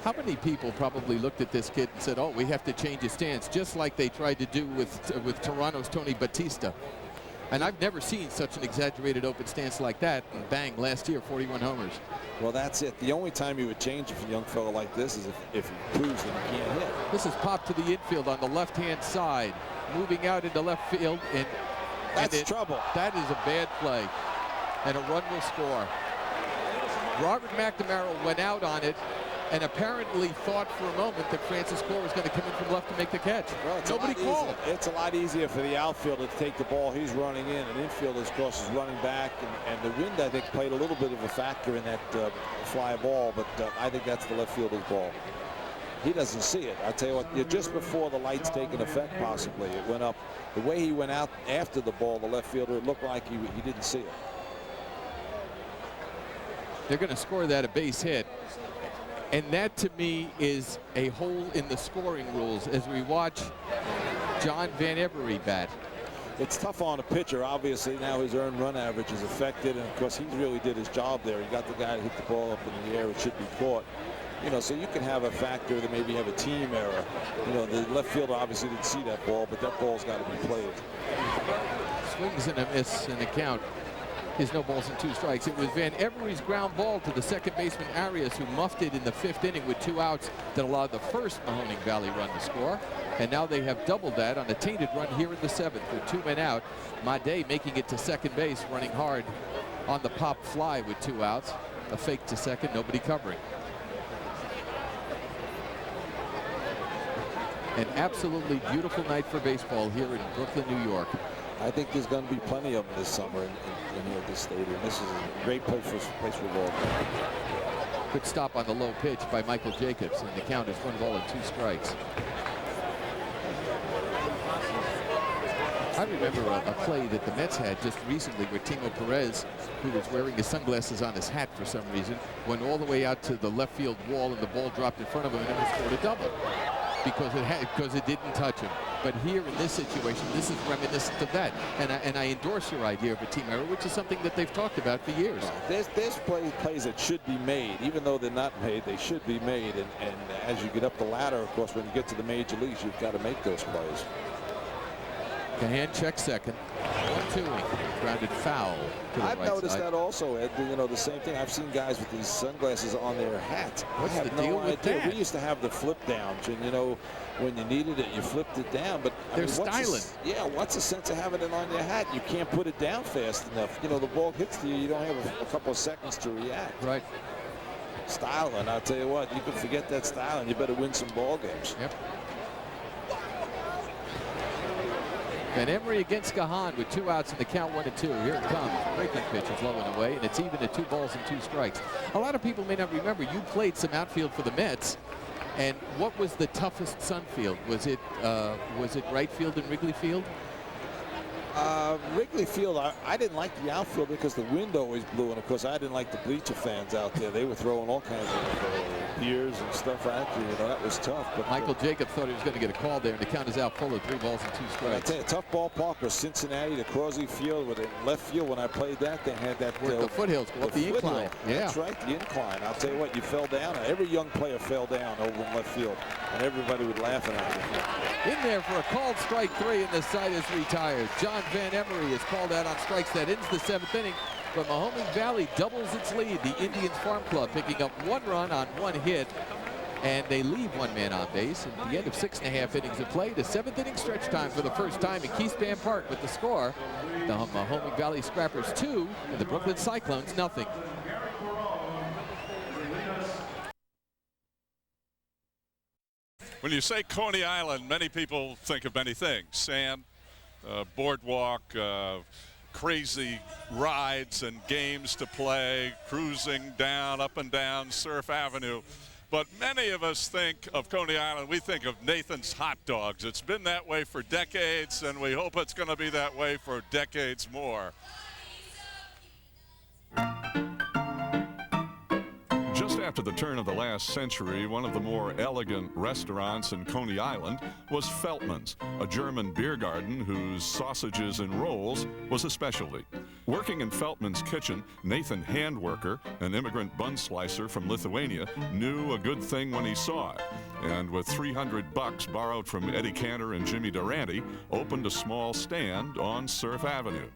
Speaker 13: How many people probably looked at this kid and said, oh, we have to change his stance, just like they tried to do with Toronto's Tony Batista. And I've never seen such an exaggerated open stance like that. And bang, last year, 41 homers.
Speaker 1: Well, that's it. The only time you would change it for a young fellow like this is if he proves that he can't hit.
Speaker 13: This is popped to the infield on the left-hand side, moving out into left field. And
Speaker 1: that's trouble.
Speaker 13: That is a bad play. And a run will score. Robert McNamara went out on it and apparently thought for a moment that Francis Core was going to come in from left to make the catch.
Speaker 1: Well, nobody called. It's a lot easier for the outfielder to take the ball. He's running in, and infielder, of course, is running back. And the wind, I think, played a little bit of a factor in that fly ball, but I think that's the left fielder's ball. he doesn't see it. I tell you what, just before the lights taking effect, possibly it went up. The way he went out after the ball, the left fielder, it looked like he didn't see it.
Speaker 13: They're going to score that a base hit. And that, to me, is a hole in the scoring rules as we watch John Van Every bat.
Speaker 1: It's tough on a pitcher. Obviously, now his earned run average is affected, and of course, he really did his job there. He got the guy to hit the ball up in the air. It should be caught. You know, so you can have a factor that maybe have a team error. You know, the left fielder obviously didn't see that ball, but that ball's got to be played.
Speaker 13: Swings and a miss in the count. His no balls and 2 strikes. It was Van Every's ground ball to the second baseman Arias, who muffed it in the 5th inning with 2 outs that allowed the first Mahoning Valley run to score. And now they have doubled that on a tainted run here in the 7th with 2 men out. Made making it to second base, running hard on the pop fly with 2 outs. A fake to second, nobody covering. An absolutely beautiful night for baseball here in Brooklyn, New York.
Speaker 1: I think there's going to be plenty of them this summer in here at this stadium. This is a great place for ball.
Speaker 13: Good stop on the low pitch by Michael Jacobs, and the count is 1 ball and 2 strikes. I remember a play that the Mets had just recently where Timo Perez, who was wearing his sunglasses on his hat for some reason, went all the way out to the left field wall and the ball dropped in front of him and he scored a double because it didn't touch him. But here in this situation, this is reminiscent of that. And I endorse your idea of a team error, which is something that they've talked about for years.
Speaker 1: There's plays that should be made. Even though they're not made, they should be made. And as you get up the ladder, of course, when you get to the major leagues, you've got to make those plays.
Speaker 13: Cahan checks second. 1-2. Grounded foul to the
Speaker 1: I've
Speaker 13: right
Speaker 1: noticed
Speaker 13: side.
Speaker 1: that also, Ed. You know, the same thing. I've seen guys with these sunglasses on their hat.
Speaker 13: What's
Speaker 1: I have
Speaker 13: the deal
Speaker 1: no
Speaker 13: with
Speaker 1: idea.
Speaker 13: that?
Speaker 1: We used to have the flip downs, and you know, when you needed it, you flipped it down. But I
Speaker 13: They're
Speaker 1: mean,
Speaker 13: styling.
Speaker 1: What's the sense of having it on your hat? You can't put it down fast enough. You know, the ball hits you. You don't have a couple of seconds to react.
Speaker 13: Right.
Speaker 1: Styling. I'll tell you what. You can forget that styling. You better win some ball games.
Speaker 13: Yep. Van Emery against Cahan with 2 outs in the count, 1-2. Here it comes. Breaking pitch is low and away, and it's even at 2 balls and 2 strikes. A lot of people may not remember you played some outfield for the Mets. And what was the toughest Sun field? Was it right field and Wrigley Field?
Speaker 1: Wrigley Field, I didn't like the outfield because the wind always blew, and of course I didn't like the bleacher fans out there. They were throwing all kinds of beers and stuff at you. You know, that was tough. But
Speaker 13: Michael Jacobs thought he was going to get a call there, and the count is out full of 3 balls and 2 strikes.
Speaker 1: I tell you, tough ballpark was Cincinnati, the Crosley Field, with the left field. When I played that, they had that
Speaker 13: the foothills go up the incline. Yeah,
Speaker 1: that's right, the incline. I'll tell you what, you fell down. Every young player fell down over in left field, and everybody was laughing at you.
Speaker 13: In there for a called strike 3, and the side is retired. John Van Emery is called out on strikes. That ends the 7th inning. But Mahoning Valley doubles its lead. The Indians Farm Club picking up 1 run on 1 hit. And they leave 1 man on base. At the end of 6.5 innings of play, the 7th inning stretch time for the first time in Keyspan Park with the score. The Mahoning Valley Scrappers 2 and the Brooklyn Cyclones nothing.
Speaker 15: When you say Coney Island, many people think of many things. Sand, boardwalk, crazy rides and games to play, cruising down, up and down Surf Avenue. But many of us think of Coney Island, we think of Nathan's Hot Dogs. It's been that way for decades, and we hope it's going to be that way for decades more. Just after the turn of the last century, one of the more elegant restaurants in Coney Island was Feltman's, a German beer garden whose sausages and rolls was a specialty. Working in Feltman's kitchen, Nathan Handworker, an immigrant bun slicer from Lithuania, knew a good thing when he saw it. And with $300 borrowed from Eddie Cantor and Jimmy Durante, opened a small stand on Surf Avenue.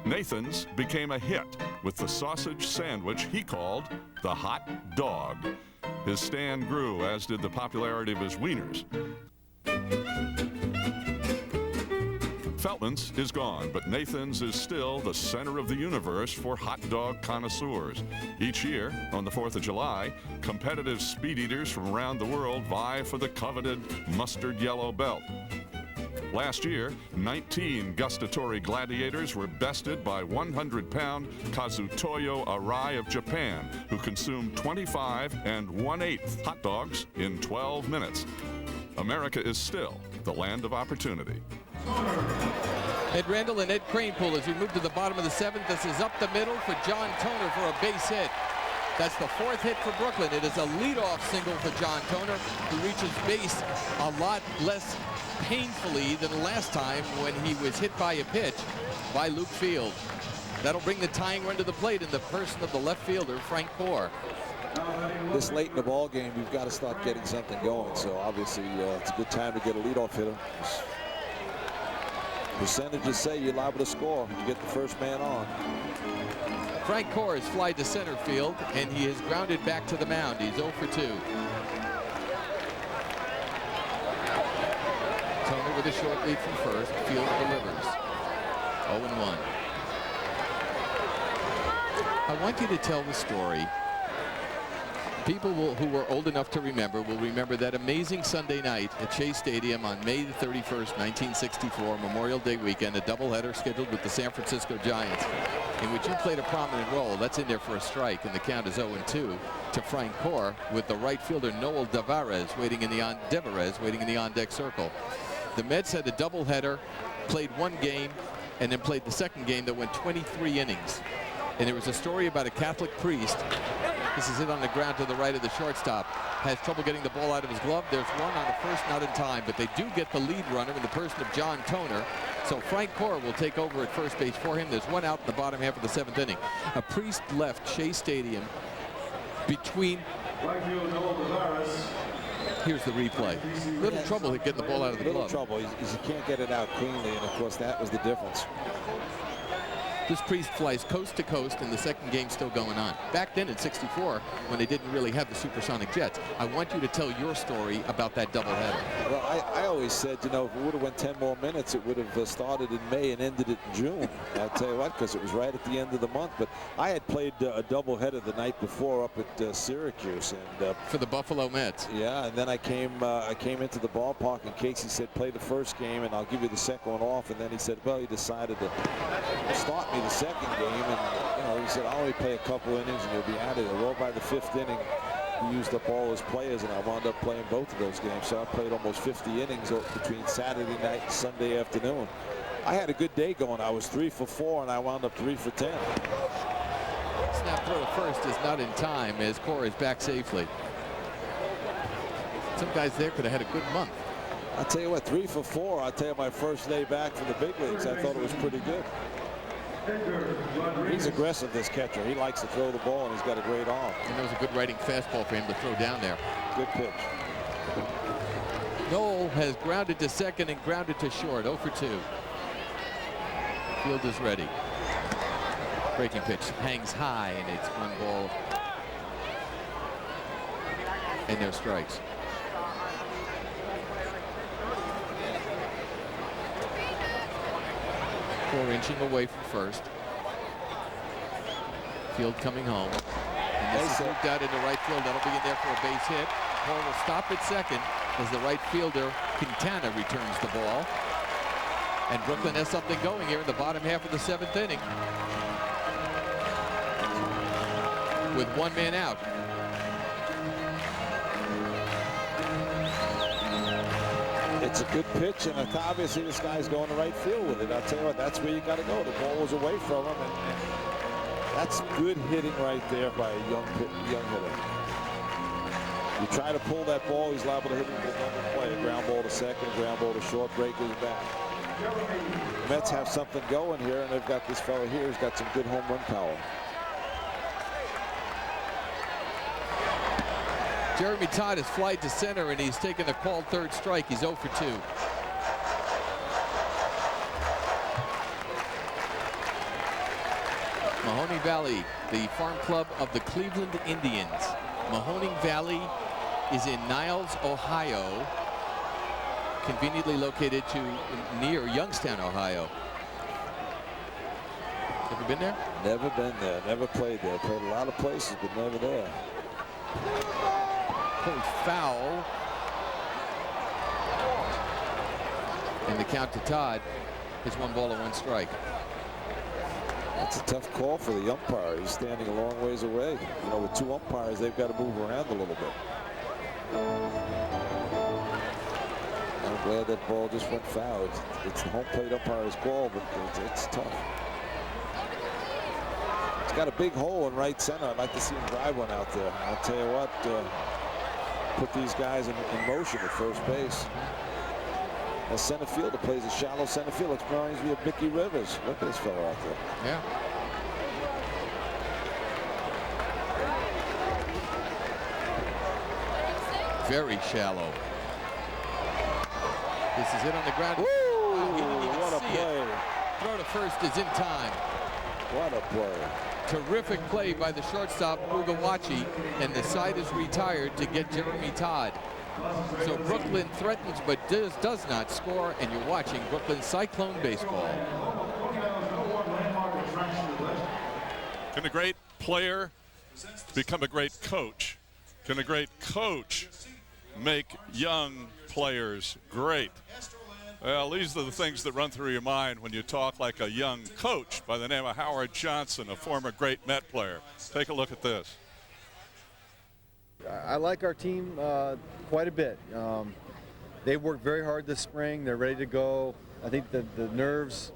Speaker 15: Nathan's became a hit with the sausage sandwich he called the Hot Dog. His stand grew, as did the popularity of his wieners. Feltman's is gone, but Nathan's is still the center of the universe for hot dog connoisseurs. Each year, on the 4th of July, competitive speed eaters from around the world vie for the coveted mustard yellow belt.
Speaker 6: Last year, 19 gustatory gladiators were bested by 100-pound Kazutoyo Arai of Japan, who consumed 25 1/8 hot dogs in 12 minutes. America is still the land of opportunity.
Speaker 13: Ed Randall and Ed Kranepool as we move to the bottom of the 7th. This is up the middle for John Toner for a base hit. That's the 4th hit for Brooklyn. It is a leadoff single for John Toner, who reaches base a lot less painfully than the last time when he was hit by a pitch by Luke Field. That'll bring the tying run to the plate in the person of the left fielder, Frank Core.
Speaker 1: This late in the ball game, you've got to start getting something going. So obviously, it's a good time to get a leadoff hitter. Percentages say you're liable to score when you get the first man on.
Speaker 13: Frank Core has flied to center field, and he is grounded back to the mound. He's 0 for 2. Toner with a short lead from first. Field delivers. 0-1. I want you to tell the story. People who were old enough to remember will remember that amazing Sunday night at Shea Stadium on May the 31st, 1964, Memorial Day weekend, a doubleheader scheduled with the San Francisco Giants, in which you played a prominent role. That's in there for a strike, and the count is 0-2 to Frank Core, with the right fielder Noel Devarez waiting in the on-deck circle. The Mets had a doubleheader, played one game, and then played the second game that went 23 innings. And there was a story about a Catholic priest. This is hit on the ground to the right of the shortstop. Has trouble getting the ball out of his glove. There's one on the first, not in time, but they do get the lead runner in the person of John Toner. So Frank Core will take over at first base for him. There's one out in the bottom half of the 7th inning. A priest left Shea Stadium between. Here's the replay. Little trouble getting the ball out of the glove.
Speaker 1: Little trouble. He can't get it out cleanly, and of course that was the difference.
Speaker 13: This priest flies coast to coast, and the second game still going on. Back then in '64, when they didn't really have the supersonic jets. I want you to tell your story about that doubleheader.
Speaker 1: Well, I always said, you know, if it would have went 10 more minutes, it would have started in May and ended it in June. I'll tell you what, because it was right at the end of the month. But I had played a doubleheader the night before up at Syracuse, and
Speaker 13: for the Buffalo Mets.
Speaker 1: Yeah, and then I came into the ballpark, and Casey said, play the first game, and I'll give you the second one off. And then he said, well, he decided to start me the second game, and you know, he said, I'll only play a couple innings and you'll be out of it. Well, by the 5th inning, he used up all his players, and I wound up playing both of those games. So I played almost 50 innings between Saturday night and Sunday afternoon. I had a good day going. I was 3 for 4, and I wound up 3 for 10.
Speaker 13: Snap throw to first is not in time as Core is back safely. Some guys there could have had a good month.
Speaker 1: I'll tell you what, 3 for 4. I'll tell you, my first day back from the big leagues, I thought it was pretty good. He's aggressive, this catcher. He likes to throw the ball, and he's got a great arm.
Speaker 13: And that was a good riding fastball for him to throw down there.
Speaker 1: Good pitch.
Speaker 13: Noel has grounded to second and grounded to short. 0 for 2. Field is ready. Breaking pitch hangs high, and it's 1 ball. And no strikes. Core inching away from first. Field coming home. And this is moved out into right field. That'll be in there for a base hit. Core will stop at second as the right fielder Quintana returns the ball. And Brooklyn has something going here in the bottom half of the 7th inning, with 1 man out.
Speaker 1: It's a good pitch, and obviously this guy's going to right field with it. I'll tell you what, that's where you got to go. The ball was away from him, and that's good hitting right there by a young hitter. You try to pull that ball, he's liable to hit it with another play. A ground ball to second, a ground ball to short, break his back. The Mets have something going here, and they've got this fellow here who's got some good home run power.
Speaker 13: Jeremy Todd has flied to center, and he's taken the called 3rd strike. He's 0 for 2. Mahoning Valley, the farm club of the Cleveland Indians. Mahoning Valley is in Niles, Ohio, conveniently located near Youngstown, Ohio. Ever been there?
Speaker 1: Never been there. Never played there. Played a lot of places, but never there.
Speaker 13: Pulled foul. And the count to Todd is 1 ball and 1 strike.
Speaker 1: That's a tough call for the umpire. He's standing a long ways away. You know, with 2 umpires, they've got to move around a little bit. I'm glad that ball just went foul. It's the home plate umpire's call, but it's tough. It's got a big hole in right center. I'd like to see him drive one out there. I'll tell you what, put these guys in motion at first base. As center fielder plays a shallow center field. It reminds me of Mickey Rivers. Look at this fella out there.
Speaker 13: Yeah. Very shallow. This is hit on the ground.
Speaker 1: Woo!
Speaker 13: What
Speaker 1: a play.
Speaker 13: Throw to first is in time.
Speaker 1: What a play.
Speaker 13: Terrific play by the shortstop, Ugawachi, and the side is retired to get Jeremy Todd. So Brooklyn threatens but does not score, and you're watching Brooklyn Cyclone baseball.
Speaker 15: Can a great player become a great coach? Can a great coach make young players great? Well, these are the things that run through your mind when you talk like a young coach by the name of Howard Johnson, a former great Met player. Take a look at this.
Speaker 16: I like our team quite a bit. They worked very hard this spring. They're ready to go. I think the nerves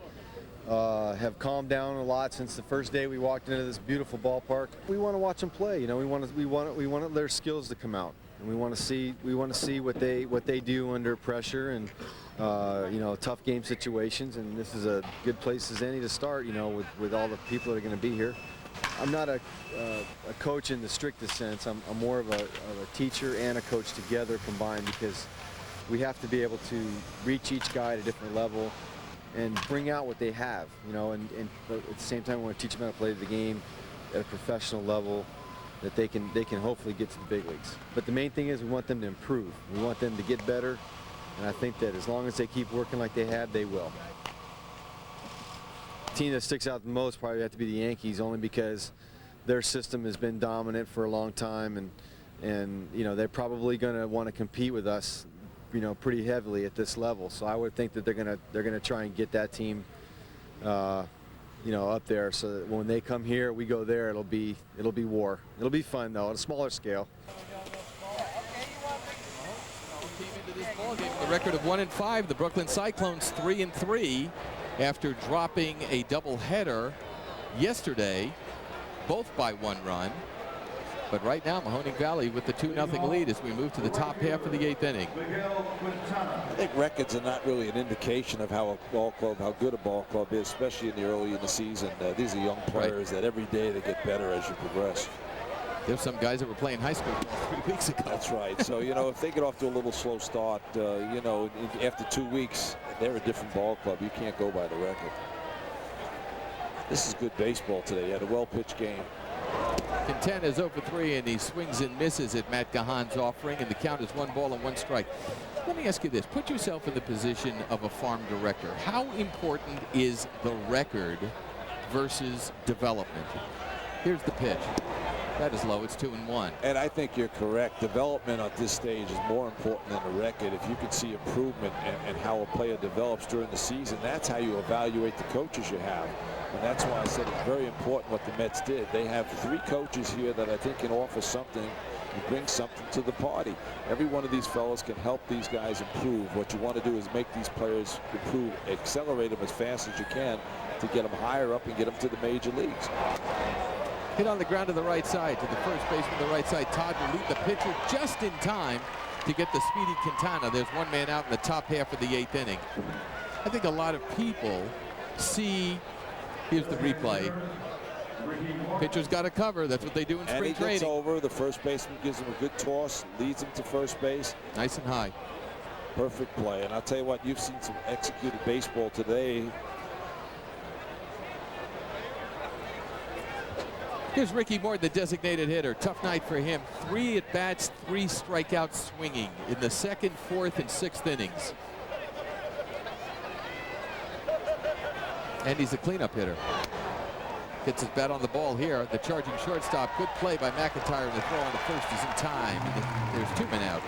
Speaker 16: have calmed down a lot since the first day we walked into this beautiful ballpark. We want to watch them play. You know, we want their skills to come out, and we want to see what they do under pressure and you know, tough game situations. And this is a good place as any to start. You know, with all the people that are going to be here. I'm not a coach in the strictest sense. I'm more of a teacher and a coach together combined, because we have to be able to reach each guy at a different level and bring out what they have, you know, but at the same time we want to teach them how to play the game at a professional level that they can hopefully get to the big leagues. But the main thing is we want them to improve. We want them to get better, and I think that as long as they keep working like they have, they will. Team that sticks out the most probably have to be the Yankees, only because their system has been dominant for a long time, and you know, they're probably going to want to compete with us, you know, pretty heavily at this level. So I would think that they're going to try and get that team you know, up there, so that when they come here, we go there, it'll be war. It'll be fun though, at a smaller scale.
Speaker 13: The record of 1-5, the Brooklyn Cyclones 3-3 after dropping a doubleheader yesterday, both by 1 run. But right now, Mahoning Valley with the 2-0 lead as we move to the top half of the 8th inning.
Speaker 1: I think records are not really an indication of how good a ball club is, especially early in the season. These are young players that every day they get better as you progress.
Speaker 13: There's some guys that were playing high school 3 weeks ago.
Speaker 1: That's right. So, you know, if they get off to a little slow start, you know, after 2 weeks, they're a different ball club. You can't go by the record. This is good baseball today. You had a well-pitched game.
Speaker 13: Quintana is 0 for 3, and he swings and misses at Matt Gahan's offering, and the count is 1 ball and 1 strike. Let me ask you this. Put yourself in the position of a farm director. How important is the record versus development? Here's the pitch. That is low. It's 2-1.
Speaker 1: And I think you're correct. Development at this stage is more important than the record. If you can see improvement in how a player develops during the season, that's how you evaluate the coaches you have. And that's why I said it's very important what the Mets did. They have 3 coaches here that I think can offer something and bring something to the party. Every one of these fellows can help these guys improve. What you want to do is make these players improve, accelerate them as fast as you can to get them higher up and get them to the major leagues.
Speaker 13: Hit on the ground to the right side, to the first baseman, the right side. Todd will lead the pitcher just in time to get the speedy Quintana. There's 1 man out in the top half of the 8th inning. I think a lot of people see, here's the replay. Pitcher's got to cover. That's what they do in spring training.
Speaker 1: And he gets over. The first baseman gives him a good toss, leads him to first base.
Speaker 13: Nice and high.
Speaker 1: Perfect play. And I'll tell you what, you've seen some executed baseball today.
Speaker 13: Here's Ricky Moore, the designated hitter. Tough night for him. 3 at-bats, 3 strikeouts swinging in the 2nd, 4th, and 6th innings. And he's a cleanup hitter. Gets his bat on the ball here. The charging shortstop. Good play by McIntyre, and the throw on the first is in time. And there's 2 men out.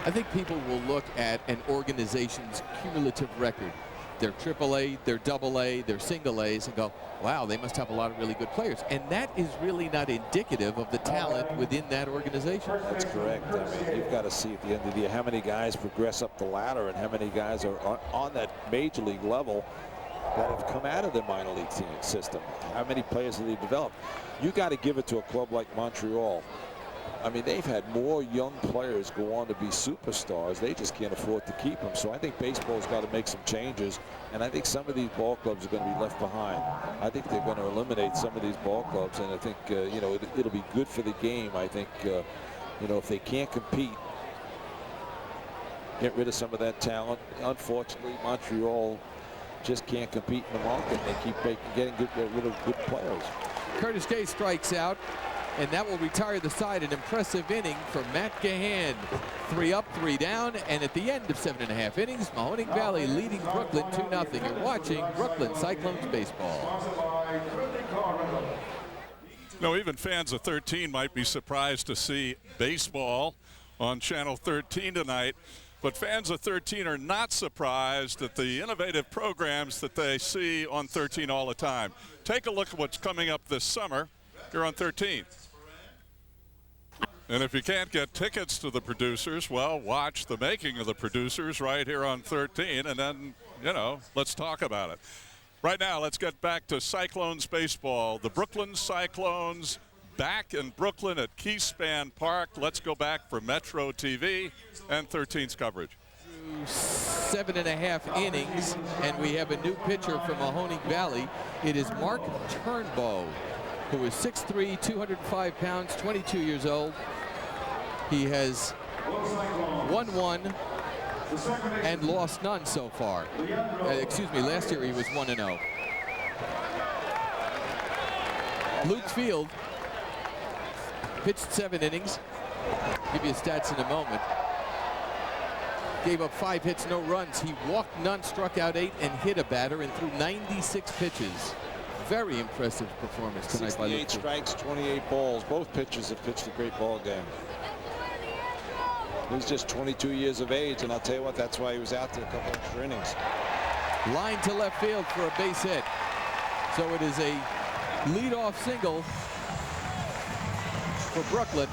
Speaker 13: I think people will look at an organization's cumulative record, their AAA, their AA, their single A's, and go, wow, they must have a lot of really good players. And that is really not indicative of the talent within that organization.
Speaker 1: That's correct. I mean, you've got to see at the end of the year how many guys progress up the ladder and how many guys are on that major league level that have come out of the minor league team system. How many players have they developed? You got to give it to a club like Montreal. I mean, they've had more young players go on to be superstars. They just can't afford to keep them. So I think baseball's got to make some changes, and I think some of these ball clubs are going to be left behind. I think they're going to eliminate some of these ball clubs, and I think you know, it'll be good for the game. I think you know, if they can't compete, get rid of some of that talent. Unfortunately, Montreal just can't compete in the market. They keep getting rid of good players.
Speaker 13: Curtis Gay strikes out, and that will retire the side. An impressive inning from Matt Gahan. 3 up, 3 down, and at the end of 7.5 innings, Mahoning Valley leading Brooklyn 2-0. You're watching Brooklyn Cyclones baseball.
Speaker 6: No, even fans of 13 might be surprised to see baseball on Channel 13 tonight. But fans of 13 are not surprised at the innovative programs that they see on 13 all the time. Take a look at what's coming up this summer here on 13. And if you can't get tickets to the producers, well, watch the making of the producers right here on 13, and then, you know, let's talk about it. Right now, let's get back to Cyclones baseball. The Brooklyn Cyclones back in Brooklyn at Keyspan Park. Let's go back for Metro TV and 13's coverage.
Speaker 13: 7.5 innings, and we have a new pitcher from Mahoning Valley. It is Mark Turnbow, who is 6'3", 205 pounds, 22 years old. He has won 1 and lost none so far. Excuse me, last year he was 1-0. Luke Field pitched 7 innings. Give you stats in a moment. Gave up 5 hits, no runs. He walked none, struck out 8, and hit a batter and threw 96 pitches. Very impressive performance tonight by Luke.
Speaker 1: 68 strikes, 28 balls. Both pitchers have pitched a great ball game. He's just 22 years of age, and I'll tell you what, that's why he was out there a couple extra innings.
Speaker 13: Line to left field for a base hit. So it is a leadoff single for Brooklyn.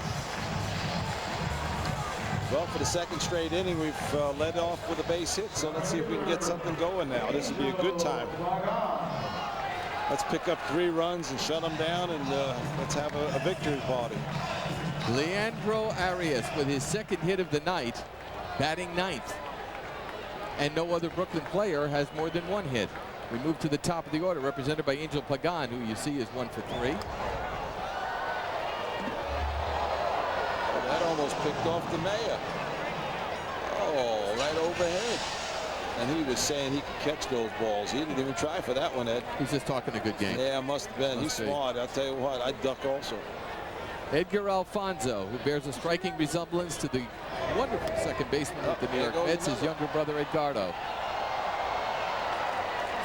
Speaker 1: Well, for the second straight inning, we've led off with a base hit, so let's see if we can get something going now. This would be a good time. Let's pick up 3 runs and shut them down, and let's have a victory party.
Speaker 13: Leandro Arias with his second hit of the night, batting 9th. And no other Brooklyn player has more than 1 hit. We move to the top of the order, represented by Angel Pagan, who you see is 1 for 3.
Speaker 1: That almost picked off the mayor. Oh, right overhead. And he was saying he could catch those balls. He didn't even try for that one, Ed.
Speaker 13: He's just talking a good game.
Speaker 1: Yeah, must have been. He's smart. I'll tell you what, I'd duck also.
Speaker 13: Edgar Alfonso, who bears a striking resemblance to the wonderful second baseman with the New York Mets, his younger brother Edgardo.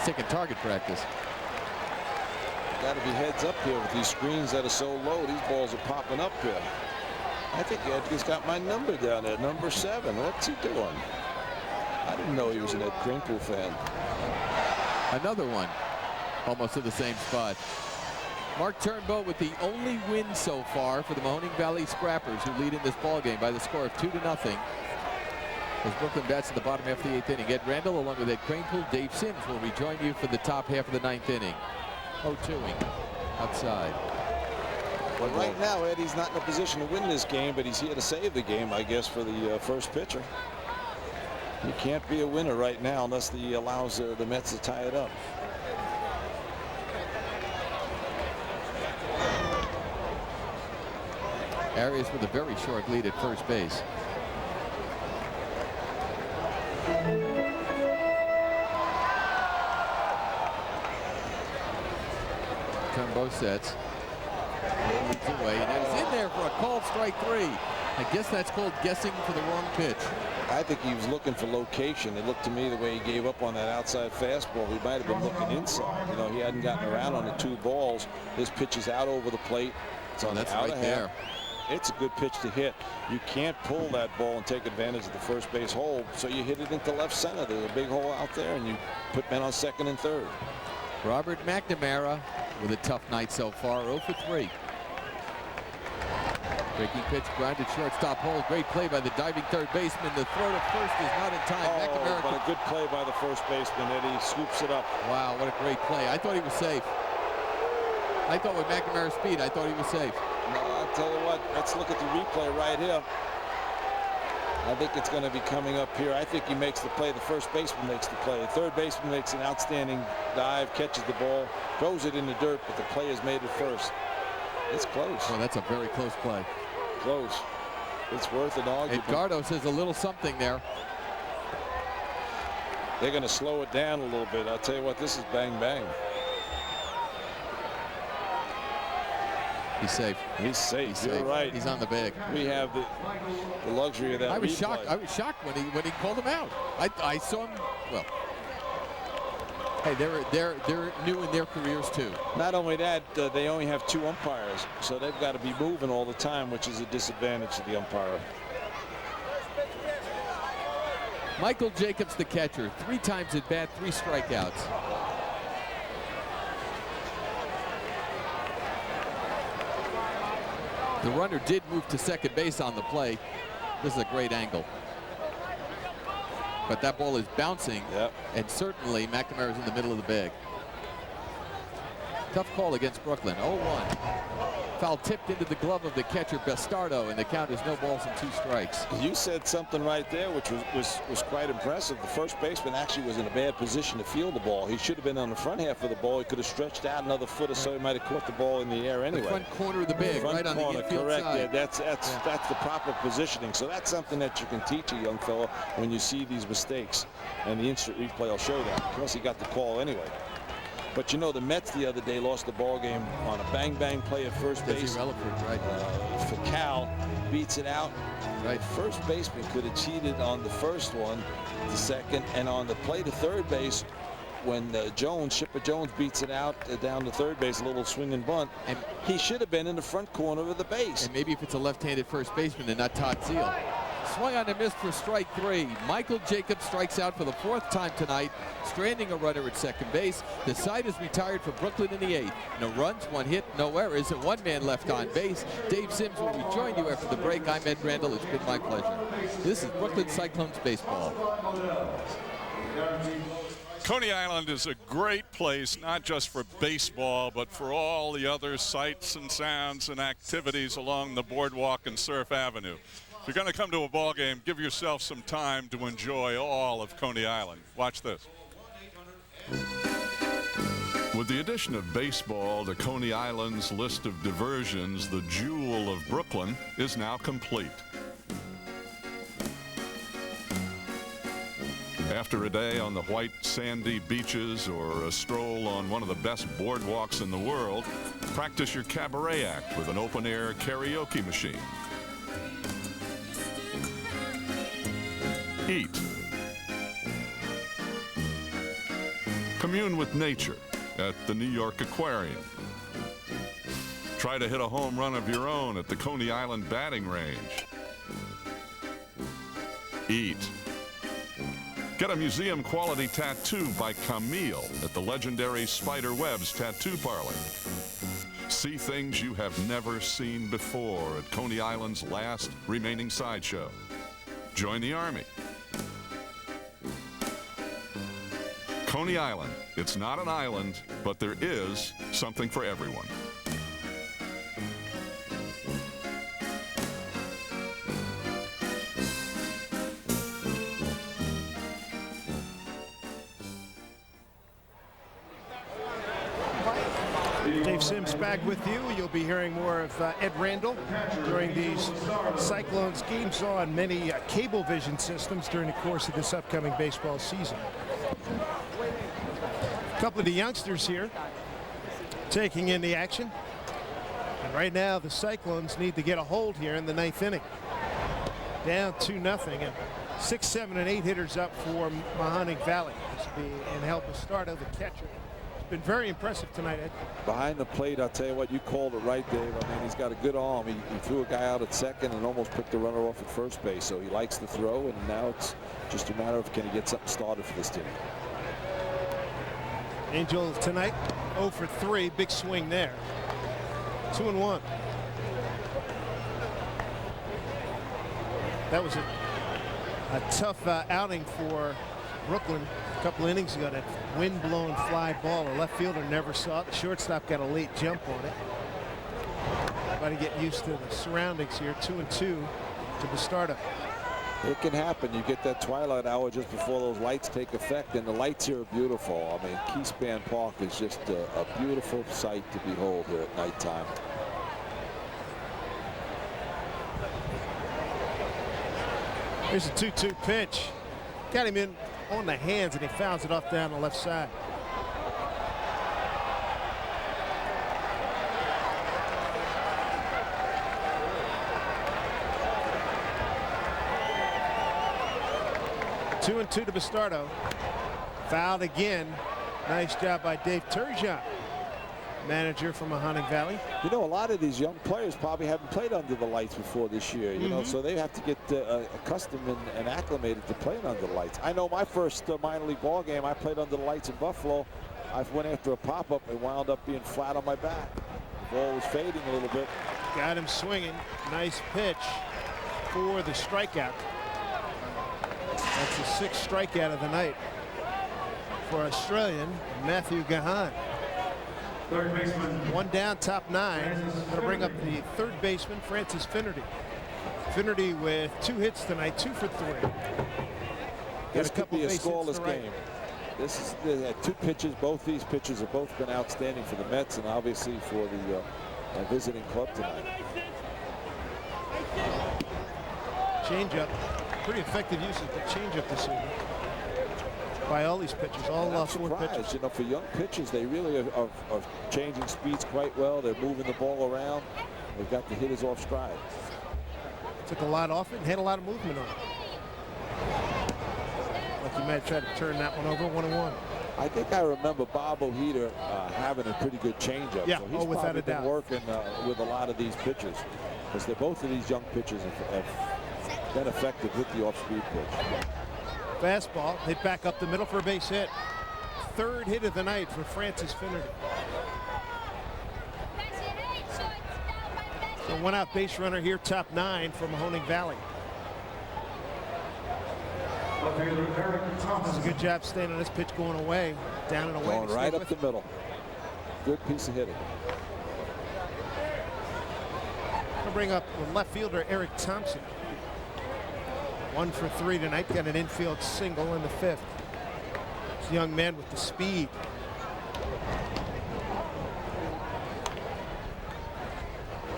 Speaker 13: Sick in target practice.
Speaker 1: Got to be heads up here with these screens that are so low. These balls are popping up here. I think Edgar's got my number down there, number 7. What's he doing? I didn't know he was an Ed Crinkle fan.
Speaker 13: Another one, almost to the same spot. Mark Turnbow with the only win so far for the Mahoning Valley Scrappers, who lead in this ball game by the score of 2-0. As Brooklyn bats in the bottom half of the 8th inning. Ed Randall, along with Ed Cranepool, Dave Sims will rejoin you for the top half of the 9th inning. 0-2ing outside.
Speaker 1: Well, right now, Eddie's not in a position to win this game, but he's here to save the game, I guess, for the first pitcher. He can't be a winner right now unless he allows the Mets to tie it up.
Speaker 13: Arias with a very short lead at first base. Turnbow sets. Leads away, and he's in there for a called strike 3. I guess that's called guessing for the wrong pitch.
Speaker 1: I think he was looking for location. It looked to me the way he gave up on that outside fastball, he might have been looking inside. You know, he hadn't gotten around on the 2 balls. This pitch is out over the plate. It's on
Speaker 13: that's
Speaker 1: the outer
Speaker 13: right there.
Speaker 1: half. it's a good pitch to hit. You can't pull that ball and take advantage of the first base hole, so you hit it into left center. There's a big hole out there, and you put men on second and third.
Speaker 13: Robert McNamara with a tough night so far, 0 for 3. Breaking pitch, grounded shortstop hole. Great play by the diving third baseman. The throw to first is not in time. McNamara,
Speaker 1: but a good play by the first baseman, Eddie. Scoops it up.
Speaker 13: Wow, what a great play. I thought he was safe. I thought with McNamara's speed, I thought he was safe.
Speaker 1: No, I'll tell you what, let's look at the replay right here. I think it's going to be coming up here. I think he makes the play. The first baseman makes the play. The third baseman makes an outstanding dive, catches the ball, throws it in the dirt, but the play is made at first. It's close.
Speaker 13: Oh, that's a very close play.
Speaker 1: Close. It's worth an argument.
Speaker 13: Edgardo says a little something there.
Speaker 1: They're going to slow it down a little bit. I'll tell you what, this is bang bang.
Speaker 13: He's safe.
Speaker 1: He's safe.
Speaker 13: He's
Speaker 1: You're
Speaker 13: safe.
Speaker 1: right.
Speaker 13: He's on the bag.
Speaker 1: We have the luxury of that.
Speaker 13: I was
Speaker 1: replay.
Speaker 13: shocked. I was shocked when he called him out. I saw him. Well, hey, they're new in their careers too.
Speaker 1: Not only that, they only have 2 umpires, so they've got to be moving all the time, which is a disadvantage to the umpire.
Speaker 13: Michael Jacobs, the catcher, 3 times at bat, 3 strikeouts. The runner did move to second base on the play. This is a great angle. But that ball is bouncing, and certainly McNamara's in the middle of the bag. Tough call against Brooklyn. 0-1. Foul tipped into the glove of the catcher Bastardo, and the count is no balls and 2 strikes.
Speaker 1: You said something right there which was quite impressive. The first baseman actually was in a bad position to field the ball. He should have been on the front half of the ball. He could have stretched out another foot or so. He might have caught the ball in the air anyway.
Speaker 13: The front corner of the bag, right on the infield
Speaker 1: correct.
Speaker 13: side.
Speaker 1: Yeah, that's the proper positioning. So that's something that you can teach a young fellow when you see these mistakes, and the instant replay will show that. Plus, he got the call anyway. But you know, the Mets the other day lost the ball game on a bang-bang play at first base.
Speaker 13: Right.
Speaker 1: For Cal, beats it out.
Speaker 13: Right.
Speaker 1: First baseman could have cheated on the first one, the second, and on the play to third base when Shipper Jones beats it out down to third base, a little swing and bunt, and he should have been in the front corner of the base.
Speaker 13: And maybe if it's a left-handed first baseman and not Todd Zeal. Swung on and missed for strike 3. Michael Jacobs strikes out for the 4th time tonight, stranding a runner at second base. The side is retired for Brooklyn in the 8th. No runs, 1 hit, no errors, and 1 man left on base. Dave Sims will rejoin you after the break. I'm Ed Randall. It's been my pleasure. This is Brooklyn Cyclones baseball.
Speaker 6: Coney Island is a great place, not just for baseball, but for all the other sights and sounds and activities along the boardwalk and Surf Avenue. If you're going to come to a ball game, give yourself some time to enjoy all of Coney Island. Watch this. With the addition of baseball to Coney Island's list of diversions, the jewel of Brooklyn is now complete. After a day on the white sandy beaches or a stroll on one of the best boardwalks in the world, practice your cabaret act with an open-air karaoke machine. Eat. Commune with nature at the New York Aquarium. Try to hit a home run of your own at the Coney Island batting range. Eat. Get a museum quality tattoo by Camille at the legendary Spider Webb's Tattoo Parlor. See things you have never seen before at Coney Island's last remaining sideshow. Join the Army. Coney Island. It's not an island, but there is something for everyone.
Speaker 10: Dave Sims back with you. You'll be hearing more of Ed Randall during these Cyclones games on many cable vision systems during the course of this upcoming baseball season. A couple of the youngsters here taking in the action. And right now the Cyclones need to get a hold here in the 9th inning. Down 2-0, and 6, 7, and 8 hitters up for Mahoning Valley. This will be in help of start of the catcher, Been very impressive tonight, Ed.
Speaker 1: Behind the plate, I'll tell you what, you called it right, Dave. I mean, he's got a good arm. He threw a guy out at second and almost picked the runner off at first base. So he likes to throw, and now it's just a matter of can he get something started for this team.
Speaker 10: Angel tonight 0 for 3. Big swing there. 2-1. That was a tough outing for Brooklyn a couple innings ago. That wind-blown fly ball. The left fielder never saw it. The shortstop got a late jump on it. Got to get used to the surroundings here. 2-2 to Bastardo.
Speaker 1: It can happen. You get that twilight hour just before those lights take effect, and the lights here are beautiful. I mean, Keyspan Park is just a beautiful sight to behold here at nighttime.
Speaker 10: Here's a 2-2 pitch. Got him in on the hands, and he fouls it off down the left side. Two and two to Bastardo. Fouled again. Nice job by Dave Turgeon, manager from Mahoning Valley.
Speaker 1: You know, a lot of these young players probably haven't played under the lights before this year, you know, so they have to get accustomed and acclimated to playing under the lights. I know my first minor league ball game, I played under the lights in Buffalo. I went after a pop-up and wound up being flat on my back. The ball was fading a little bit.
Speaker 10: Got him swinging. Nice pitch for the strikeout. That's the sixth strikeout of the night for Australian Matthew Gahan.
Speaker 17: Third baseman.
Speaker 10: One down, top nine. Going to bring up the third baseman, Francis Finnerty. Finnerty with 2 hits tonight, 2 for 3.
Speaker 1: This could be a scoreless game. This is they had 2 pitches. Both these pitches have both been outstanding for the Mets and obviously for the visiting club tonight.
Speaker 10: Changeup. Pretty effective use of the changeup this evening by all these pitchers, all 4 pitchers.
Speaker 1: You know, for young pitchers, they really are changing speeds quite well. They're moving the ball around. They've got the hitters off stride.
Speaker 10: Took a lot off it and had a lot of movement on it. Like you might try to turn that one over. 1-1.
Speaker 1: I think I remember Bob O'Heater having a pretty good changeup.
Speaker 10: Yeah,
Speaker 1: so he's
Speaker 10: without a
Speaker 1: been
Speaker 10: doubt.
Speaker 1: working with a lot of these pitchers because both of these young pitchers have been effective with the off-speed pitch.
Speaker 10: Fastball hit back up the middle for a base hit. Third hit of the night for Francis Finnerty. So 1 out base runner here, top 9 for Mahoning Valley. Does a good job staying on this pitch going away, down and away.
Speaker 1: Going right up the middle. Good piece of hitting.
Speaker 10: We'll bring up left fielder Eric Thompson. 1 for 3 tonight. Got an infield single in the 5th. This young man with the speed.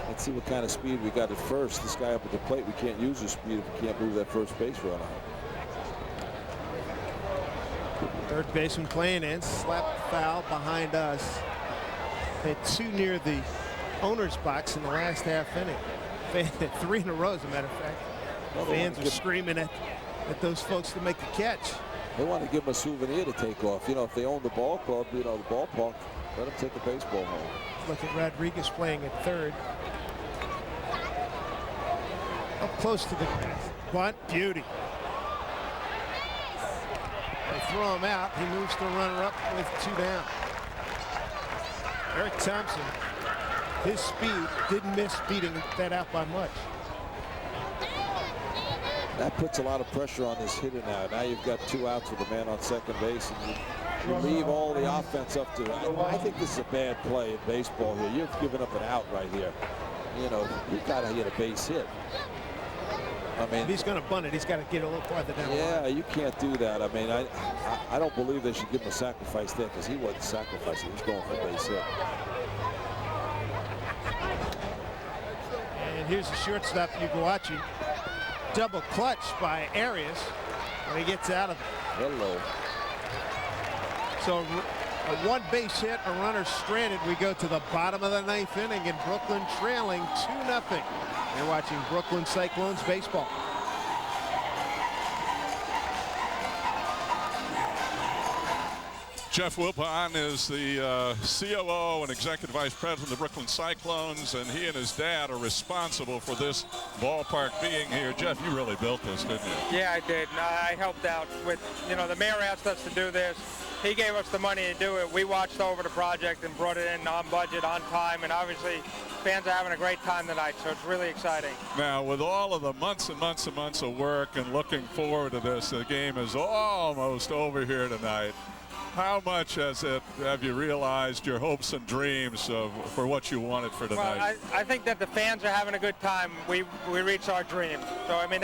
Speaker 1: Let's see what kind of speed we got at first. This guy up at the plate, we can't use his speed if we can't move that first base runner.
Speaker 10: Third baseman playing in. Slap foul behind us. Hit 2 near the owner's box in the last half inning. 3 in a row, as a matter of fact. Fans are screaming at those folks to make a catch.
Speaker 1: They want to give him a souvenir to take off. You know, if they own the ball club, you know, the ballpark, let them take a baseball home.
Speaker 10: Look at Rodriguez playing at third. Up close to the bunt. Beauty. They throw him out. He moves to runner up with 2 down. Eric Thompson, his speed didn't miss beating that out by much.
Speaker 1: That puts a lot of pressure on this hitter now. Now you've got 2 outs with a man on second base, and you leave all the offense up to it. I think this is a bad play in baseball here. You've given up an out right here. You know, you've got to get a base hit. I mean,
Speaker 10: if he's going to bunt it, he's got to get a little farther down.
Speaker 1: Yeah, you can't do that. I mean, I don't believe they should give him a sacrifice there because he wasn't sacrificing. He's going for a base hit.
Speaker 10: And here's the shortstop, Uguachi. Double clutch by Arias when he gets out of it.
Speaker 1: Hello.
Speaker 10: So a 1 base hit, a runner stranded. We go to the bottom of the 9th inning, and Brooklyn trailing 2-0. You're watching Brooklyn Cyclones baseball.
Speaker 15: Jeff Wilpon is the COO and Executive Vice President of the Brooklyn Cyclones, and he and his dad are responsible for this ballpark being here. Jeff, you really built this, didn't you?
Speaker 18: Yeah, I did. I helped out with, the mayor asked us to do this. He gave us the money to do it. We watched over the project and brought it in on budget, on time, and obviously fans are having a great time tonight, so it's really exciting.
Speaker 15: Now, with all of the months and months and months of work and looking forward to this, the game is almost over here tonight. How much have you realized your hopes and dreams for what you wanted for tonight?
Speaker 18: Well, I think that the fans are having a good time. We reached our dream. So, I mean,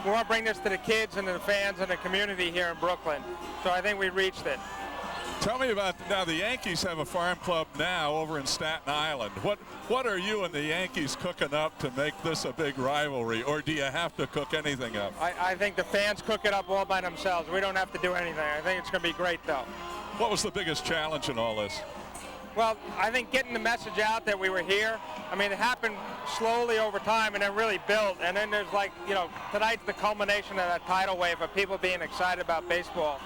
Speaker 18: we want to bring this to the kids and to the fans and the community here in Brooklyn. So I think we reached it.
Speaker 15: Tell me about, now the Yankees have a farm club now over in Staten Island. What are you and the Yankees cooking up to make this a big rivalry, or do you have to cook anything up?
Speaker 18: I think the fans cook it up all by themselves. We don't have to do anything. I think it's going to be great, though.
Speaker 15: What was the biggest challenge in all this?
Speaker 18: Well, I think getting the message out that we were here. I mean, it happened slowly over time and then really built. And then there's tonight's the culmination of that tidal wave of people being excited about baseball.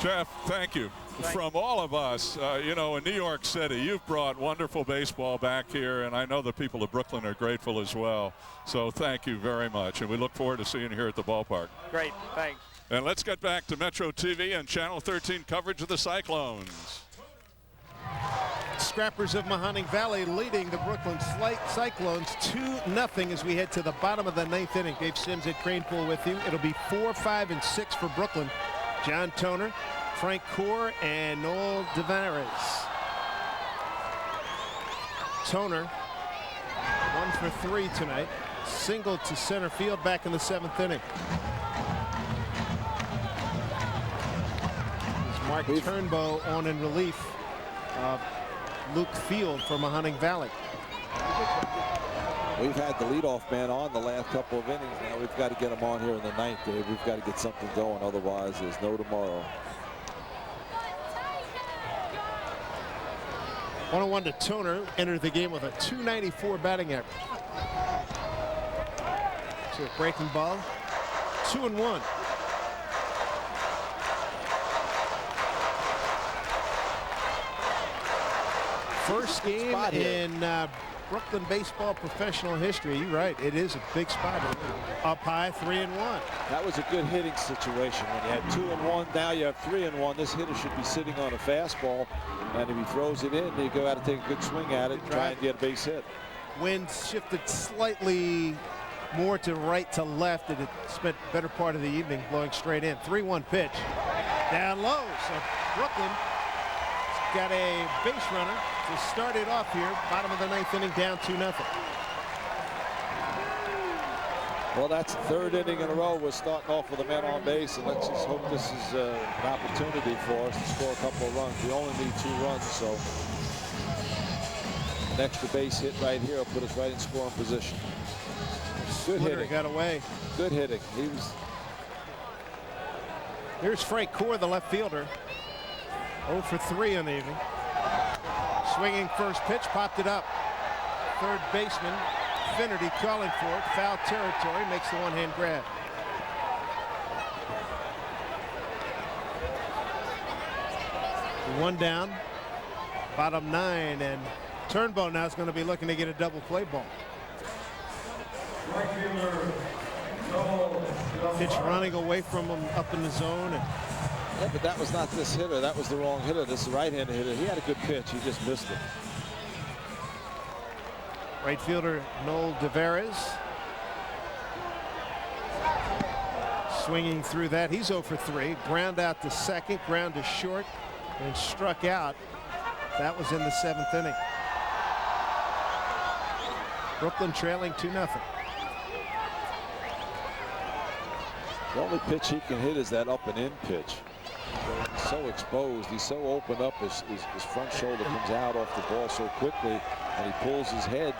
Speaker 15: Jeff, thank you. From all of us, in New York City, you've brought wonderful baseball back here, and I know the people of Brooklyn are grateful as well. So thank you very much, and we look forward to seeing you here at the ballpark.
Speaker 18: Great, thanks.
Speaker 15: And let's get back to Metro TV and Channel 13 coverage of the Cyclones.
Speaker 10: Scrappers of Mahoning Valley leading the Brooklyn Cyclones 2-0 as we head to the bottom of the 9th inning. Dave Sims at Crane Pool with you. It'll be 4, 5, and 6 for Brooklyn. John Toner, Frank Core, and Noel Tavares. Toner, 1 for 3 tonight. Single to center field back in the 7th inning. There's Mark Turnbow on in relief of Luke Field for Mahoning Valley.
Speaker 1: We've had the leadoff man on the last couple of innings. Now we've got to get him on here in the 9th, Dave. We've got to get something going. Otherwise, there's no tomorrow.
Speaker 10: 1-1 to Toner. Entered the game with a .294 batting average. So a breaking ball. 2-1. First game in Brooklyn baseball professional history. You're right. It is a big spot. Up high, 3-1.
Speaker 1: That was a good hitting situation. When you had 2-1, now you have 3-1. This hitter should be sitting on a fastball, and if he throws it in, you go out and take a good swing at it and try and get a base hit.
Speaker 10: Wind shifted slightly more to right to left, and it spent better part of the evening blowing straight in. 3-1 pitch. Down low. So Brooklyn got a base runner to start it off here. Bottom of the 9th inning, down 2-0.
Speaker 1: Well, that's the 3rd inning in a row. We're starting off with a man on base, and let's just hope this is an opportunity for us to score a couple of runs. We only need 2 runs, so an extra base hit right here will put us right in scoring position. Good hitting.
Speaker 10: Got away.
Speaker 1: Good hitting.
Speaker 10: Here's Frank Core, the left fielder. 0 for 3 on the evening. Swinging first pitch, popped it up. Third baseman Finnerty calling for it. Foul territory, makes the one-hand grab. One down, bottom 9, and Turnbow now is going to be looking to get a double play ball. Pitch running away from him up in the zone.
Speaker 1: Yeah, but that was not this hitter. That was the wrong hitter. This is the right-handed hitter. He had a good pitch. He just missed it.
Speaker 10: Right fielder Noel Tavares. Swinging through that. He's 0 for 3. Ground out to second. Ground to short. And struck out. That was in the 7th inning. Brooklyn trailing 2-0.
Speaker 1: The only pitch he can hit is that up and in pitch. He's so exposed. He's so open up. His front shoulder comes out off the ball so quickly, and he pulls his head.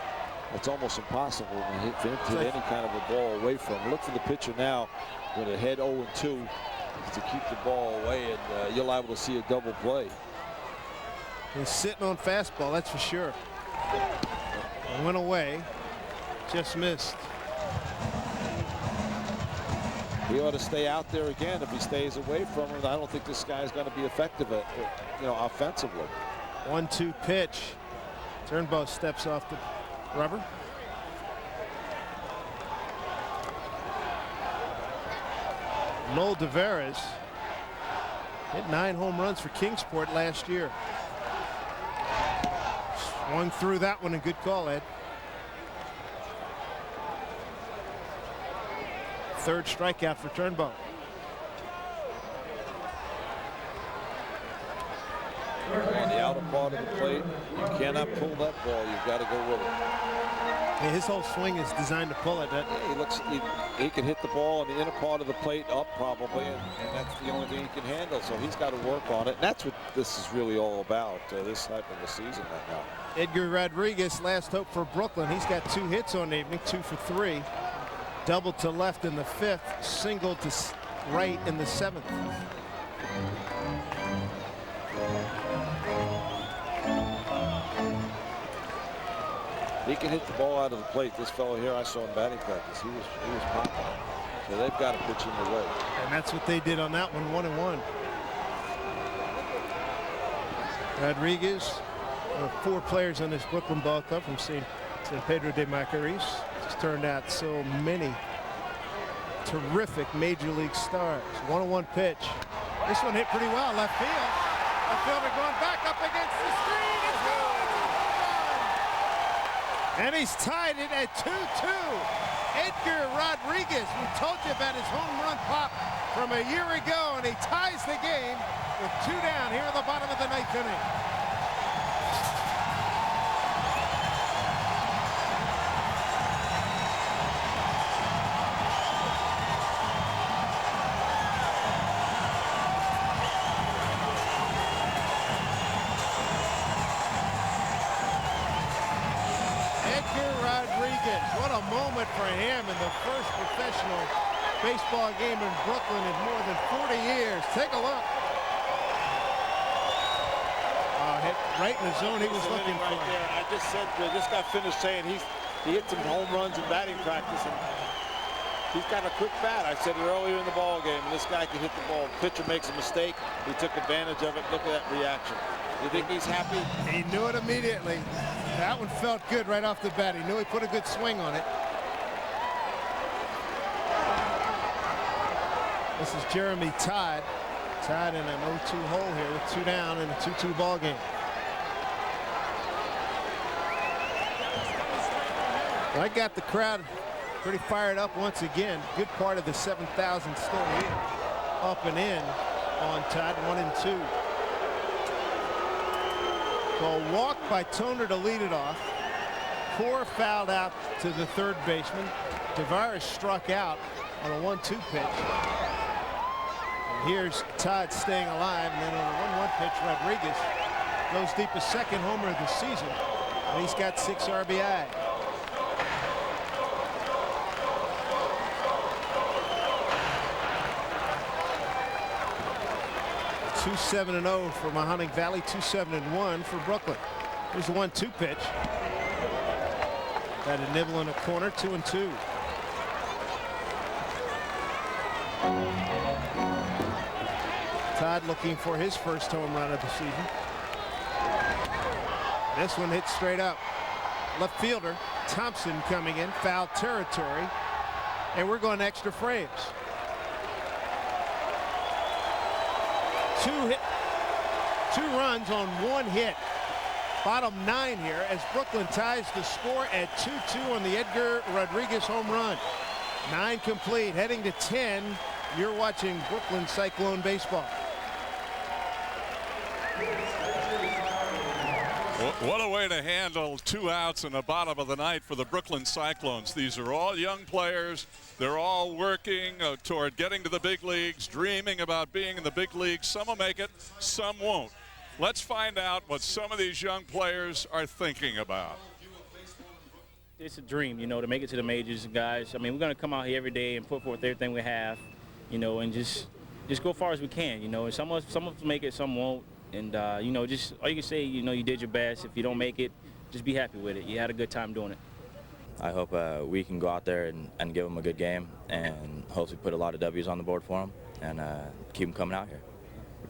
Speaker 1: It's almost impossible for him to hit any kind of a ball away from him. Look for the pitcher now with a head 0-2 to keep the ball away, and you're liable to see a double play.
Speaker 10: He's sitting on fastball, that's for sure. Went away, just missed.
Speaker 1: he ought to stay out there again. If he stays away from him, I don't think this guy's going to be effective at, offensively.
Speaker 10: 1-2 pitch. Turnbow steps off the rubber. Noel Tavares hit 9 home runs for Kingsport last year. Swung through that one, a good call, Ed. Third strikeout for Turnbow.
Speaker 1: And the outer part of the plate, you cannot pull that ball. You've got to go with it.
Speaker 10: Yeah, his whole swing is designed to pull it.
Speaker 1: He can hit the ball in the inner part of the plate up probably, and that's the only thing he can handle. So he's got to work on it. And that's what this is really all about, this type of a season right now.
Speaker 10: Edgar Rodriguez, last hope for Brooklyn. He's got 2 hits on the evening, 2 for 3. Double to left in the 5th, single to right in the 7th.
Speaker 1: He can hit the ball out of the plate. This fellow here I saw in batting practice. He was popping. So they've got to pitch him away.
Speaker 10: And that's what they did on that one, 1-1. Rodriguez, 4 players on this Brooklyn Ball Club from San Pedro de Macorís. Just turned out so many terrific major league stars. 1-1 pitch. This one hit pretty well left field. Left fielder going back up against the screen. It's gone. And he's tied it at 2-2. Edgar Rodriguez, we told you about his home run pop from a year ago, and he ties the game with 2 down here at the bottom of the 9th inning. What a moment for him in the first professional baseball game in Brooklyn in more than 40 years. Take a look. Hit right in the zone he was looking for.
Speaker 1: Right there. I just said, just got finished saying he hit some home runs in batting practice, and he's got a quick bat. I said it earlier in the ball game, and this guy can hit the ball. Pitcher makes a mistake. He took advantage of it. Look at that reaction. You think he's happy?
Speaker 10: He knew it immediately. That one felt good right off the bat. He knew he put a good swing on it. This is Jeremy Todd. Todd in an 0-2 hole here with 2 down in a 2-2 ball game. Well, I got the crowd pretty fired up once again. Good part of the 7,000 still here. Up and in on Todd, 1-2. So a walk by Toner to lead it off. Core fouled out to the 3rd baseman. Tavares struck out on a 1-2 pitch. And here's Todd staying alive, and then on a 1-1 pitch, Rodriguez goes deep, a 2nd homer of the season, and he's got 6 RBI. .270 for Mahoning Valley, 2-7-1 for Brooklyn. Here's the 1-2 pitch. Got a nibble in a corner, 2-2. Todd looking for his first home run of the season. This one hit straight up. Left fielder Thompson coming in, foul territory, and we're going extra frames. 2 runs on 1 hit. Bottom 9 here as Brooklyn ties the score at 2-2 on the Edgar Rodriguez home run. 9 complete, heading to 10. You're watching Brooklyn Cyclone baseball.
Speaker 6: What a way to handle 2 outs in the bottom of the 9th for the Brooklyn Cyclones. These are all young players. They're all working toward getting to the big leagues, dreaming about being in the big leagues. Some will make it, some won't. Let's find out what some of these young players are thinking about.
Speaker 19: It's a dream, to make it to the majors, guys. I mean, we're going to come out here every day and put forth everything we have, and just go far as we can, And some of us make it, some won't. And, just all you can say, you did your best. If you don't make it, just be happy with it. You had a good time doing it.
Speaker 20: I hope we can go out there and give them a good game and hopefully put a lot of W's on the board for them and keep them coming out here.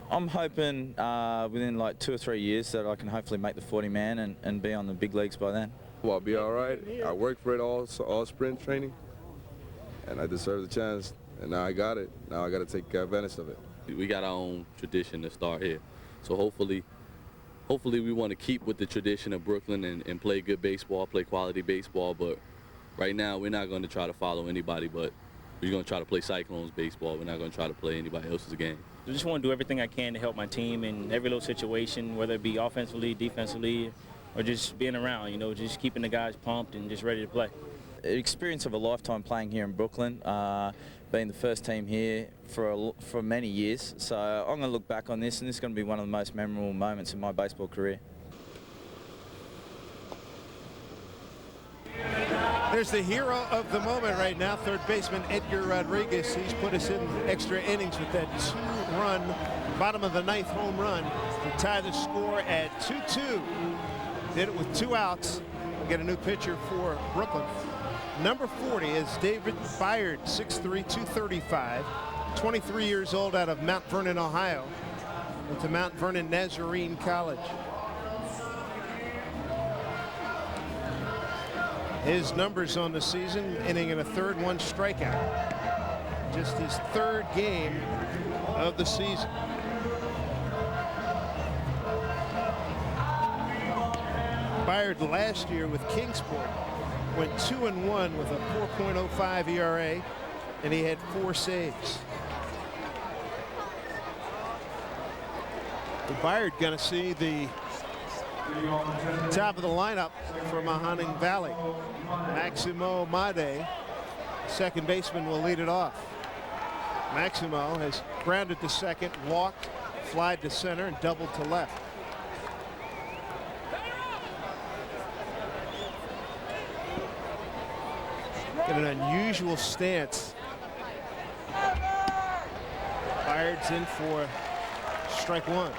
Speaker 2: I'm hoping within like 2 or 3 years that I can hopefully make the 40-man and be on the big leagues by then.
Speaker 21: Well, I'll be all right. I worked for it all sprint training, and I deserve the chance, and now I got it. Now I got to take advantage of it.
Speaker 23: We got our own tradition to start here, so hopefully we want to keep with the tradition of Brooklyn and play good baseball, play quality baseball, but right now we're not going to try to follow anybody, but we're going to try to play Cyclones baseball. We're not going to try to play anybody else's game.
Speaker 19: I just want to do everything I can to help my team in every little situation, whether it be offensively, defensively, or just being around, you know, just keeping the guys pumped and just ready to play.
Speaker 2: Experience of a lifetime playing here in Brooklyn, being the first team here for many years. So I'm going to look back on this, and this is going to be one of the most memorable moments in my baseball career.
Speaker 10: There's the hero of the moment right now, third baseman Edgar Rodriguez. He's put us in extra innings with that 2-run, bottom of the 9th home run to tie the score at 2-2. Did it with 2 outs. We'll get a new pitcher for Brooklyn. Number 40 is David Byard, 6'3", 235, 23 years old, out of Mount Vernon, Ohio, went to Mount Vernon Nazarene College. His numbers on the season: inning and a third, 1 strikeout. Just his 3rd game of the season. Byard last year with Kingsport went 2-1 with a 4.05 ERA, and he had 4 saves. Byard going to see the top of the lineup for Mahoning Valley. Maximo Made, second baseman, will lead it off. Maximo has grounded to second, walked, flied to center, and doubled to left. Got an unusual stance. Byard's in for strike 1.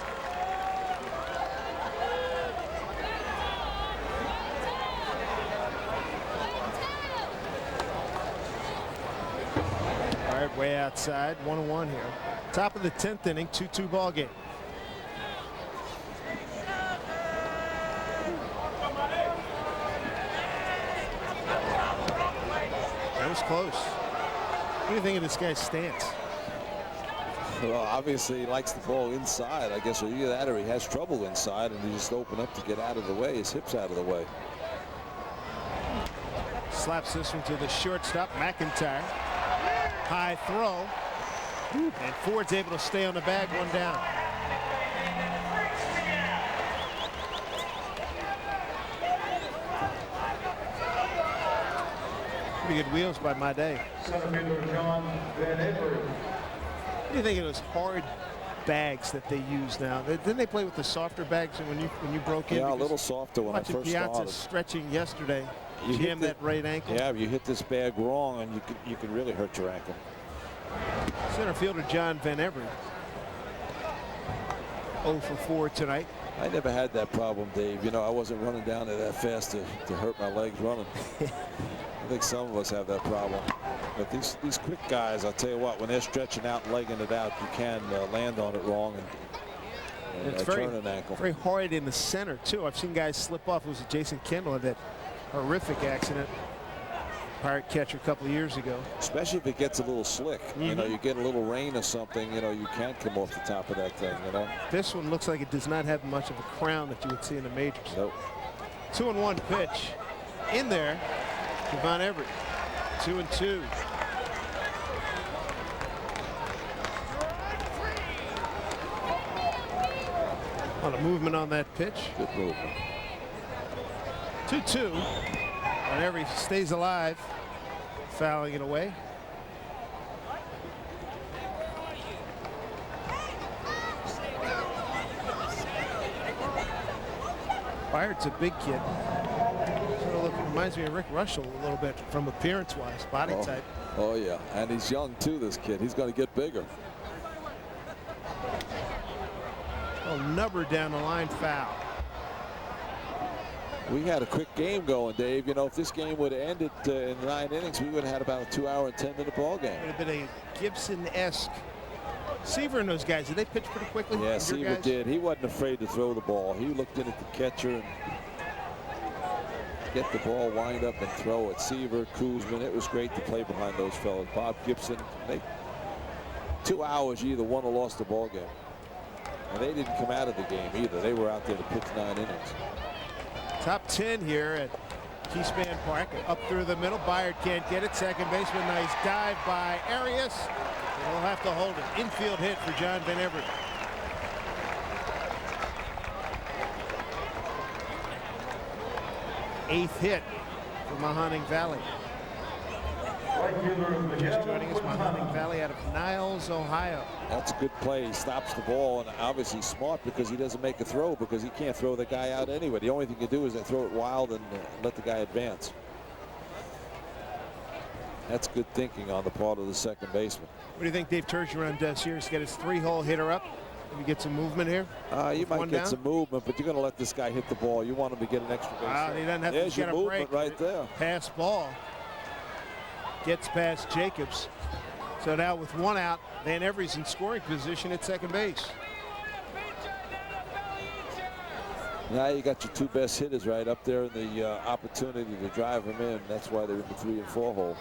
Speaker 10: Byard way outside, 1-1 here. Top of the 10th inning, 2-2 ball game. That was close. What do you think of this guy's stance?
Speaker 1: Well, obviously he likes the ball inside, I guess, or either that or he has trouble inside and he just open up to get out of the way, his hips out of the way.
Speaker 10: Slaps this one to the shortstop, McIntyre. High throw. And Ford's able to stay on the bag, 1 down. Pretty good wheels by Made. What do you think of those hard bags that they use now? Didn't they play with the softer bags when you broke in?
Speaker 1: Yeah, a little softer when I first
Speaker 10: Piazza
Speaker 1: started.
Speaker 10: stretching yesterday.
Speaker 1: You
Speaker 10: Jammed that right ankle.
Speaker 1: Yeah, you hit this bag wrong and you can really hurt your ankle.
Speaker 10: Center fielder John Van Everett, 0 for 4 tonight.
Speaker 1: I never had that problem, Dave. You know, I wasn't running down there that fast to hurt my legs running. I think some of us have that problem. But these quick guys, I'll tell you what, when they're stretching out and legging it out, you can land on it wrong and
Speaker 10: it's
Speaker 1: turn an ankle.
Speaker 10: Very hard in the center, too. I've seen guys slip off. It was Jason Kendall had that horrific accident. Pirate catcher a couple of years ago.
Speaker 1: Especially if it gets a little slick. You know, you get a little rain or something, you know, you can't come off the top of that thing, you know.
Speaker 10: This one looks like it does not have much of a crown that you would see in the majors.
Speaker 1: Nope.
Speaker 10: 2-1 pitch in there to Von Everett. 2-2. A lot of movement on that pitch.
Speaker 1: Good movement.
Speaker 10: 2-2. Von Everett stays alive, fouling it away. Byard's a big kid. Sort of reminds me of Rick Russell a little bit from appearance-wise, body type.
Speaker 1: Oh, yeah. And he's young, too, this kid. He's going to get bigger.
Speaker 10: Oh, number down the line, foul.
Speaker 1: We had a quick game going, Dave. You know, if this game would have ended in 9 innings, we would have had about a 2-hour and 10-minute ball game.
Speaker 10: It would have been a Gibson-esque. Seaver and those guys, did they pitch pretty quickly?
Speaker 1: Yeah, Seaver did. He wasn't afraid to throw the ball. He looked in at the catcher and get the ball, wind up, and throw it. Seaver, Kuzman, it was great to play behind those fellas. Bob Gibson, 2 hours, you either won or lost the ball game. And they didn't come out of the game either. They were out there to pitch 9 innings.
Speaker 10: Top 10 here at Keyspan Park. Up through the middle. Byard can't get it. Second baseman. Nice dive by Arias. He'll have to hold it. Infield hit for John Van Everett. Eighth hit for Mahoning Valley. Just joining us, Mahoning Valley out of Niles, Ohio.
Speaker 1: That's a good play. He stops the ball, and obviously smart because he doesn't make a throw because he can't throw the guy out anyway. The only thing you do is throw it wild and let the guy advance. That's good thinking on the part of the second baseman.
Speaker 10: What do you think Dave Turgeon does here? He's got his 3-hole hitter up. Maybe get some movement here.
Speaker 1: You might get some movement, but you're going to let this guy hit the ball. You want him to get an extra base.
Speaker 10: He doesn't have
Speaker 1: There's
Speaker 10: to get
Speaker 1: your
Speaker 10: a break.
Speaker 1: movement right there.
Speaker 10: Pass ball. Gets past Jacobs. So now with 1 out, Van Every's in scoring position at second base.
Speaker 1: Now you got your 2 best hitters right up there in the opportunity to drive them in. That's why they're in the 3 and 4 hole.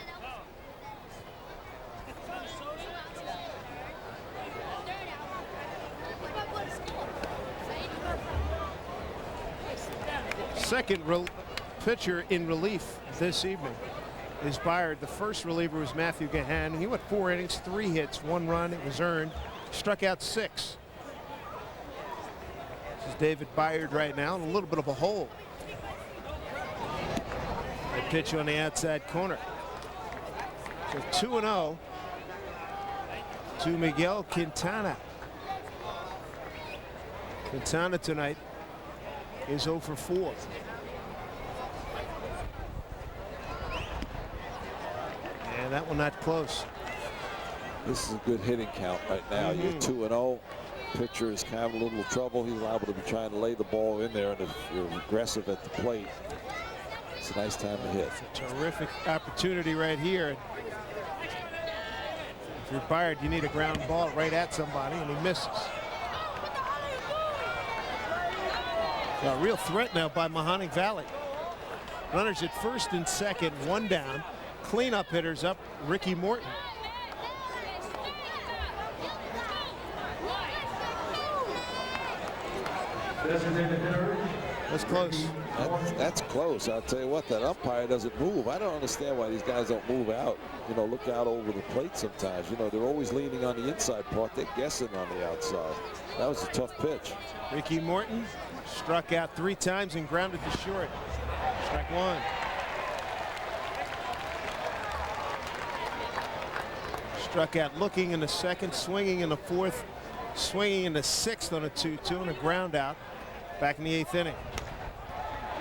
Speaker 10: Second pitcher in relief this evening is Byard. The first reliever was Matthew Gahan. He went 4 innings, 3 hits, 1 run. It was earned. Struck out 6. This is David Byard right now in a little bit of a hole. The pitch on the outside corner. So 2-0 to Miguel Quintana. Quintana tonight is 0 for 4. And that one not close.
Speaker 1: This is a good hitting count right now. You're 2-0. Pitcher is kind of a little trouble. He's liable to be trying to lay the ball in there, and if you're aggressive at the plate, it's a nice time to hit.
Speaker 10: It's a terrific opportunity right here. If you're Byard, you need a ground ball right at somebody, and he misses. A real threat now by Mahoning Valley. Runners at first and second, 1 down. Cleanup hitters up, Ricky Morton. That's close.
Speaker 1: That's close. I'll tell you what, that umpire doesn't move. I don't understand why these guys don't move out. You know, look out over the plate sometimes. You know, they're always leaning on the inside part. They're guessing on the outside. That was a tough pitch.
Speaker 10: Ricky Morton struck out 3 times and grounded to short. Strike 1. Struck out looking in the second, swinging in the 4th, swinging in the 6th on a 2-2 and a ground out. Back in the 8th inning.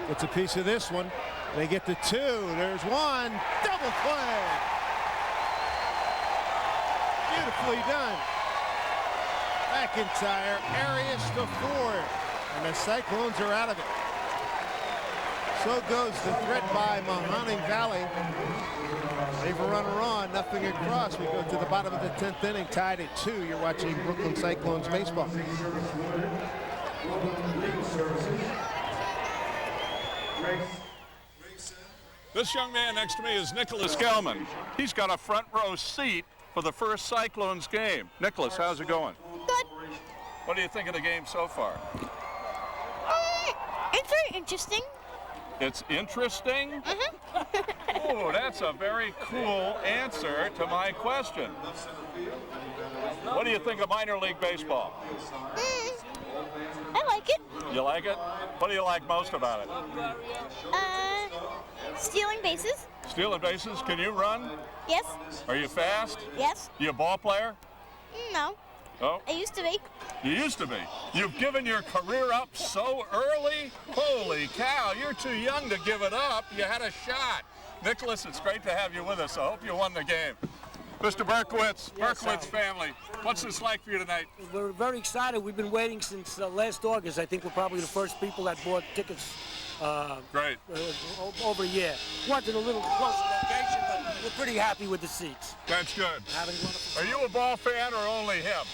Speaker 10: Gets a piece of this one. They get the 2. There's 1. Double play. Beautifully done. McIntyre, Arias to 4. And the Cyclones are out of it. So goes the threat by Mahoning Valley. They've a runner on, nothing across. We go to the bottom of the 10th inning, tied at 2. You're watching Brooklyn Cyclones baseball.
Speaker 6: This young man next to me is Nicholas Gelman. He's got a front row seat for the first Cyclones game. Nicholas, how's it going?
Speaker 3: Good.
Speaker 6: What do you think of the game so far?
Speaker 3: It's very interesting.
Speaker 6: It's interesting? Oh, that's a very cool answer to my question. What do you think of minor league baseball?
Speaker 3: I like it.
Speaker 6: You like it? What do you like most about it?
Speaker 3: Stealing bases.
Speaker 6: Stealing bases? Can you run?
Speaker 3: Yes.
Speaker 6: Are you fast?
Speaker 3: Yes.
Speaker 6: You a ball player?
Speaker 3: No.
Speaker 6: Oh.
Speaker 3: I used to be.
Speaker 6: You used to be. You've given your career up so early? Holy cow, you're too young to give it up. You had a shot. Nicholas, it's great to have you with us. I hope you won the game. Mr. Berkowitz,
Speaker 5: Yes,
Speaker 6: Berkowitz family, what's this like for you tonight?
Speaker 5: We're very excited. We've been waiting since last August. I think we're probably the first people that bought tickets
Speaker 15: Great.
Speaker 4: Over a year. Wanted a little closer location, but we're pretty happy with the seats.
Speaker 15: That's good.
Speaker 4: Having wonderful.
Speaker 15: Are you a ball fan or only him?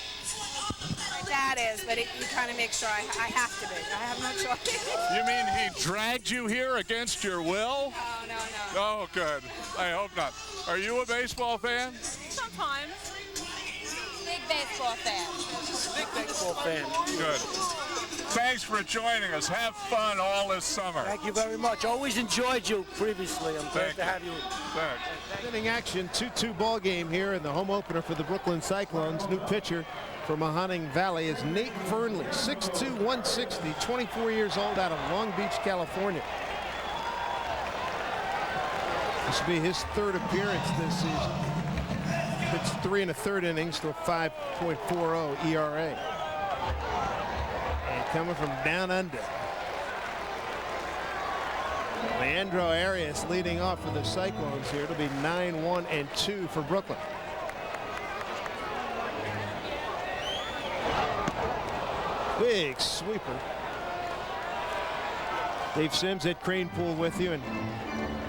Speaker 5: My dad is, but he kind of makes sure I have to be. I have no choice.
Speaker 15: You mean he dragged you here against your will?
Speaker 5: Oh, no.
Speaker 15: Oh, good. I hope not. Are you a baseball fan?
Speaker 5: Sometimes.
Speaker 3: Big baseball fan.
Speaker 4: Big baseball fan.
Speaker 15: Good. Thanks for joining us. Have fun all this summer.
Speaker 4: Thank you very much. Always enjoyed you previously. I'm glad to have you.
Speaker 15: Thanks.
Speaker 10: Inning action, 2-2 ball game here in the home opener for the Brooklyn Cyclones. New pitcher for Mahoning Valley is Nate Fernley, 6'2", 160, 24 years old, out of Long Beach, California. This will be his third appearance this season. It's 3 1/3 innings to a 5.40 ERA. And coming from down under, Leandro Arias leading off for the Cyclones here. It'll be 9-1-2 for Brooklyn. Big sweeper. Dave Sims at Crane Pool with you. And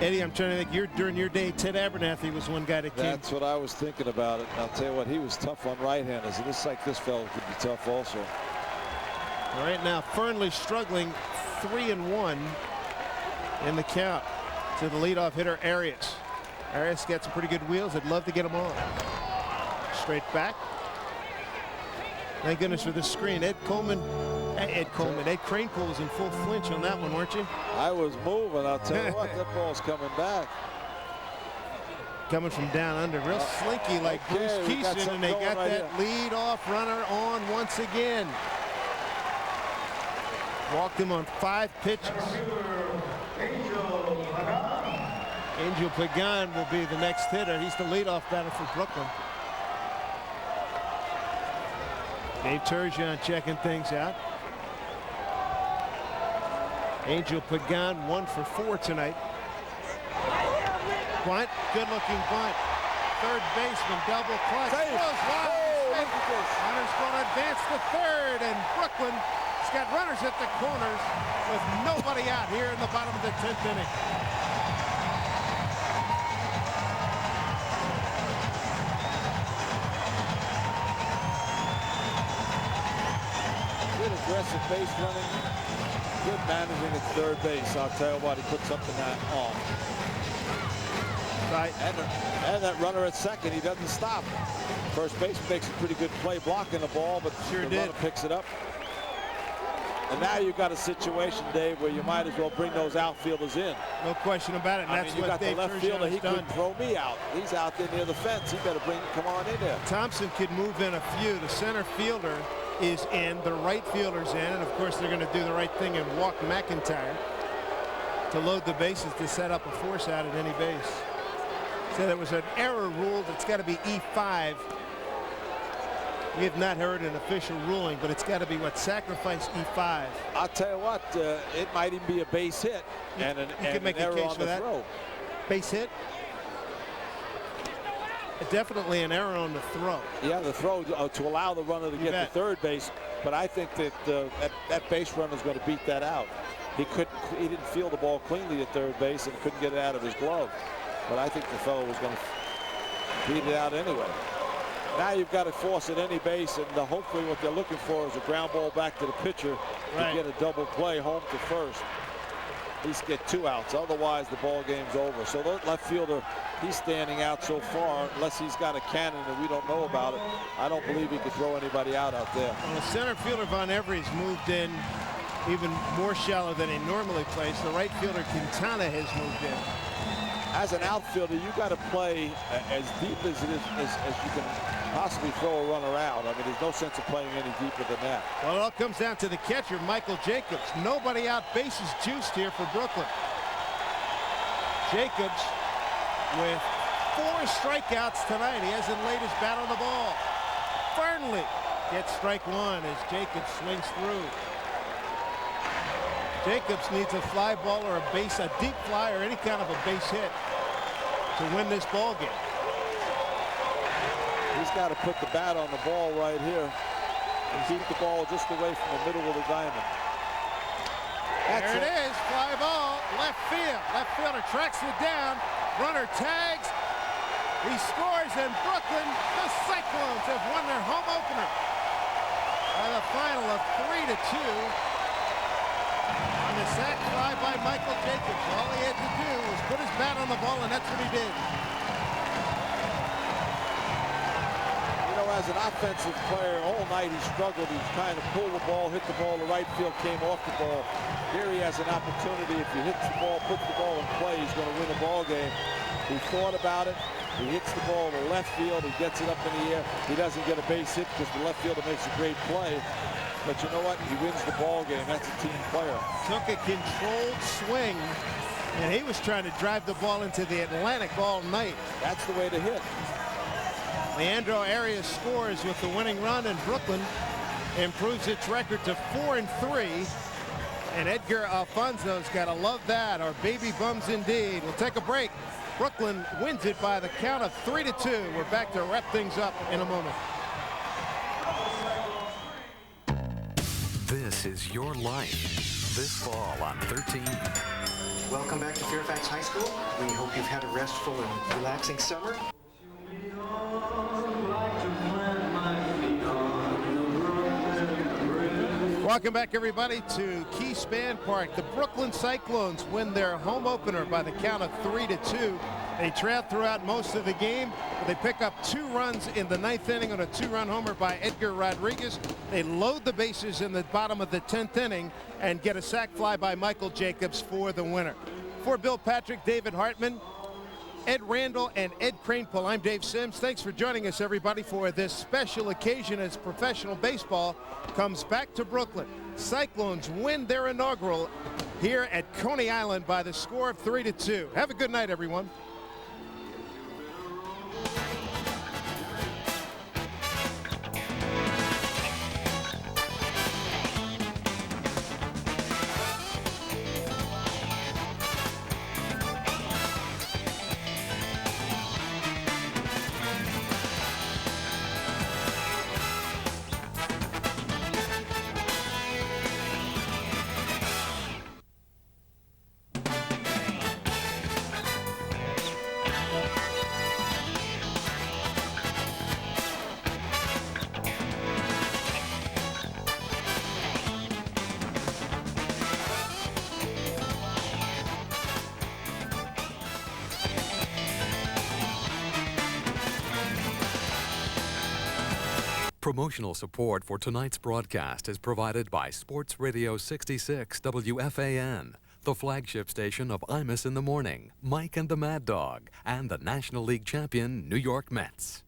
Speaker 10: Eddie, I'm trying to think, during your day, Ted Abernathy was one guy that came.
Speaker 1: That's what I was thinking about it. And I'll tell you what, he was tough on right-handers. It looks like this fellow could be tough also.
Speaker 10: All right, now Fernley struggling, 3-1 in the count to the leadoff hitter Arias. Arias got some pretty good wheels. I'd love to get him on. Straight back. Thank goodness for the screen. Ed Cranepool was in full flinch on that one, weren't you?
Speaker 1: I was moving. I'll tell you what, that ball's coming back.
Speaker 10: Coming from down under, real slinky like Bruce Keeson, and they got that lead-off runner on once again. Walked him on 5 pitches. Angel Pagan will be the next hitter. He's the leadoff batter for Brooklyn. Dave Turgeon checking things out. Angel Pagan 1 for 4 tonight. Bunt, good-looking bunt. Third baseman, double clutch. Runner's going to advance to third, and Brooklyn has got runners at the corners with nobody out here in the bottom of the 10th inning.
Speaker 1: Good aggressive base running. Good managing at third base. I'll tell you what, he put something on.
Speaker 10: Right.
Speaker 1: And that runner at second, he doesn't stop. First base makes a pretty good play blocking the ball, but the runner picks it up. And now you've got a situation, Dave, where you might as well bring those outfielders in.
Speaker 10: No question about it. And that's
Speaker 1: you
Speaker 10: what
Speaker 1: got
Speaker 10: Dave
Speaker 1: the left fielder. He couldn't throw me out. He's out there near the fence. He better come on in there.
Speaker 10: Thompson could move in a few. The center fielder is in, the right fielder's in, and of course they're going to do the right thing and walk McIntyre to load the bases to set up a force out at any base. So there was an error ruled. It's got to be E5. We have not heard an official ruling, but it's got to be what, sacrifice E5.
Speaker 1: I'll tell you what, it might even be a base hit and an error on the throw.
Speaker 10: Base hit? Definitely an error on the throw.
Speaker 1: Yeah, the throw to allow the runner to get to third base, but I think that that base runner is going to beat that out. He didn't feel the ball cleanly at third base and couldn't get it out of his glove. But I think the fellow was going to beat it out anyway. Now you've got to force at any base, and hopefully what they're looking for is a ground ball back to the pitcher to get a double play home to first. At least get 2 outs. Otherwise, the ball game's over. So the left fielder, he's standing out so far, unless he's got a cannon and we don't know about it. I don't believe he could throw anybody out there.
Speaker 10: Well, the center fielder, Von Every's moved in even more shallow than he normally plays. The right fielder, Quintana, has moved in.
Speaker 1: As an outfielder, you got to play as deep as it is as you can possibly throw a runner out. I mean, there's no sense of playing any deeper than that.
Speaker 10: Well, it all comes down to the catcher, Michael Jacobs. Nobody out, bases juiced here for Brooklyn. Jacobs with 4 strikeouts tonight. He hasn't laid his bat on the ball. Fernley gets strike 1 as Jacobs swings through. Jacobs needs a fly ball or a deep fly or any kind of a base hit to win this ball game.
Speaker 1: He's got to put the bat on the ball right here and keep the ball just away from the middle of the diamond.
Speaker 10: There it is, fly ball, left field. Left fielder tracks it down. Runner tags. He scores, and Brooklyn, the Cyclones, have won their home opener by the final of 3-2. On the sac fly by Michael Jacobs. All he had to do was put his bat on the ball, and that's what he did.
Speaker 1: You know, as an offensive player, all night he struggled. He was trying to pull the ball, hit the ball. The right field came off the ball. Here he has an opportunity. If he hits the ball, puts the ball in play, he's going to win a ball game. He thought about it. He hits the ball to left field. He gets it up in the air. He doesn't get a base hit because the left fielder makes a great play. But you know what? He wins the ball game. That's a team player.
Speaker 10: Took a controlled swing, and he was trying to drive the ball into the Atlantic all night.
Speaker 1: That's the way to hit.
Speaker 10: Leandro Arias scores with the winning run, and Brooklyn improves its record to 4-3. And Edgar Alfonso's got to love that. Our baby bums indeed. We'll take a break. Brooklyn wins it by the count of 3-2. We're back to wrap things up in a moment.
Speaker 7: This is your life this fall on 13.
Speaker 8: Welcome back to Fairfax High School. We hope you've had a restful and relaxing summer.
Speaker 10: Welcome back, everybody, to Keyspan Park. The Brooklyn Cyclones win their home opener by the count of 3-2. They trailed throughout most of the game, but they pick up 2 runs in the 9th inning on a 2-run homer by Edgar Rodriguez. They load the bases in the bottom of the 10th inning and get a sac fly by Michael Jacobs for the winner. For Bill Patrick, David Hartman, Ed Randall, and Ed Cranepool, I'm Dave Sims. Thanks for joining us, everybody, for this special occasion as professional baseball comes back to Brooklyn. Cyclones win their inaugural here at Coney Island by the score of 3-2. Have a good night, everyone.
Speaker 7: Promotional support for tonight's broadcast is provided by Sports Radio 66 WFAN, the flagship station of Imus in the Morning, Mike and the Mad Dog, and the National League champion New York Mets.